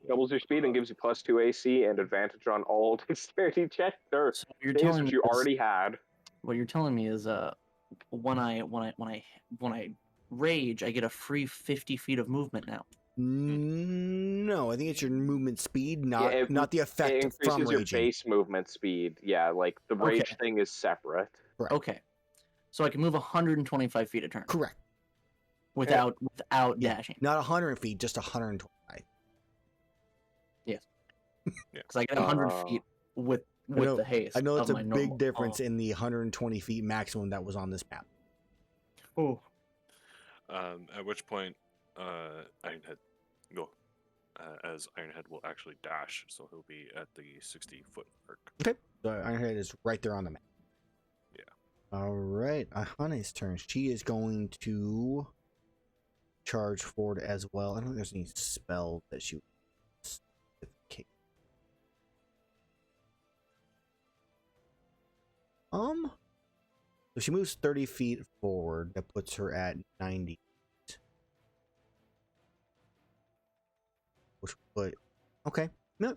S3: Doubles your speed and gives you +2 AC and advantage on all dexterity checks or
S4: So you're
S3: things
S4: telling
S3: which
S4: me
S3: you
S4: is-
S3: already had.
S4: What you're telling me is when I rage, I get a free 50 feet of movement now.
S1: No, I think it's your movement speed, not
S3: it-
S1: not the
S3: It
S1: effect
S3: increases
S1: from
S3: your
S1: raging.
S3: base movement speed. Yeah, like the rage
S4: Okay.
S3: thing is separate.
S1: Correct.
S4: Okay. So I can move 125 feet a turn
S1: Correct.
S4: without
S1: Yeah.
S4: dashing.
S1: Not 100 feet, just 125.
S4: Because I get 100
S3: Oh.
S4: feet with
S1: know-
S4: the haste.
S1: I know it's
S4: of
S1: a
S4: my
S1: big
S4: normal-
S1: difference in the 120 feet maximum that was on this map.
S4: Oh.
S2: At which point, Ironhead go. As Ironhead will actually dash, so he'll be at the 60-foot mark.
S1: Okay. So Ironhead is right there on the map.
S2: Yeah.
S1: All right. Iihane's turn. She is going to charge forward as well. I don't think there's any spell that she would specificate. So she moves 30 feet forward. That puts her at 90. Which would... Okay. No.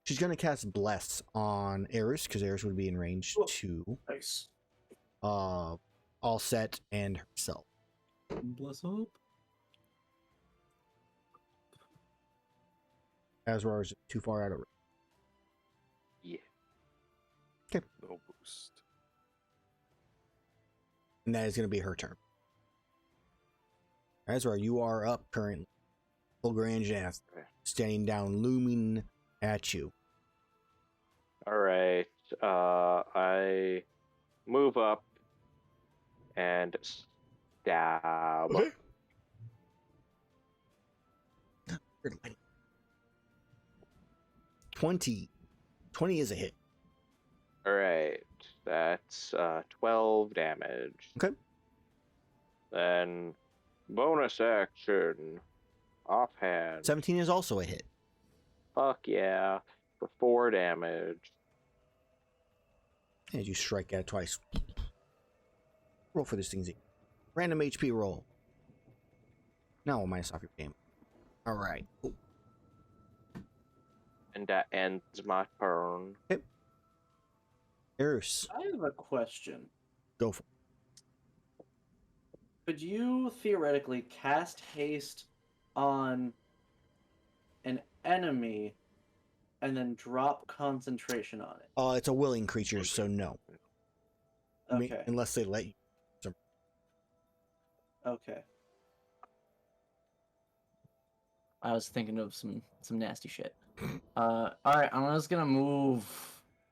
S1: She's going to cast Bless on Erus, because Erus would be in range
S4: Oh.
S1: 2.
S4: Nice.
S1: All set and herself.
S4: Bless up.
S1: Azrar is too far out of range.
S3: Yeah.
S2: No boost.
S1: And that is going to be her turn. Azrar, you are up currently. Full Grand Jazz, standing down, looming at you.
S3: All right. I move up and stab.
S1: Okay. 20. 20 is a hit.
S3: All right. That's 12 damage.
S1: Okay.
S3: Then bonus action. Offhand.
S1: 17 is also a hit.
S3: Fuck yeah. For 4 damage.
S1: And you strike at it twice. Roll for this thing. Random HP roll. Now we'll minus off your game. Alright.
S3: And that ends my turn.
S1: Erus,
S4: I have a question.
S1: go for it.
S4: Could you theoretically cast haste on an enemy and then drop concentration on it?
S1: It's a willing creature, so no. I mean,
S4: Okay.
S1: unless they let you.
S4: Okay. I was thinking of some nasty shit. All right, I'm just gonna move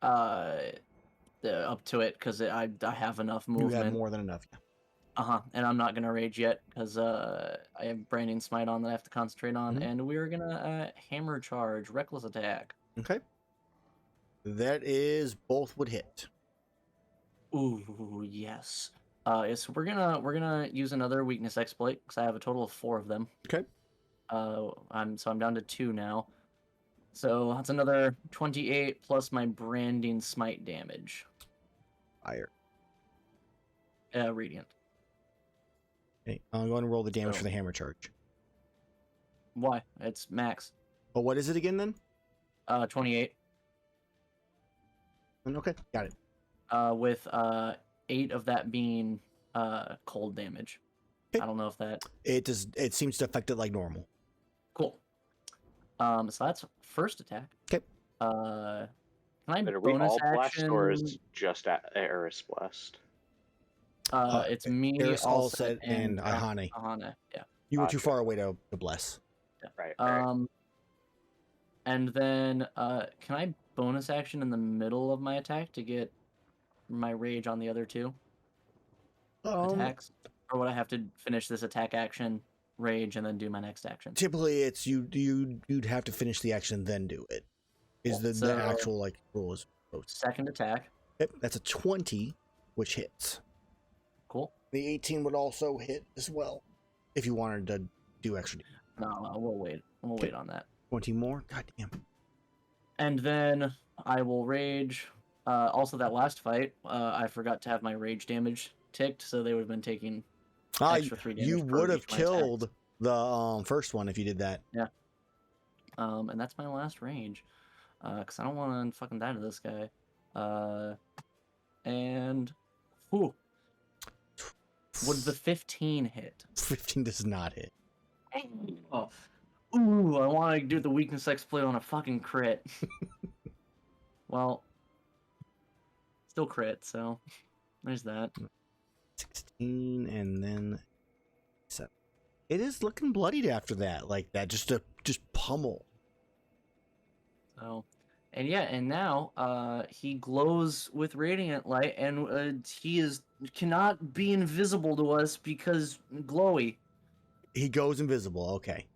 S4: up to it because I have enough
S1: You
S4: movement.
S1: have more than enough. Yeah.
S4: And I'm not gonna rage yet because I have Branding Smite on that I have to concentrate on,
S1: Mhm.
S4: and we're gonna hammer charge, reckless attack.
S1: Okay. That is both would hit.
S4: Ooh, yes. So we're gonna use another weakness exploit because I have a total of 4 of them.
S1: Okay.
S4: I'm down to 2 now. So that's another 28 plus my Branding Smite damage.
S1: Fire.
S4: Radiant.
S1: Okay. I'm going to roll the damage
S4: So-
S1: for the hammer charge.
S4: Why? It's max.
S1: But what is it again then?
S4: 28.
S1: Okay, got it.
S4: With 8 of that being cold damage.
S1: Okay.
S4: I don't know if that.
S1: It does. It seems to affect it like normal.
S4: Cool. So that's first attack.
S1: Okay.
S4: Can I
S3: But are we
S4: bonus
S3: all blessed,
S4: action?
S3: or is just Eris blessed?
S4: It's me,
S1: Erus,
S4: Allset,
S1: Allset, and Iihane.
S4: Iihane. Yeah.
S1: You were too
S3: Gotcha.
S1: far away to bless.
S3: Right.
S4: And then can I bonus action in the middle of my attack to get my rage on the other two attacks? Or would I have to finish this attack action, rage, and then do my next action?
S1: Typically, it's you'd have to finish the action then do it. Is
S4: Cool.
S1: the actual like rule is posted.
S4: Second attack.
S1: Yep, that's a 20, which hits.
S4: Cool.
S1: The 18 would also hit as well, if you wanted to do extra.
S4: No, we'll wait. We'll wait on that.
S1: 20 more. God damn.
S4: And then I will rage. Also, that last fight, I forgot to have my rage damage ticked, so they would have been taking extra 3 damage.
S1: You
S4: per
S1: would have
S4: each of my attacks.
S1: killed the first one if you did that.
S4: Yeah. And that's my last rage, because I don't want to fucking die to this guy. And whew, would the 15 hit?
S1: 15 does not hit.
S4: Oh. Ooh, I want to do the weakness exploit on a fucking crit. Well, still crit, so there's that.
S1: 16 and then 7. It is looking bloodied after that, like that, just pummel.
S4: So, and yeah, and now he glows with radiant light, and he cannot be invisible to us because glowy.
S1: He goes invisible. Okay.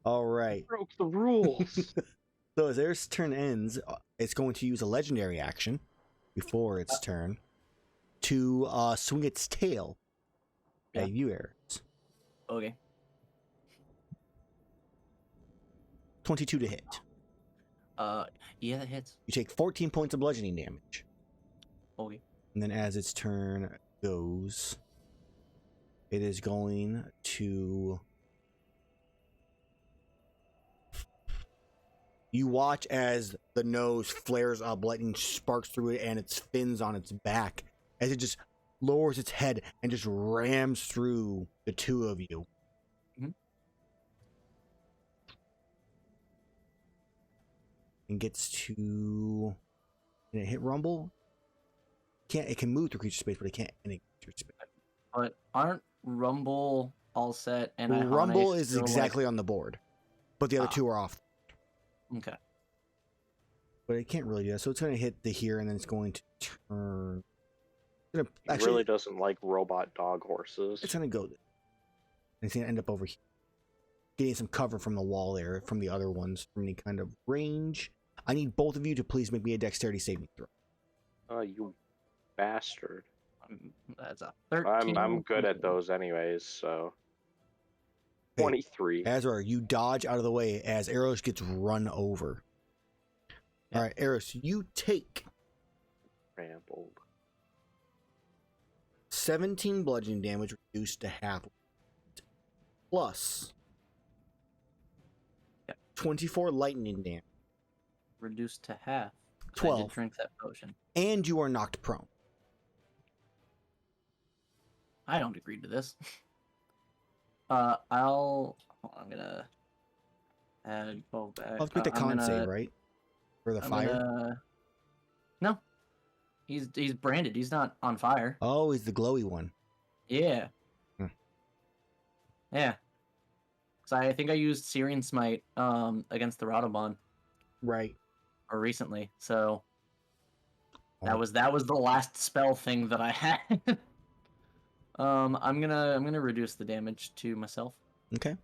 S1: All right.
S3: Broke the rules.
S1: So as Erus' turn ends, it's going to use a legendary action before its turn to swing its tail at you, Erus.
S4: Okay.
S1: 22 to hit.
S4: Yeah, that hits.
S1: You take 14 points of bludgeoning damage.
S4: Okay.
S1: And then as its turn goes, it is going to... You watch as the nose flares up, lightning sparks through it, and its fins on its back as it just lowers its head and just rams through the two of you.
S4: Mm-hmm.
S1: And gets to... Can it hit Rumble? It can move through creature space, but it can't enter creature space.
S4: But aren't Rumble, Allset, and Iihane
S1: Rumble is
S4: still,
S1: exactly on the board, but the other two are off.
S4: Okay.
S1: But it can't really do that, so it's going to hit the here, and then it's going to turn. It's
S3: He really doesn't like robot dog horses.
S1: It's going to go. And it's going to end up over here, getting some cover from the wall there, from the other ones, from any kind of range. I need both of you to please make me a dexterity saving throw.
S3: You bastard.
S4: That's a 13.
S3: I'm good at those anyways, so. 23.
S1: Azrar, you dodge out of the way as Erus gets run over.
S4: Yep.
S1: All right, Erus, you take
S3: Trampled.
S1: 17 bludgeoning damage reduced to half, plus 24 lightning damage.
S4: Reduced to half.
S1: 12.
S4: I did drink that potion.
S1: And you are knocked prone.
S4: I don't agree to this. I'm gonna add both back.
S1: I'll have to make the con save, right? For the fire?
S4: No. He's branded. He's not on fire.
S1: Oh, he's the glowy one.
S4: Yeah. Yeah. Because I think I used Syrian Smite against the Radobon.
S1: Right.
S4: Or recently. So that was the last spell thing that I had. I'm gonna reduce the damage to myself.
S1: Okay.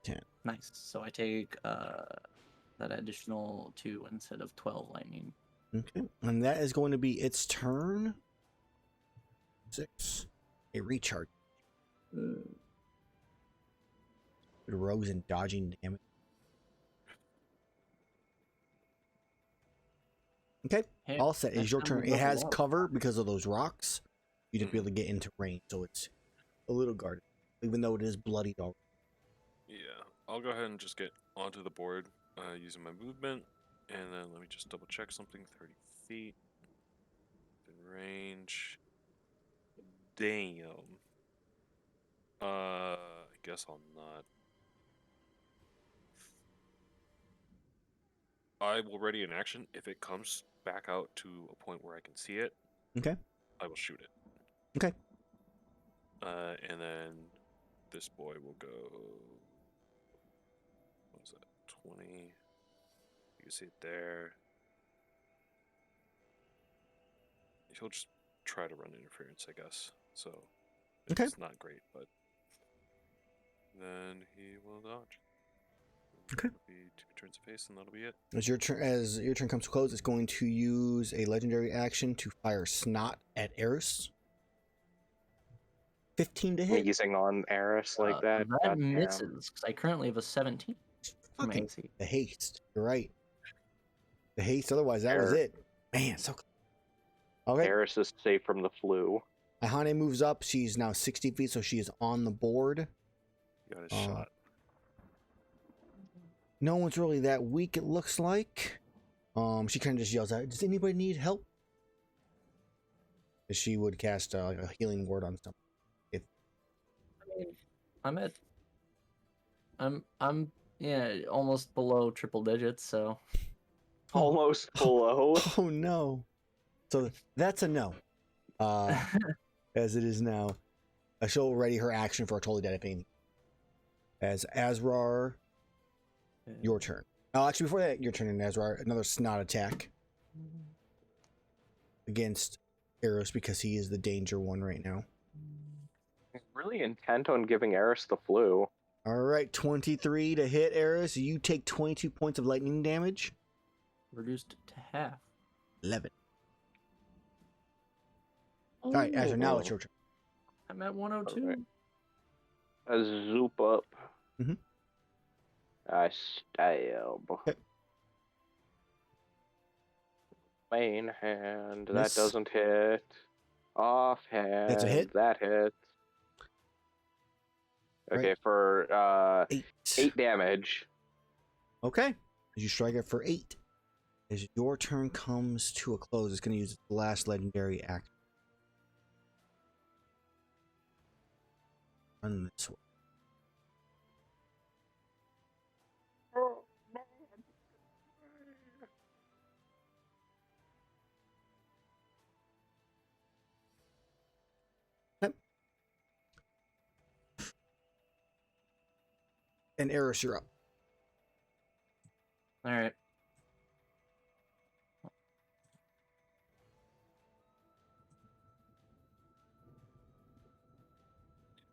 S1: 10.
S4: Nice. So I take that additional 2 instead of 12 lightning.
S1: Okay. And that is going to be its turn. 6. A recharge. Rogues and dodging damage. Okay.
S4: Hey,
S1: All set. It's
S4: next
S1: your
S4: time
S1: turn.
S4: we
S1: It has
S4: level up.
S1: cover because of those rocks. You just be able to get into range, so it's a little guarded, even though it is bloodied already.
S2: Yeah, I'll go ahead and just get onto the board using my movement, and then let me just double check something. 30 feet in range. Damn. I guess I'll not. I will ready an action if it comes back out to a point where I can see it.
S1: Okay.
S2: I will shoot it.
S1: Okay.
S2: And then this boy will go. What was that? 20. You can see it there. He'll just try to run interference, I guess. So
S1: Okay.
S2: it's not great, but then he will dodge.
S1: Okay.
S2: It'll be 2 turns of face, and that'll be it.
S1: As your turn comes to close, it's going to use a legendary action to fire Snot at Erus. 15 to hit.
S3: Sneezing on Erus like that.
S4: That
S3: goddamn.
S4: misses, because I currently have a 17 from
S1: Fucking
S4: AC.
S1: the haste. You're right. The haste. Otherwise, that was it. Man, so. Okay.
S3: Erus is safe from the flu.
S1: Iihane moves up. She's now 60 feet, so she is on the board.
S2: You got a shot.
S1: No one's really that weak, it looks like. She kind of just yells out, "Does anybody need help?" She would cast like a healing word on someone.
S4: I'm almost below triple digits, so
S3: Almost below.
S1: Oh no. So that's a no. As it is now. She'll ready her action for a totally dead if anything. As Azrar, your turn. Oh, actually, before that, your turn, Azrar. Another Snot attack against Erus because he is the danger one right now.
S3: He's really intent on giving Erus the flu.
S1: All right, 23 to hit Erus. You take 22 points of lightning damage.
S4: reduced to half.
S1: 11. All right, Azrar, now it's your turn.
S4: I'm at 102.
S3: Okay. I zoop up.
S1: Mhm.
S3: I stab.
S1: Okay.
S3: Main hand.
S1: Miss.
S3: That doesn't hit. Off hand.
S1: That's a hit.
S3: That hits. Okay,
S1: Right.
S3: for
S1: 8.
S3: 8 damage.
S1: Okay. As you strike it for 8. As your turn comes to a close, it's going to use its last legendary action. Run this way. And Erus, you're up.
S4: All right.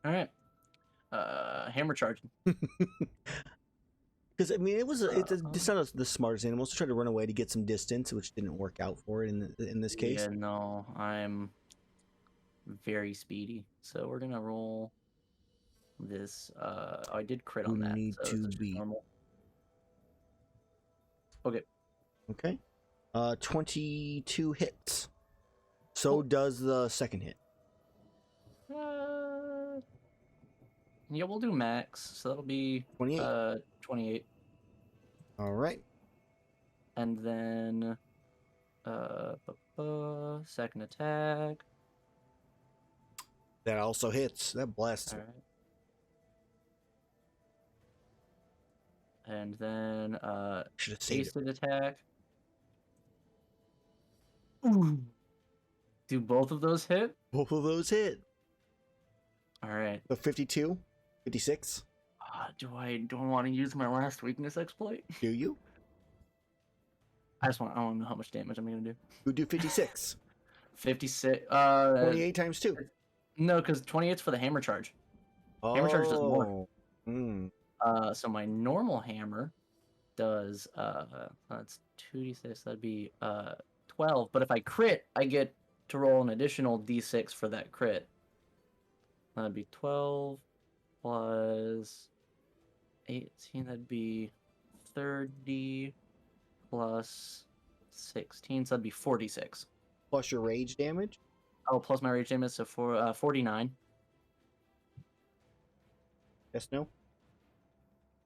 S4: All right. Hammer charging.
S1: Because I mean, it's not the smartest animal. So try to run away to get some distance, which didn't work out for it in this case.
S4: Yeah, no, I'm very speedy. So we're gonna roll this. I did crit on
S1: You
S4: that.
S1: need
S4: so
S1: to
S4: it's just
S1: be-
S4: normal. Okay.
S1: Okay. 22 hits. So does the second hit.
S4: Yeah, we'll do max. So that'll be
S1: 28.
S4: 28,
S1: All right.
S4: and then second attack.
S1: That also hits. That blasts.
S4: All right. And then
S1: Should have saved it.
S4: hasted attack. Ooh. Do both of those hit?
S1: Both of those hit.
S4: All right.
S1: So 52, 56.
S4: Do I want to use my last weakness exploit?
S1: Do you?
S4: I want to know how much damage I'm gonna do.
S1: You do 56.
S4: 56.
S1: 28 times 2.
S4: No, because 28's for the hammer charge. Hammer charge does more.
S1: Mm.
S4: So my normal hammer does that's 2d6. That'd be 12. But if I crit, I get to roll an additional d6 for that crit. That'd be 12 plus 18. That'd be 30 plus 16. So that'd be 46.
S1: Plus your rage damage.
S4: Oh, plus my rage damage, so for 49.
S1: Yes, no?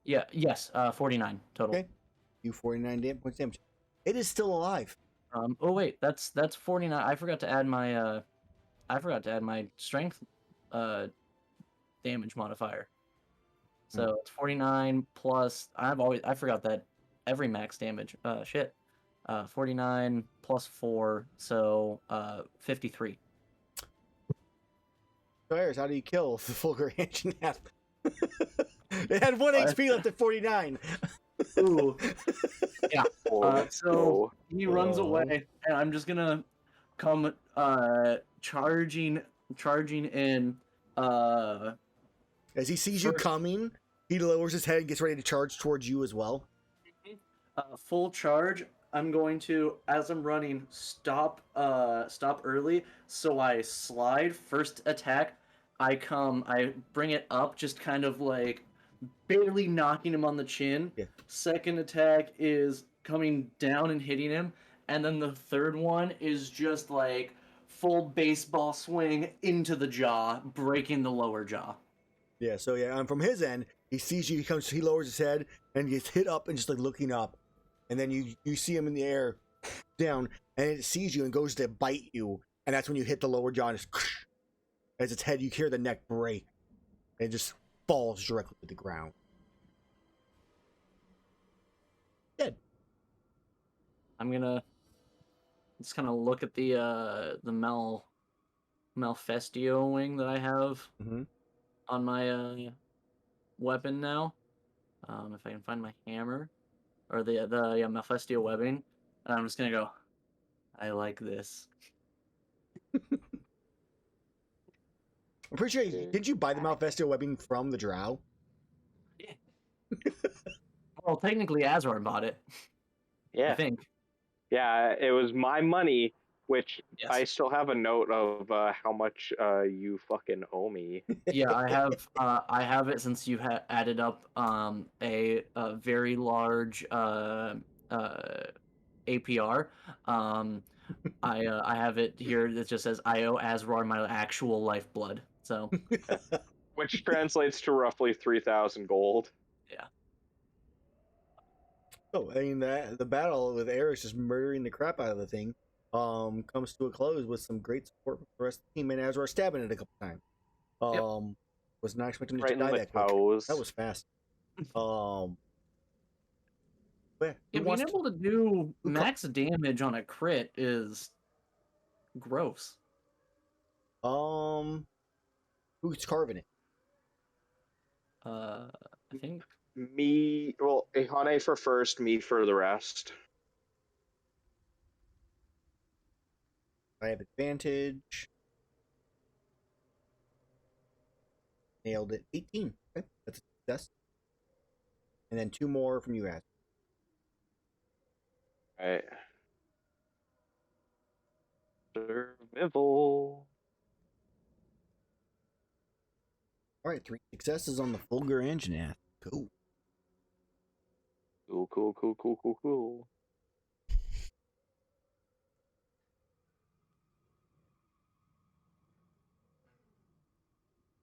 S4: Yeah, yes, 49 total.
S1: Okay. You 49 points damage. It is still alive.
S4: Oh wait, that's 49. I forgot to add my strength damage modifier. So it's 49 plus I forgot that every max damage. 49 plus 4, so 53.
S1: So, Erus, how do you kill the Fulgur Anjanath? It had 1
S4: What?
S1: HP left at 49.
S4: Ooh. Yeah.
S3: Oh,
S4: So
S3: no.
S4: he runs
S1: Oh.
S4: away, and I'm just gonna come charging in.
S1: As he sees you
S4: First-
S1: coming, he lowers his head and gets ready to charge towards you as well.
S4: Full charge. I'm going to, as I'm running, stop early. So I slide. First attack, I bring it up, just kind of like barely knocking him on the chin.
S1: Yeah.
S4: Second attack is coming down and hitting him, and then the third one is just like full baseball swing into the jaw, breaking the lower jaw.
S1: Yeah, so yeah, and from his end, he sees you, he lowers his head and gets hit up and just like looking up. And then you see him in the air, down, and it sees you and goes to bite you. And that's when you hit the lower jaw and just as its head, you hear the neck break. And it just falls directly to the ground. Dead.
S4: I'm gonna just kind of look at the Malfestio wing that I have
S1: Mm-hmm.
S4: on my weapon now. If I can find my hammer or the Malfestio webbing, and I'm just gonna go. I like this.
S1: I'm pretty sure, did you buy the Malfestio webbing from the drow?
S4: Well, technically, Azrar bought it. I
S3: Yeah.
S4: think.
S3: Yeah, it was my money, which
S4: Yes.
S3: I still have a note of how much you fucking owe me.
S4: Yeah, I have it since you added up a very large APR. I have it here that just says I owe Azrar my actual lifeblood. So
S3: Which translates to roughly 3,000 gold.
S1: Oh, I mean, the battle with Erus just murdering the crap out of the thing comes to a close with some great support from the rest of the team, and Azrar stabbing it a couple times. Was not expecting it
S3: Right
S1: to
S3: in
S1: die
S3: the
S1: that quick.
S3: toes.
S1: That was fast. But
S4: yeah, being able to do max damage on a crit is gross.
S1: who's carving it?
S4: I think
S3: Me, well, Iihane for first, me for the rest.
S1: I have advantage. Nailed it. 18. Okay, that's a success. And then 2 more from you, Az.
S3: Right. Survival.
S1: All right, 3 successes on the Fulgur Anjanath. Cool.
S3: Cool.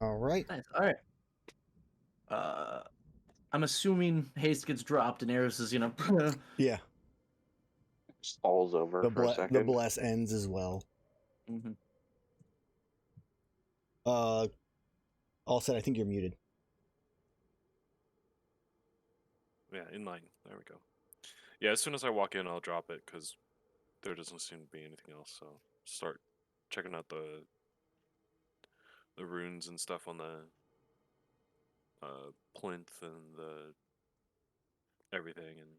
S1: All right.
S4: nice. All right. I'm assuming haste gets dropped and Erus is
S1: Yeah.
S3: Just falls over for a
S1: The
S3: second.
S1: bless ends as well.
S4: Mm-hmm.
S1: All said, I think you're muted.
S2: Yeah, in line. There we go. Yeah, as soon as I walk in, I'll drop it because there doesn't seem to be anything else. So start checking out the runes and stuff on the plinth and the everything. And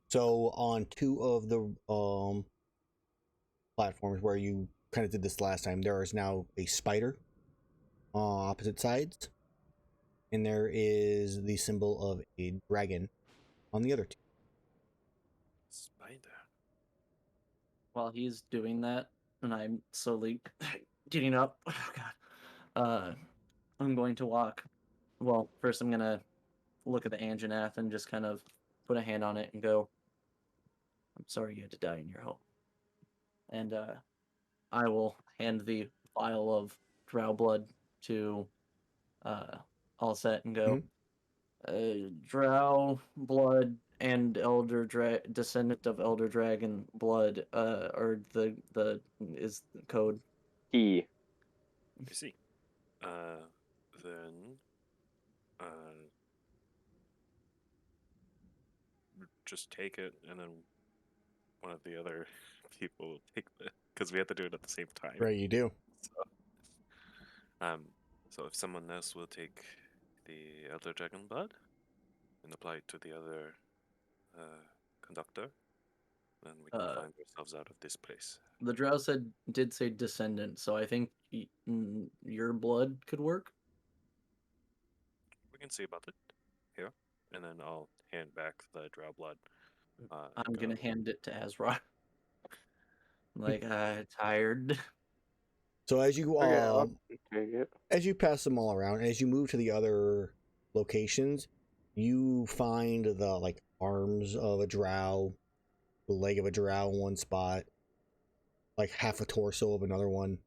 S1: So on 2 of the platforms where you kind of did this last time, there is now a spider on opposite sides, and there is the symbol of a dragon on the other 2.
S2: spider.
S4: While he's doing that, and I'm slowly getting up. Oh God. I'm going to walk. Well, first I'm gonna look at the Anjanath and just kind of put a hand on it and go, I'm sorry you had to die in your home. And I will hand the vial of drow blood to Allset and go, drow blood and descendant of elder dragon blood or the is the code.
S3: Key.
S2: I see. Then just take it, and then one of the other people will take it because we have to do it at the same time.
S1: Right, you do.
S2: So, So if someone else will take the Elder Dragon Blood and apply it to the other conductor, then we can find ourselves out of this place.
S4: The drow did say descendant, so I think your blood could work.
S2: We can see about it here, and then I'll hand back the drow blood.
S4: I'm gonna hand it to Azrar. Like, tired.
S1: So as you
S3: Okay, I'll take it.
S1: as you pass them all around, as you move to the other locations, you find the like arms of a drow, the leg of a drow in one spot, like half a torso of another one.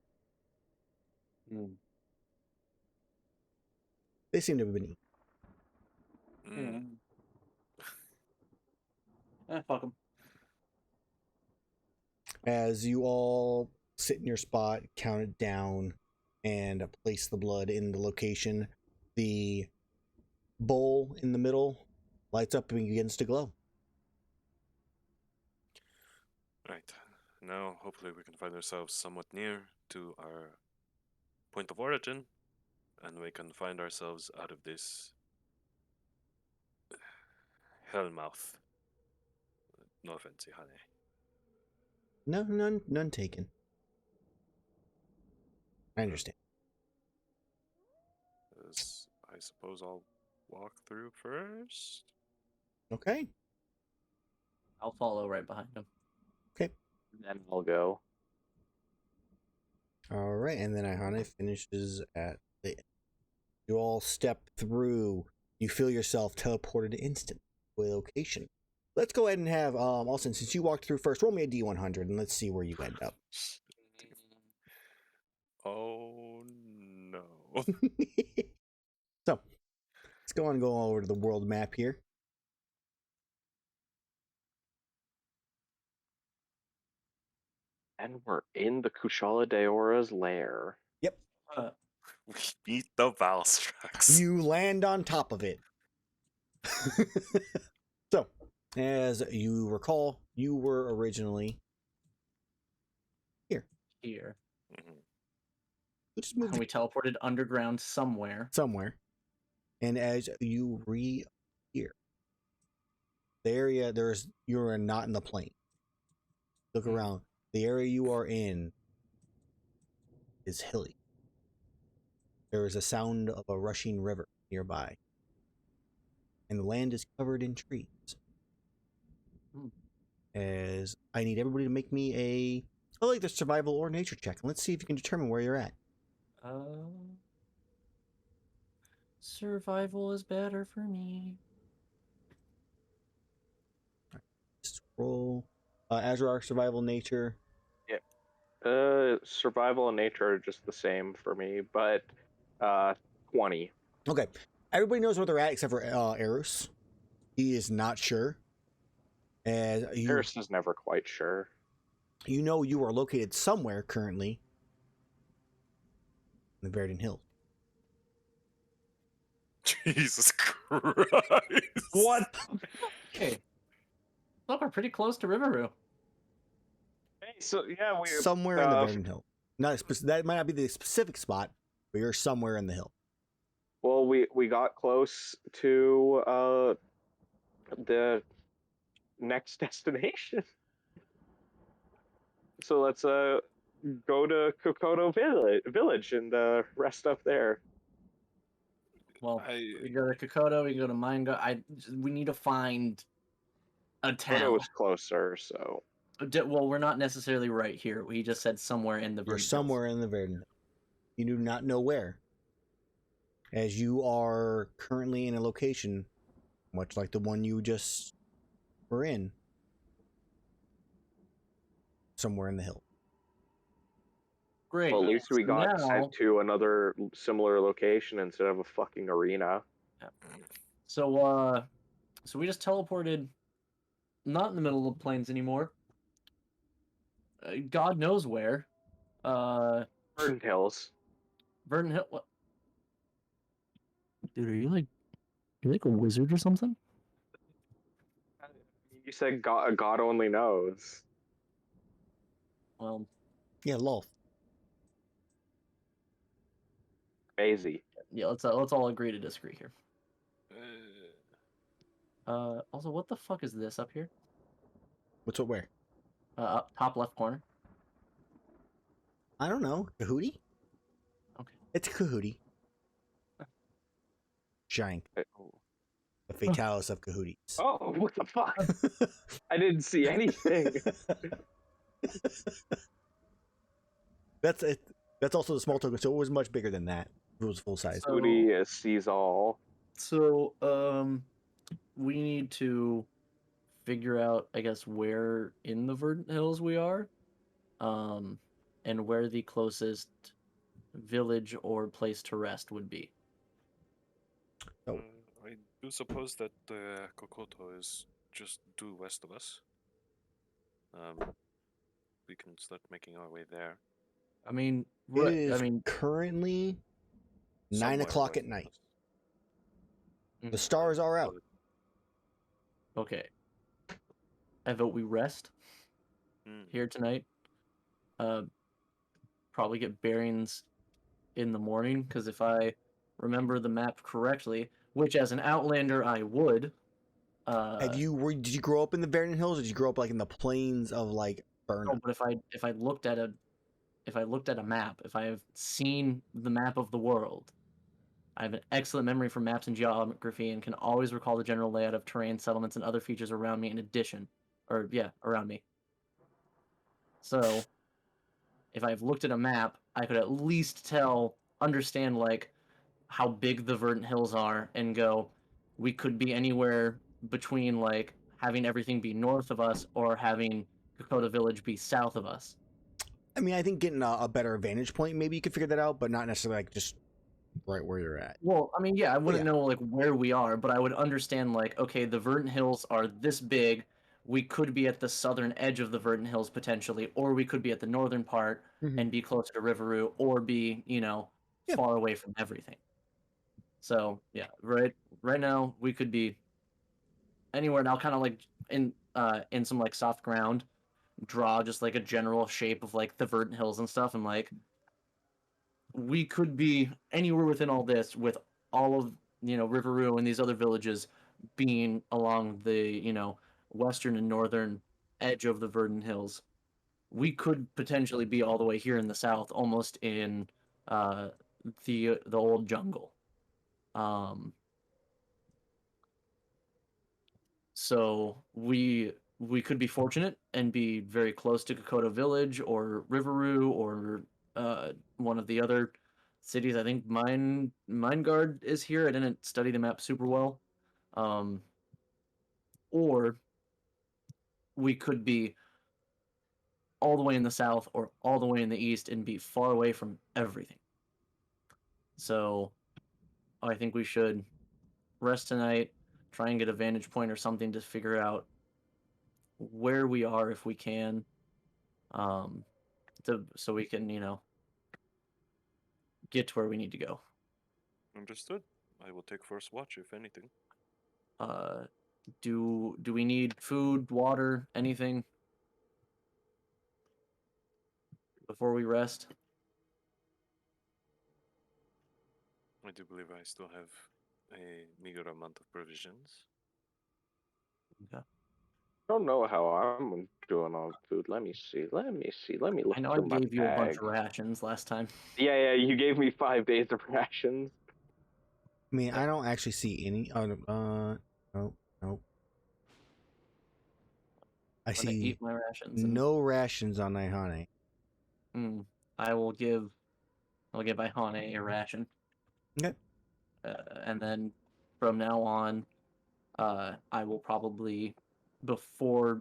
S1: They seem to have been eaten.
S4: Fuck them.
S1: As you all sit in your spot, count it down, and place the blood in the location, the bowl in the middle lights up and begins to glow.
S2: Right. Now, hopefully, we can find ourselves somewhat near to our point of origin, and we can find ourselves out of this hellmouth. No offense, Iihane.
S1: No, none taken. I understand.
S2: I suppose I'll walk through first.
S1: Okay.
S4: I'll follow right behind him.
S1: Okay.
S3: Then I'll go.
S1: All right, and then Iihane finishes at the end. You all step through. You feel yourself teleported instantly to a location. Let's go ahead and have Austin, since you walked through first, roll me a D100 and let's see where you end up.
S2: Oh no.
S1: So, let's go over to the world map here.
S3: And we're in the Kushala Daora's lair.
S1: Yep.
S2: We beat the Valstrax.
S1: You land on top of it. So, as you recall, you were originally here.
S2: Mm-hmm.
S1: We just moved
S4: And we teleported underground somewhere.
S1: And as you reappear, the area you're not in the plane. Look around. The area you are in is hilly. There is a sound of a rushing river nearby. And the land is covered in trees. As I need everybody to make me I like the survival or nature check. And let's see if you can determine where you're at.
S4: Survival is better for me.
S1: Roll. Azrar, survival, nature.
S3: Survival and nature are just the same for me, but 20.
S1: Okay. Everybody knows where they're at except for Erus. He is not sure. As
S3: Erus is never quite sure.
S1: You know you are located somewhere currently in the Verdant Hills.
S2: Jesus Christ.
S1: What?
S4: Okay. Look, we're pretty close to Riveroo.
S3: Hey, so yeah, we're
S1: somewhere in the Verdant Hill. That might not be the specific spot, but you're somewhere in the hill.
S3: Well, we got close to the next destination. So let's go to Kokoto Village and rest up there.
S4: Well, we go to Kokoto, we go to Mingo. We need to find a town.
S3: Kokoto was closer, so.
S4: Well, we're not necessarily right here. We just said somewhere in the Verdant
S1: You're somewhere in the Verdant Hill. You do not know where. As you are currently in a location, much like the one you just were in, somewhere in the hill.
S4: Great.
S3: Well, at least we got
S4: now,
S3: sent to another similar location instead of a fucking arena.
S4: So we just teleported, not in the middle of the plains anymore. God knows where.
S3: Verdant Hills.
S4: Verdant Hill. What? Dude, are you like a wizard or something?
S3: You said God only knows.
S4: Well,
S1: Yeah, Lolth.
S3: Crazy.
S4: Yeah, let's all agree to disagree here. Also, what the fuck is this up here?
S1: What's what where?
S4: Up top left corner.
S1: I don't know. Kahootie?
S4: Okay.
S1: It's Kahootie. Giant.
S3: Oh,
S1: The fatalis of Kahooties.
S3: what the fuck? I didn't see anything.
S1: That's it. That's also the small token, so it was much bigger than that. It was full size.
S4: So-
S3: Booty sees all.
S4: So, we need to figure out, I guess, where in the Verdant Hills we are, and where the closest village or place to rest would be.
S1: Oh.
S2: I do suppose that Kokoto is just due west of us. We can start making our way there.
S4: I mean,
S1: It is currently 9
S2: Somewhere
S1: o'clock
S2: west
S1: at
S2: of
S1: night.
S2: us.
S1: The stars are out.
S4: okay. I vote we rest here tonight. Probably get bearings in the morning, because if I remember the map correctly, which as an Outlander I would.
S1: Did you grow up in the Vernon Hills, or did you grow up like in the plains of like Burnham?
S4: No, but if I looked at a map, if I have seen the map of the world, I have an excellent memory for maps and geography and can always recall the general layout of terrain, settlements, and other features around me around me. So, if I've looked at a map, I could at least understand, like, how big the Verdant Hills are and go, we could be anywhere between, like, having everything be north of us or having Kokoda Village be south of us.
S1: I mean, I think getting a better vantage point, maybe you could figure that out, but not necessarily like just right where you're at.
S4: Well, I mean, yeah, I wouldn't know like where we are, but I would understand like, okay, the Verdant Hills are this big. We could be at the southern edge of the Verdant Hills potentially, or we could be at the northern part and be closer to Riveroo, or be, far away from everything. So yeah, right now we could be anywhere, and I'll kind of like in some like soft ground, draw just like a general shape of like the Verdant Hills and stuff, and like we could be anywhere within all this, with all of Riveroo and these other villages being along the western and northern edge of the Verdant Hills. We could potentially be all the way here in the south, almost in the old jungle. So we could be fortunate and be very close to Kokoto Village or Riveroo or one of the other cities. I think Guard is here. I didn't study the map super well. Or we could be all the way in the south or all the way in the east and be far away from everything. So I think we should rest tonight, try and get a vantage point or something to figure out where we are if we can, so we can get to where we need to go.
S2: Understood. I will take first watch if anything.
S4: Do we need food, water, anything before we rest?
S2: I do believe I still have a meager amount of provisions.
S4: Okay.
S3: I don't know how I'm doing on food. Let me see. Let me look
S4: I know I
S3: through my
S4: gave you a bunch
S3: bag.
S4: of rations last time.
S3: Yeah, you gave me 5 days of rations.
S1: I mean, I don't actually see any. No. I see
S4: eat my rations.
S1: no rations on Iihane.
S4: I will give Iihane a ration.
S1: Okay.
S4: And then from now on, I will probably,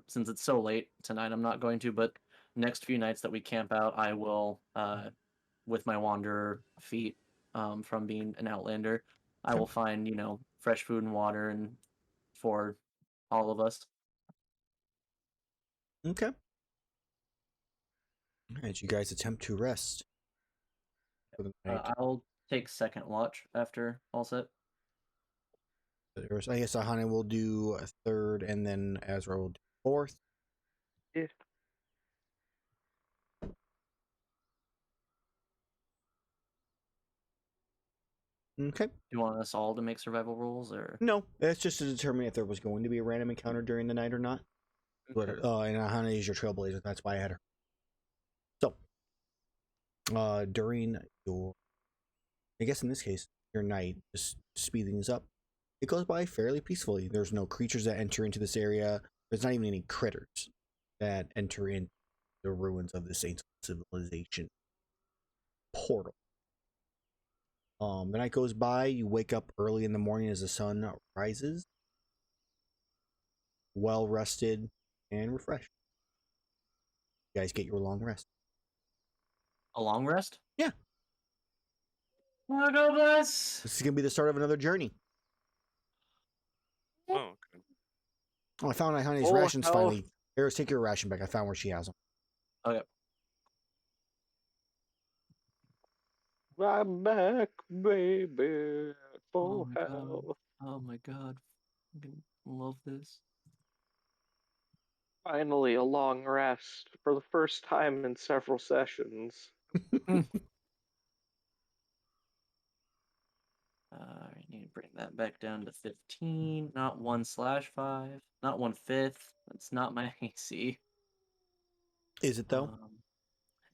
S4: since it's so late tonight, I'm not going to, but next few nights that we camp out, I will, with my wanderer feet, from being an outlander, I will find, fresh food and water and for all of us.
S1: Okay. All right, you guys attempt to rest for the night.
S4: I'll take second watch after all set.
S1: I guess Iihane will do a third, and then Azrar will do fourth.
S3: Yeah.
S1: Okay.
S4: Do you want us all to make survival rolls, or?
S1: No, that's just to determine if there was going to be a random encounter during the night or not. But
S4: Okay.
S1: and Iihane is your trailblazer. That's why I had her. So, during your, I guess in this case, your night, just speed things up. It goes by fairly peacefully. There's no creatures that enter into this area. There's not even any critters that enter into the ruins of this ancient civilization portal. The night goes by. You wake up early in the morning as the sun rises, well rested and refreshed. You guys get your long rest.
S4: A long rest?
S1: Yeah.
S4: Oh, God bless.
S1: This is gonna be the start of another journey.
S2: Oh, okay.
S1: Oh, I found Ihane's
S3: Oh,
S1: rations
S3: hell.
S1: finally. Erus, take your ration back. I found where she has them.
S4: Okay.
S3: I'm back, baby.
S4: Oh
S3: Full
S4: my God.
S3: health.
S4: Oh my God. Fucking love this.
S3: Finally, a long rest for the first time in several sessions.
S4: I need to bring that back down to 15, not 1/5, not 1/5. That's not my AC.
S1: Is it though?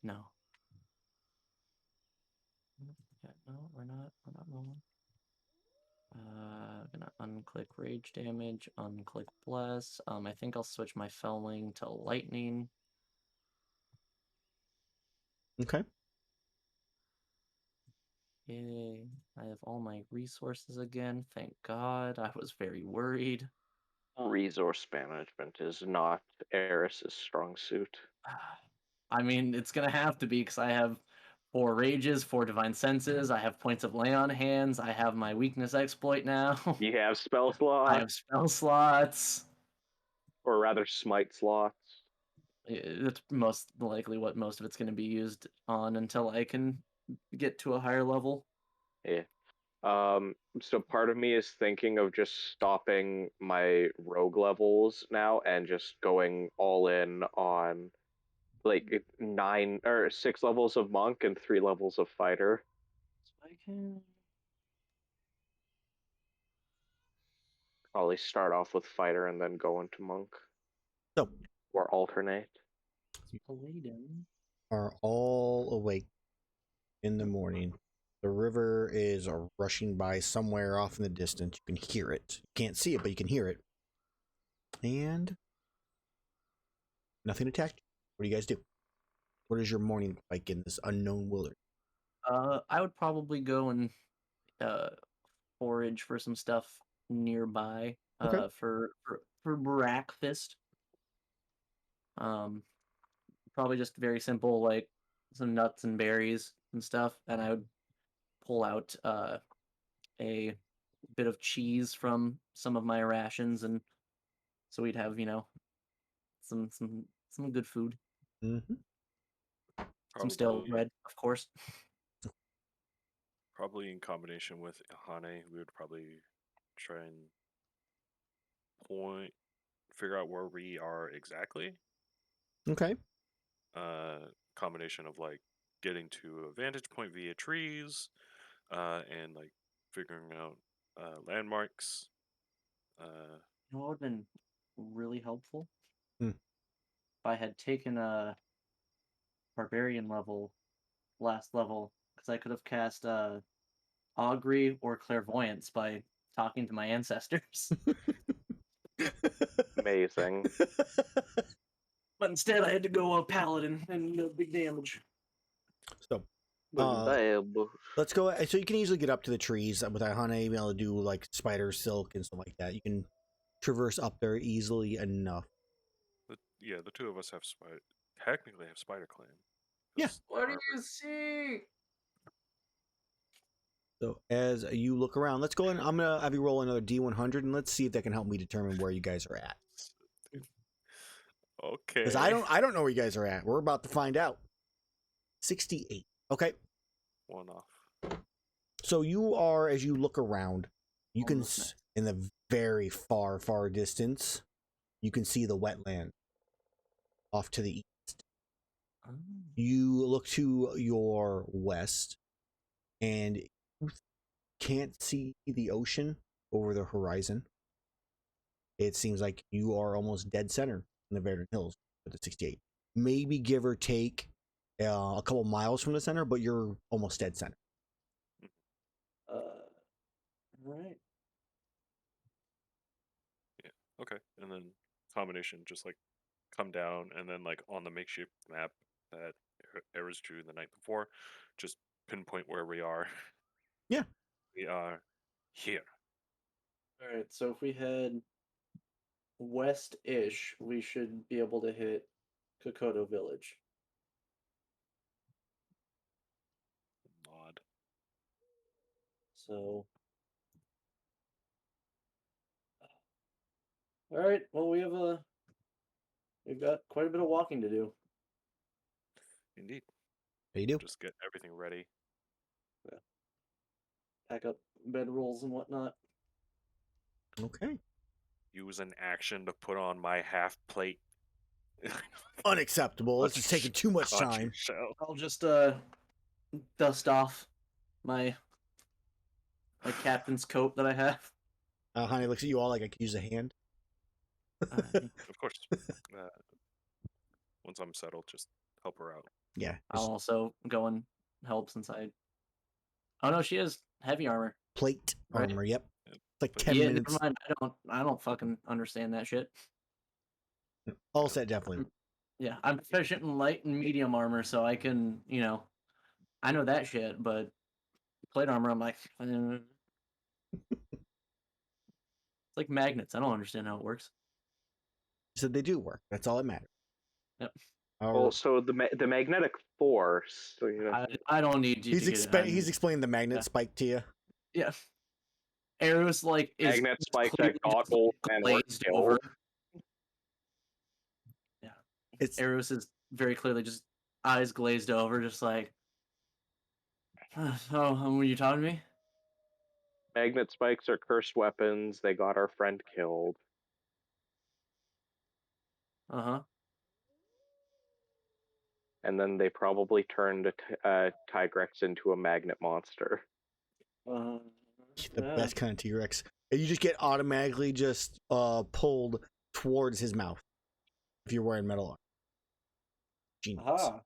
S4: No. Yeah, no, we're not rolling. Gonna unclick rage damage, unclick bless. I think I'll switch my felling to lightning.
S1: Okay.
S4: Yay. I have all my resources again. Thank God. I was very worried.
S3: Resource management is not Erus's strong suit.
S4: I mean, it's gonna have to be because I have 4 rages, 4 divine senses. I have points of lay on hands. I have my weakness exploit now.
S3: You have spell
S4: I
S3: slots,
S4: have spell slots.
S3: or rather smite slots.
S4: It's most likely what most of it's going to be used on until I can get to a higher level.
S3: Yeah. So part of me is thinking of just stopping my rogue levels now and just going all in on like 9 or 6 levels of monk and 3 levels of fighter.
S4: I can.
S3: Probably start off with fighter and then go into monk
S1: So,
S3: or alternate.
S4: Paladin.
S1: are all awake in the morning. The river is rushing by somewhere off in the distance. You can hear it. You can't see it, but you can hear it. And nothing attacked you. What do you guys do? What is your morning like in this unknown wilderness?
S4: I would probably go and forage for some stuff nearby.
S1: Okay.
S4: For breakfast. Probably just very simple, like some nuts and berries and stuff, and I would pull out a bit of cheese from some of my rations, and so we'd have some good food,
S1: Mm-hmm.
S4: some stale
S2: Probably,
S4: bread, of course.
S2: probably in combination with Iihane, we would probably try and figure out where we are exactly.
S1: Okay.
S2: Combination of like getting to a vantage point via trees, and like figuring out landmarks.
S4: You know what would have been really helpful?
S1: Hmm.
S4: If I had taken a barbarian last level, because I could have cast augury or clairvoyance by talking to my ancestors.
S3: Amazing.
S4: But instead, I had to go paladin and big damage.
S1: So,
S3: But
S1: let's go. So you can easily get up to the trees with Iihane, being able to do like spider silk and stuff like that. You can traverse up there easily enough.
S2: The two of us have technically have spider clan.
S1: Yeah.
S4: What do you see?
S1: So as you look around, let's go in. I'm gonna have you roll another D100 and let's see if that can help me determine where you guys are at.
S2: Okay.
S1: Because I don't know where you guys are at. We're about to find out. 68. Okay.
S2: One off.
S1: So you are, as you look around, you
S4: Oh,
S1: can
S4: that's nice.
S1: in the very far distance, you can see the wetland off to the east.
S4: Oh.
S1: You look to your west, and can't see the ocean over the horizon. It seems like you are almost dead center in the Verdant Hills with the 68. Maybe give or take a couple miles from the center, but you're almost dead center.
S4: Right.
S2: Yeah. Okay. And then combination, just like come down and then like on the makeshift map that Erus drew the night before, just pinpoint where we are.
S1: Yeah.
S2: We are here.
S4: All right. So if we head west-ish, we should be able to hit Kokoto Village.
S2: Nod.
S4: So, all right. Well, we've got quite a bit of walking to do.
S2: Indeed.
S1: How you do?
S2: Just get everything ready.
S4: Pack up bedrolls and whatnot.
S1: Okay.
S2: Use an action to put on my half plate.
S1: Unacceptable. This is taking too much
S2: Got you,
S1: time.
S2: Shell.
S4: I'll just dust off my captain's coat that I have.
S1: Honey looks at you all like I could use a hand.
S2: Of course. Once I'm settled, just help her out.
S1: Yeah.
S4: I'll
S1: Just
S4: also go and help since I. Oh no, she has heavy armor.
S1: plate
S4: Right.
S1: armor. Yep.
S2: Yep.
S1: It's like
S2: Plate
S1: 10
S4: Yeah,
S1: minutes.
S4: never mind. I don't fucking understand that shit.
S1: All set, definitely.
S4: Yeah, I'm proficient in light and medium armor, so I can, I know that shit. But plate armor, I'm like, it's like magnets. I don't understand how it works.
S1: So they do work. That's all that matters.
S4: Yep.
S3: Well, so the magnetic force. So,
S4: I don't need you.
S1: He's explained the magnet
S4: yeah.
S1: spike to you.
S4: Yeah. Erus is
S3: magnet spikes
S4: clearly
S3: that got
S4: just
S3: old and were
S4: glazed
S3: killed.
S4: over. Yeah.
S1: It's
S4: Erus is very clearly just eyes glazed over, just like, oh, were you talking to me?
S3: Magnet spikes are cursed weapons. They got our friend killed.
S4: Uh-huh.
S3: And then they probably turned Tigrex into a magnet monster.
S1: the
S4: Yeah.
S1: best kind of T-Rex. And you just get automatically just pulled towards his mouth if you're wearing metal armor. Genius.
S4: Aha.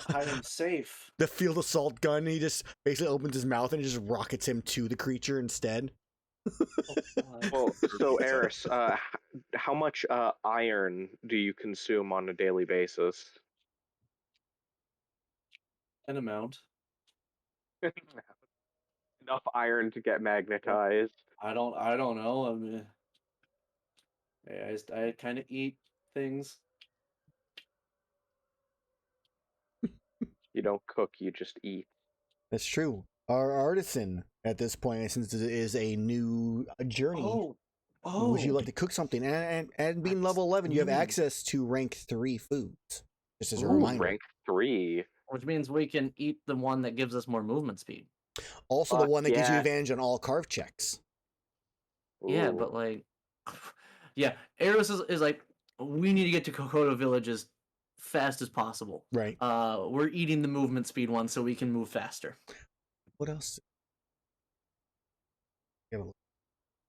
S4: I am safe.
S1: The field assault gun, he just basically opens his mouth and it just rockets him to the creature instead.
S3: Well, so Erus, how much iron do you consume on a daily basis?
S4: An amount.
S3: Enough iron to get magnetized.
S4: I don't know. I mean, I kind of eat things.
S3: You don't cook, you just eat.
S1: That's true. Our artisan at this point, since it is a new journey, would you like to cook something? And being level 11, you have access to rank 3 foods. Just as a reminder.
S3: Rank 3.
S4: Which means we can eat the one that gives us more movement speed.
S1: Also, the one that gives you
S3: yeah.
S1: advantage on all carve checks.
S4: Yeah,
S3: Ooh.
S4: but like, yeah, Erus is like, we need to get to Kokoto Village as fast as possible.
S1: Right.
S4: We're eating the movement speed one so we can move faster.
S1: What else?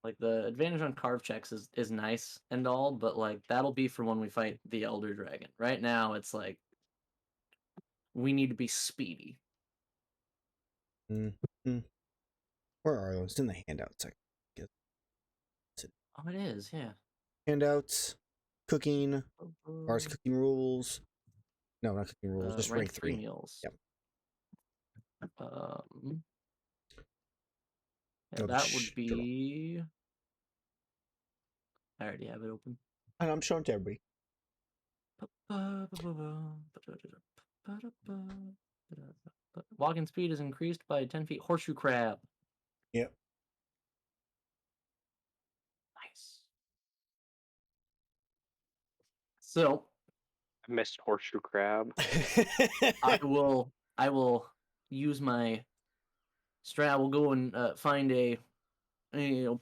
S4: Like the advantage on carve checks is nice and all, but like that'll be for when we fight the Elder Dragon. Right now, it's like we need to be speedy.
S1: Mm-hmm. Where are those? It's in the handouts.
S4: Oh, it is, yeah.
S1: Handouts, cooking, bars, cooking rules. No, not cooking rules. Just rank 3
S4: meals.
S1: Yep.
S4: Yeah, that would be. I already have it open.
S1: And I'm showing to everybody.
S4: Walking speed is increased by 10 feet. Horseshoe crab.
S1: Yep.
S4: Nice. So
S3: I missed horseshoe crab.
S4: I will use my strat. I will go and find a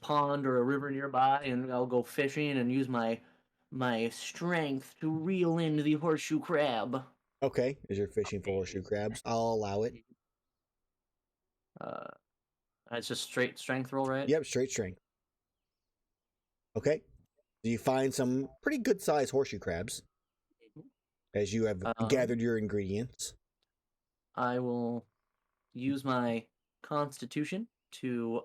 S4: pond or a river nearby, and I'll go fishing and use my strength to reel in the horseshoe crab.
S1: Okay, as you're fishing for horseshoe crabs, I'll allow it.
S4: It's just straight strength roll, right?
S1: Yep, straight strength. Okay. So you find some pretty good sized horseshoe crabs as you have gathered your ingredients.
S4: I will use my constitution to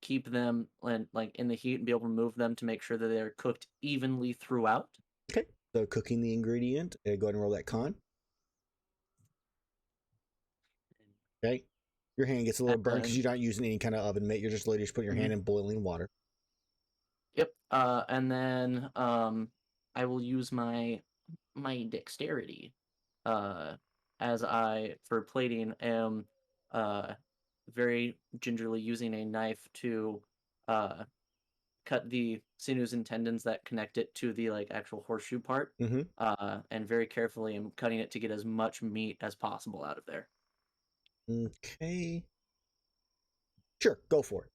S4: keep them like in the heat and be able to move them to make sure that they're cooked evenly throughout.
S1: Okay. So cooking the ingredient. Go ahead and roll that con. Okay. Your hand gets a little burned because you're not using any kind of oven mitt. You're just literally just putting your hand in boiling water.
S4: Yep. And then I will use my dexterity as I for plating am very gingerly using a knife to cut the sinews and tendons that connect it to the like actual horseshoe part. And very carefully am cutting it to get as much meat as possible out of there.
S1: Okay. Sure, go for it.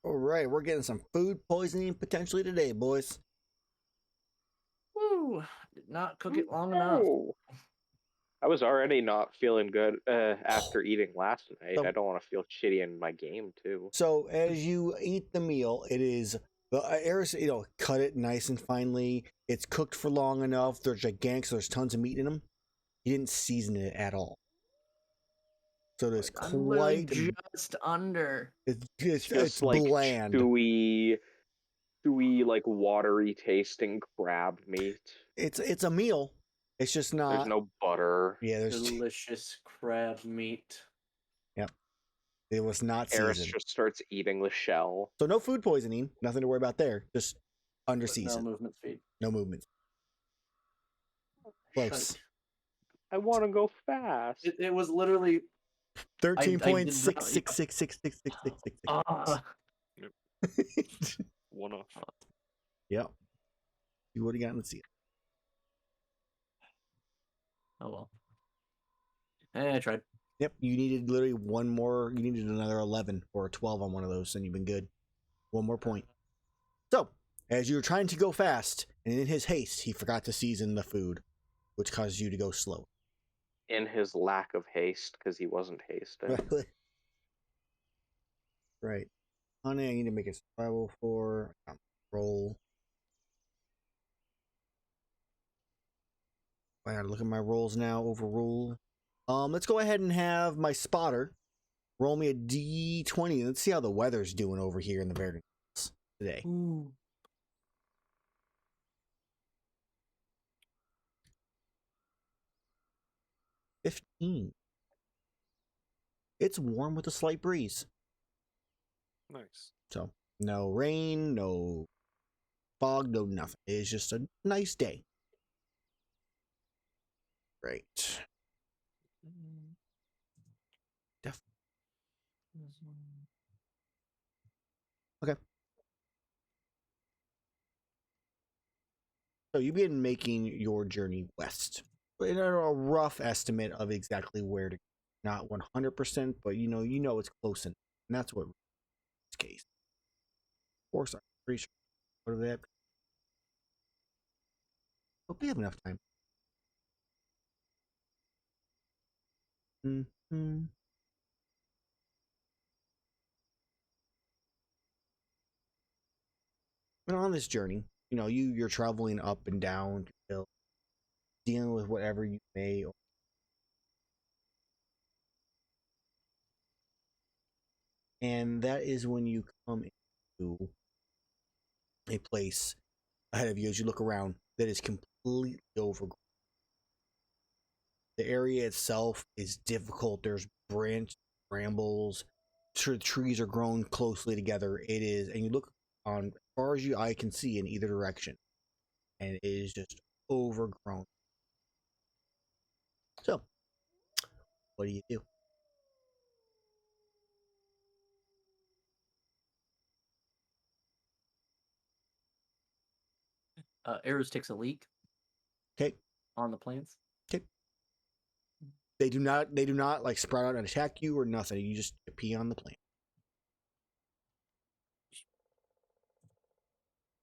S1: All right, we're getting some food poisoning potentially today, boys.
S4: Woo! Did not cook it long enough.
S3: I was already not feeling good after eating last night.
S1: So-
S3: I don't want to feel shitty in my game too.
S1: So as you eat the meal, it is the Erus, cut it nice and finely. It's cooked for long enough. They're gigantic, so there's tons of meat in them. You didn't season it at all. So there's
S4: I'm literally
S1: quite
S4: just under.
S1: it's
S3: Just like
S1: bland.
S3: chewy, like watery tasting crab meat.
S1: It's a meal. It's just not.
S3: There's no butter.
S1: Yeah, there's
S4: Delicious crab meat.
S1: Yep. It was not
S3: Eris
S1: seasoned.
S3: just starts eating the shell.
S1: So no food poisoning. Nothing to worry about there. Just under
S4: No
S1: seasoned.
S4: movement speed.
S1: No movement. Close.
S4: Shite.
S3: I want to go fast.
S4: It was literally
S1: 13.666666666.
S2: One off.
S1: Yep. You would have gotten to see it.
S4: Oh well. I tried.
S1: Yep. You needed literally one more. You needed another 11 or a 12 on one of those, and you've been good. One more point. So, as you were trying to go fast, and in his haste, he forgot to season the food, which causes you to go slow.
S3: In his lack of haste, because he wasn't hasted.
S1: Right. Honey, I need to make a survival for roll. I gotta look at my rolls now. Overrule. Let's go ahead and have my spotter roll me a d20. Let's see how the weather's doing over here in the Verdant today.
S4: Ooh.
S1: $15. It's warm with a slight breeze.
S2: Nice.
S1: So no rain, no fog, no nothing. It's just a nice day. Great. Okay. So you've been making your journey west. In a rough estimate of exactly where to go. Not 100%, but you know it's close enough. And that's what in this case. Of course, I'm pretty sure. What do they have? Hope we have enough time. Mm-hmm. And on this journey, you're traveling up and down the hill, dealing with whatever you may. And that is when you come into a place ahead of you as you look around that is completely overgrown. The area itself is difficult. There's brambles. Trees are grown closely together. It is, and you look on as far as I can see in either direction, and it is just overgrown. So, what do you do?
S4: Erus takes a leak.
S1: Okay.
S4: On the plants.
S1: Okay. They do not like sprout out and attack you or nothing. You just pee on the plant.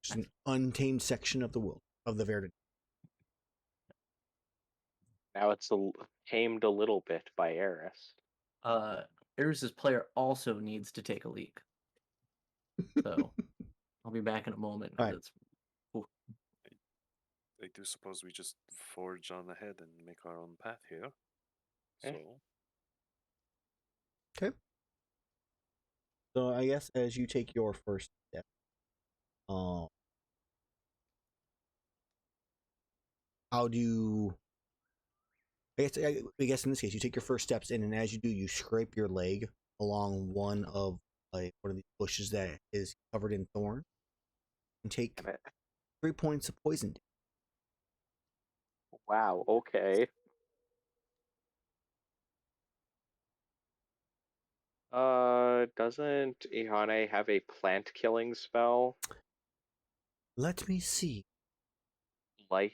S1: Just an untamed section of the world of the Verdant.
S3: Now it's tamed a little bit by Erus.
S4: Erus's player also needs to take a leak. So I'll be back in a moment because
S1: Alright.
S4: it's ooh,
S2: I do suppose we just forge on ahead and make our own path here.
S3: Eh.
S2: So,
S1: Okay. So I guess as you take your first step, how do you? I guess in this case, you take your first steps in, and as you do, you scrape your leg along one of these bushes that is covered in thorn, and take
S3: Damn it.
S1: 3 points of poison.
S3: Wow, okay. Doesn't Iihane have a plant killing spell?
S1: Let me see.
S3: Light,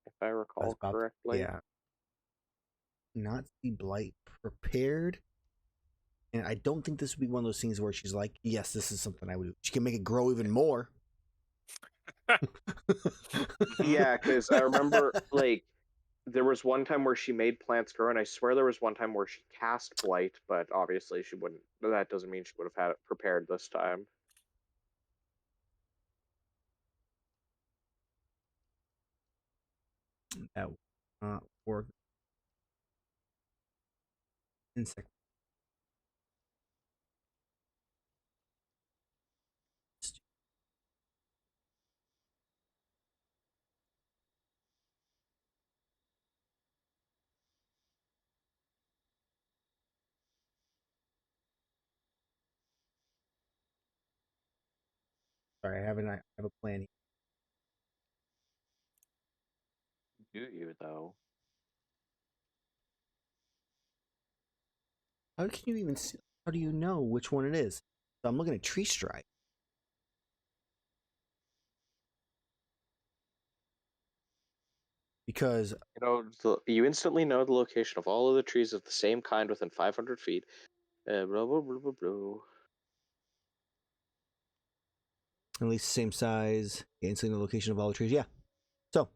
S3: if I
S1: I was
S3: recall
S1: about
S3: correctly.
S1: yeah, not the blight prepared, and I don't think this would be one of those things where she's like, "Yes, this is something I would do." She can make it grow even more.
S3: Yeah, because I remember like there was one time where she made plants grow, and I swear there was one time where she cast blight, but obviously she wouldn't. That doesn't mean she would have had it prepared this time.
S1: That would not work. Insect. Sorry, I have a plan here.
S3: Do you though?
S1: How can you even see? How do you know which one it is? So I'm looking at tree stride. Because
S3: You instantly know the location of all of the trees of the same kind within 500 feet. Blah, blah, blah, blah, blah.
S1: at least same size, instantly the location of all the trees. Yeah. So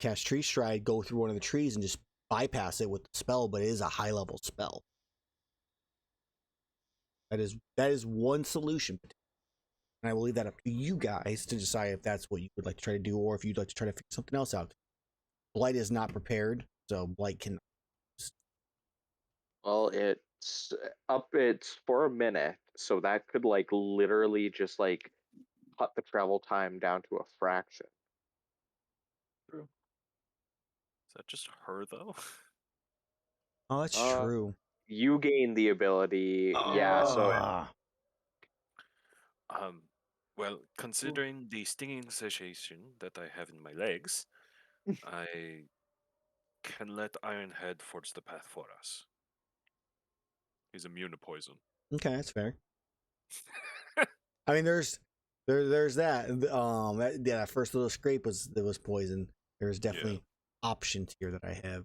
S1: cast tree stride, go through one of the trees and just bypass it with the spell, but it is a high level spell. That is one solution. And I will leave that up to you guys to decide if that's what you would like to try to do, or if you'd like to try to figure something else out. Blight is not prepared, so Blight can.
S3: Well, it's for a minute, so that could like literally just like cut the travel time down to a fraction.
S4: true.
S2: is that just her though?
S1: Oh, that's
S3: Uh,
S1: true.
S3: you gain the ability, yeah. So
S1: Ah.
S2: Um, well, considering the stinging sensation that I have in my legs, I can let Ironhead forge the path for us. He's immune to poison.
S1: Okay, that's fair. I mean, there's that. That first little scrape was poison. There's definitely options here that I have.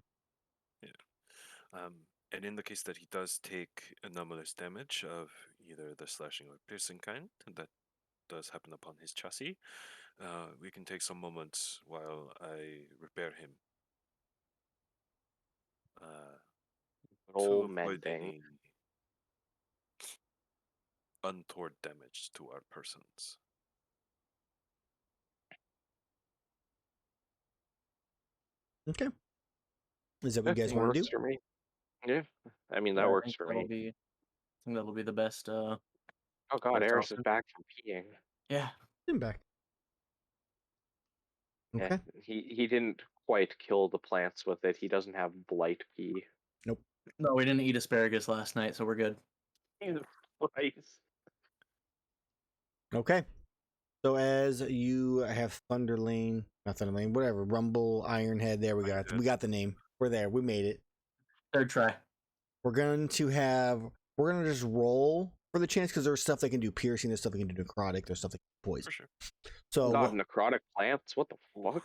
S2: And in the case that he does take anomalous damage of either the slashing or piercing kind, that does happen upon his chassis, we can take some moments while I repair him to
S3: old
S2: avoid
S3: mending.
S2: any untoward damage to our persons.
S1: Okay, is that what you guys want to
S3: Works
S1: do?
S3: for me. Yeah, I mean
S4: Yeah,
S3: that
S4: I
S3: works
S4: think
S3: for
S4: that'll
S3: me.
S4: be. I think that'll be the best.
S3: Oh God,
S4: Best
S3: Eris is
S4: option.
S3: back from peeing.
S4: Yeah.
S1: I'm back.
S3: Yeah,
S1: Okay.
S3: he didn't quite kill the plants with it. He doesn't have blight pea.
S1: Nope.
S4: No, we didn't eat asparagus last night, so we're good.
S3: Jesus Christ.
S1: Okay. So as you have Thunderlane, not Thunderlane, whatever, Rumble, Ironhead. There we go.
S2: Ironhead.
S1: We got the name. We're there. We made it.
S4: Third try.
S1: We're going to just roll for the chance because there's stuff they can do piercing, there's stuff they can do necrotic, there's stuff they can poison.
S2: For sure.
S1: So
S3: God, necrotic plants? What the
S2: Oof.
S3: fuck?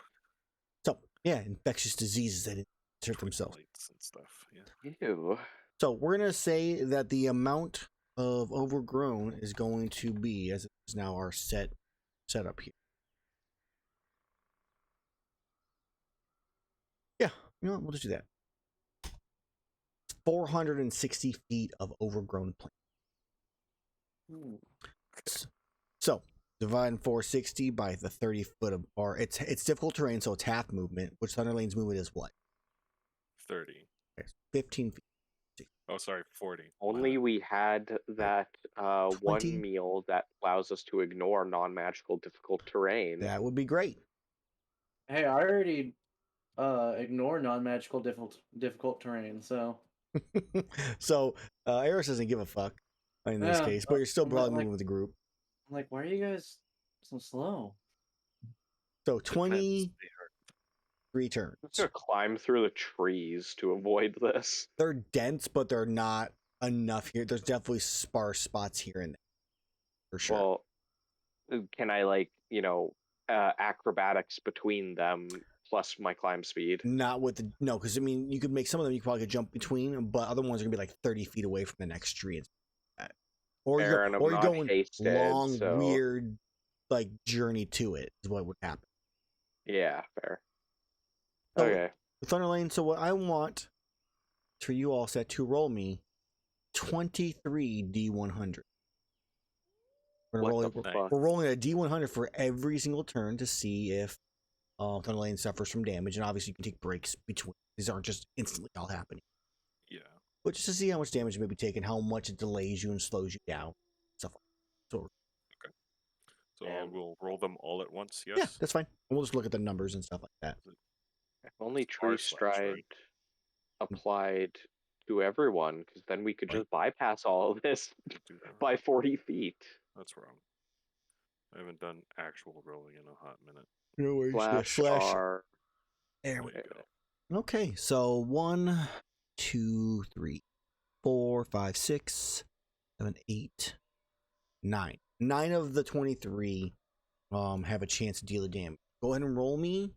S1: So yeah, infectious diseases that insert themselves.
S2: Twilights and stuff. Yeah.
S3: Ew.
S1: So we're gonna say that the amount of overgrown is going to be, as it is now our setup here. Yeah, you know what? We'll just do that. 460 feet of overgrown plant.
S4: Ooh.
S1: So dividing 460 by the 30 foot of, or it's difficult terrain, so it's half movement. Which Thunderlane's movement is what?
S2: 30.
S1: Okay, 15 feet.
S2: Oh, sorry, 40.
S3: Only we had that
S1: 20?
S3: one meal that allows us to ignore non-magical difficult terrain.
S1: That would be great.
S4: Hey, I already ignore non-magical difficult terrain, so
S1: So Erus doesn't give a fuck in this
S4: Yeah,
S1: case, but you're still
S4: I'm
S1: probably
S4: like-
S1: moving with the group.
S4: I'm like, why are you guys so slow?
S1: So
S2: Depends.
S1: 23
S2: They are-
S1: turns.
S3: I'm just gonna climb through the trees to avoid this.
S1: They're dense, but they're not enough here. There's definitely sparse spots here and there, for sure.
S3: Well, can I acrobatics between them plus my climb speed?
S1: Not with the no, because I mean, you could make some of them. You could probably could jump between, but other ones are gonna be like 30 feet away from the next tree. And stuff like that. Or
S3: Fair, and I'm
S1: you're
S3: not
S1: going
S3: hasted,
S1: long,
S3: so-
S1: weird, like journey to it is what would happen.
S3: Yeah, fair.
S1: So,
S3: Okay.
S1: Thunderlane. So what I want for you all set to roll me 23 D100.
S3: What the
S2: Nice.
S3: fuck?
S1: We're rolling a D100 for every single turn to see if Thunderlane suffers from damage, and obviously you can take breaks between. These aren't just instantly all happening.
S2: Yeah.
S1: But just to see how much damage you may be taking, how much it delays you and slows you down, stuff like that. So
S2: So
S3: And-
S2: we'll roll them all at once, yes?
S1: yeah, that's fine. And we'll just look at the numbers and stuff like that.
S3: If only Tree
S2: R//
S3: Stride
S2: right?
S3: applied to everyone, because then we could
S1: Right.
S3: just bypass all of this
S2: We'll do that.
S3: by 40 feet.
S2: That's wrong. I haven't done actual rolling in a hot minute.
S1: No worries.
S3: Slash R.
S1: There we
S2: There
S1: go.
S2: you
S1: go. Okay, so 1, 2, 3, 4, 5, 6, 7, 8, 9. 9 of the 23 have a chance to deal the damage. Go ahead and roll me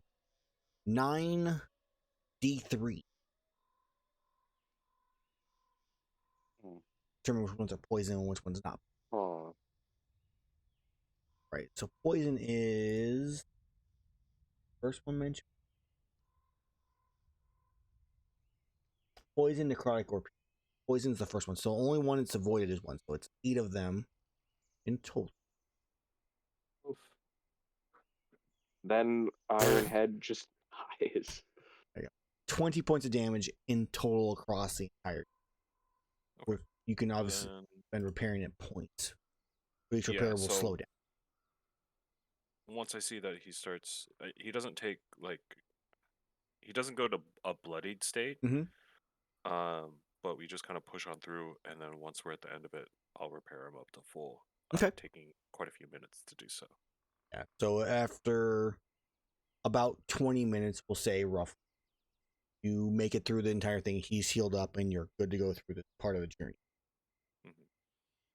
S1: 9 D3.
S3: Hmm.
S1: Determine which ones are poison and which one's not.
S3: Oh,
S1: Right. So poison is first one mentioned. Poison, necrotic, or poison is the first one. So only one it's avoided is one. So it's 8 of them in total.
S3: oof. Then Ironhead just dies.
S1: 20 points of damage in total across the entire.
S2: Okay.
S1: You can obviously
S2: And
S1: spend repairing at points. But each
S2: Yeah,
S1: repair will
S2: so-
S1: slow down.
S2: once I see that he starts, he doesn't take he doesn't go to a bloodied state.
S1: Mhm.
S2: But we just kind of push on through, and then once we're at the end of it, I'll repair him up to full.
S1: Okay.
S2: Taking quite a few minutes to do so.
S1: Yeah. So after about 20 minutes, we'll say roughly, you make it through the entire thing. He's healed up, and you're good to go through this part of the journey.
S2: Mhm.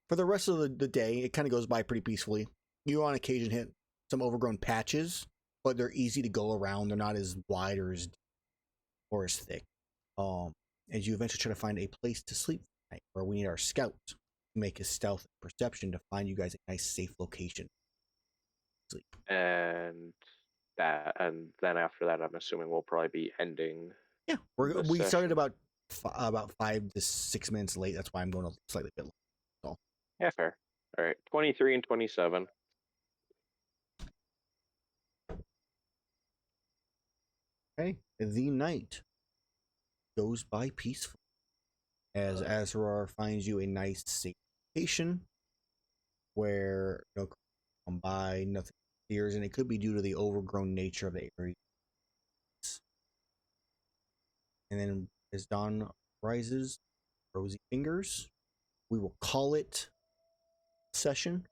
S1: For the rest of the day, it kind of goes by pretty peacefully. You on occasion hit some overgrown patches, but they're easy to go around. They're not as wide or as thick. As you eventually try to find a place to sleep tonight, where we need our scout to make a stealth perception to find you guys a nice safe location. Sleep.
S3: And then after that, I'm assuming we'll probably be ending.
S1: Yeah,
S3: The
S1: we started
S3: session.
S1: about 5 to 6 minutes late. That's why I'm going a slightly bit long.
S3: Yeah, fair. All right, 23 and 27.
S1: Okay, the night goes by peacefully as Azrar finds you a nice safe location where no creatures come by, nothing appears, and it could be due to the overgrown nature of the area. And then as dawn rises, rosy fingers, we will call it session,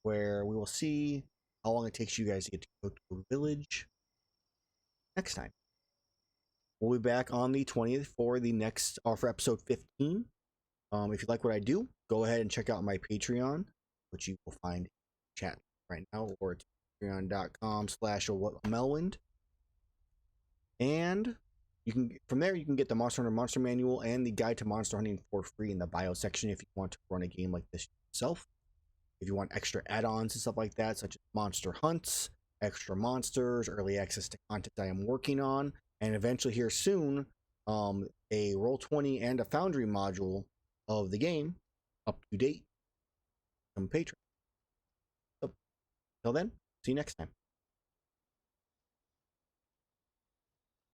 S1: where we will see how long it takes you guys to get to go to a village next time. We'll be back on the 20th for the next, or for episode 15. If you like what I do, go ahead and check out my Patreon, which you will find in the chat right now, or at patreon.com/Amellwind. And you can, from there, you can get the Monster Hunter Monster Manual and the Guide to Monster Hunting for free in the bio section if you want to run a game like this yourself. If you want extra add-ons and stuff like that, such as monster hunts, extra monsters, early access to content I am working on, and eventually here soon, a Roll20 and a Foundry module of the game up to date on Patreon. So, till then, see you next time.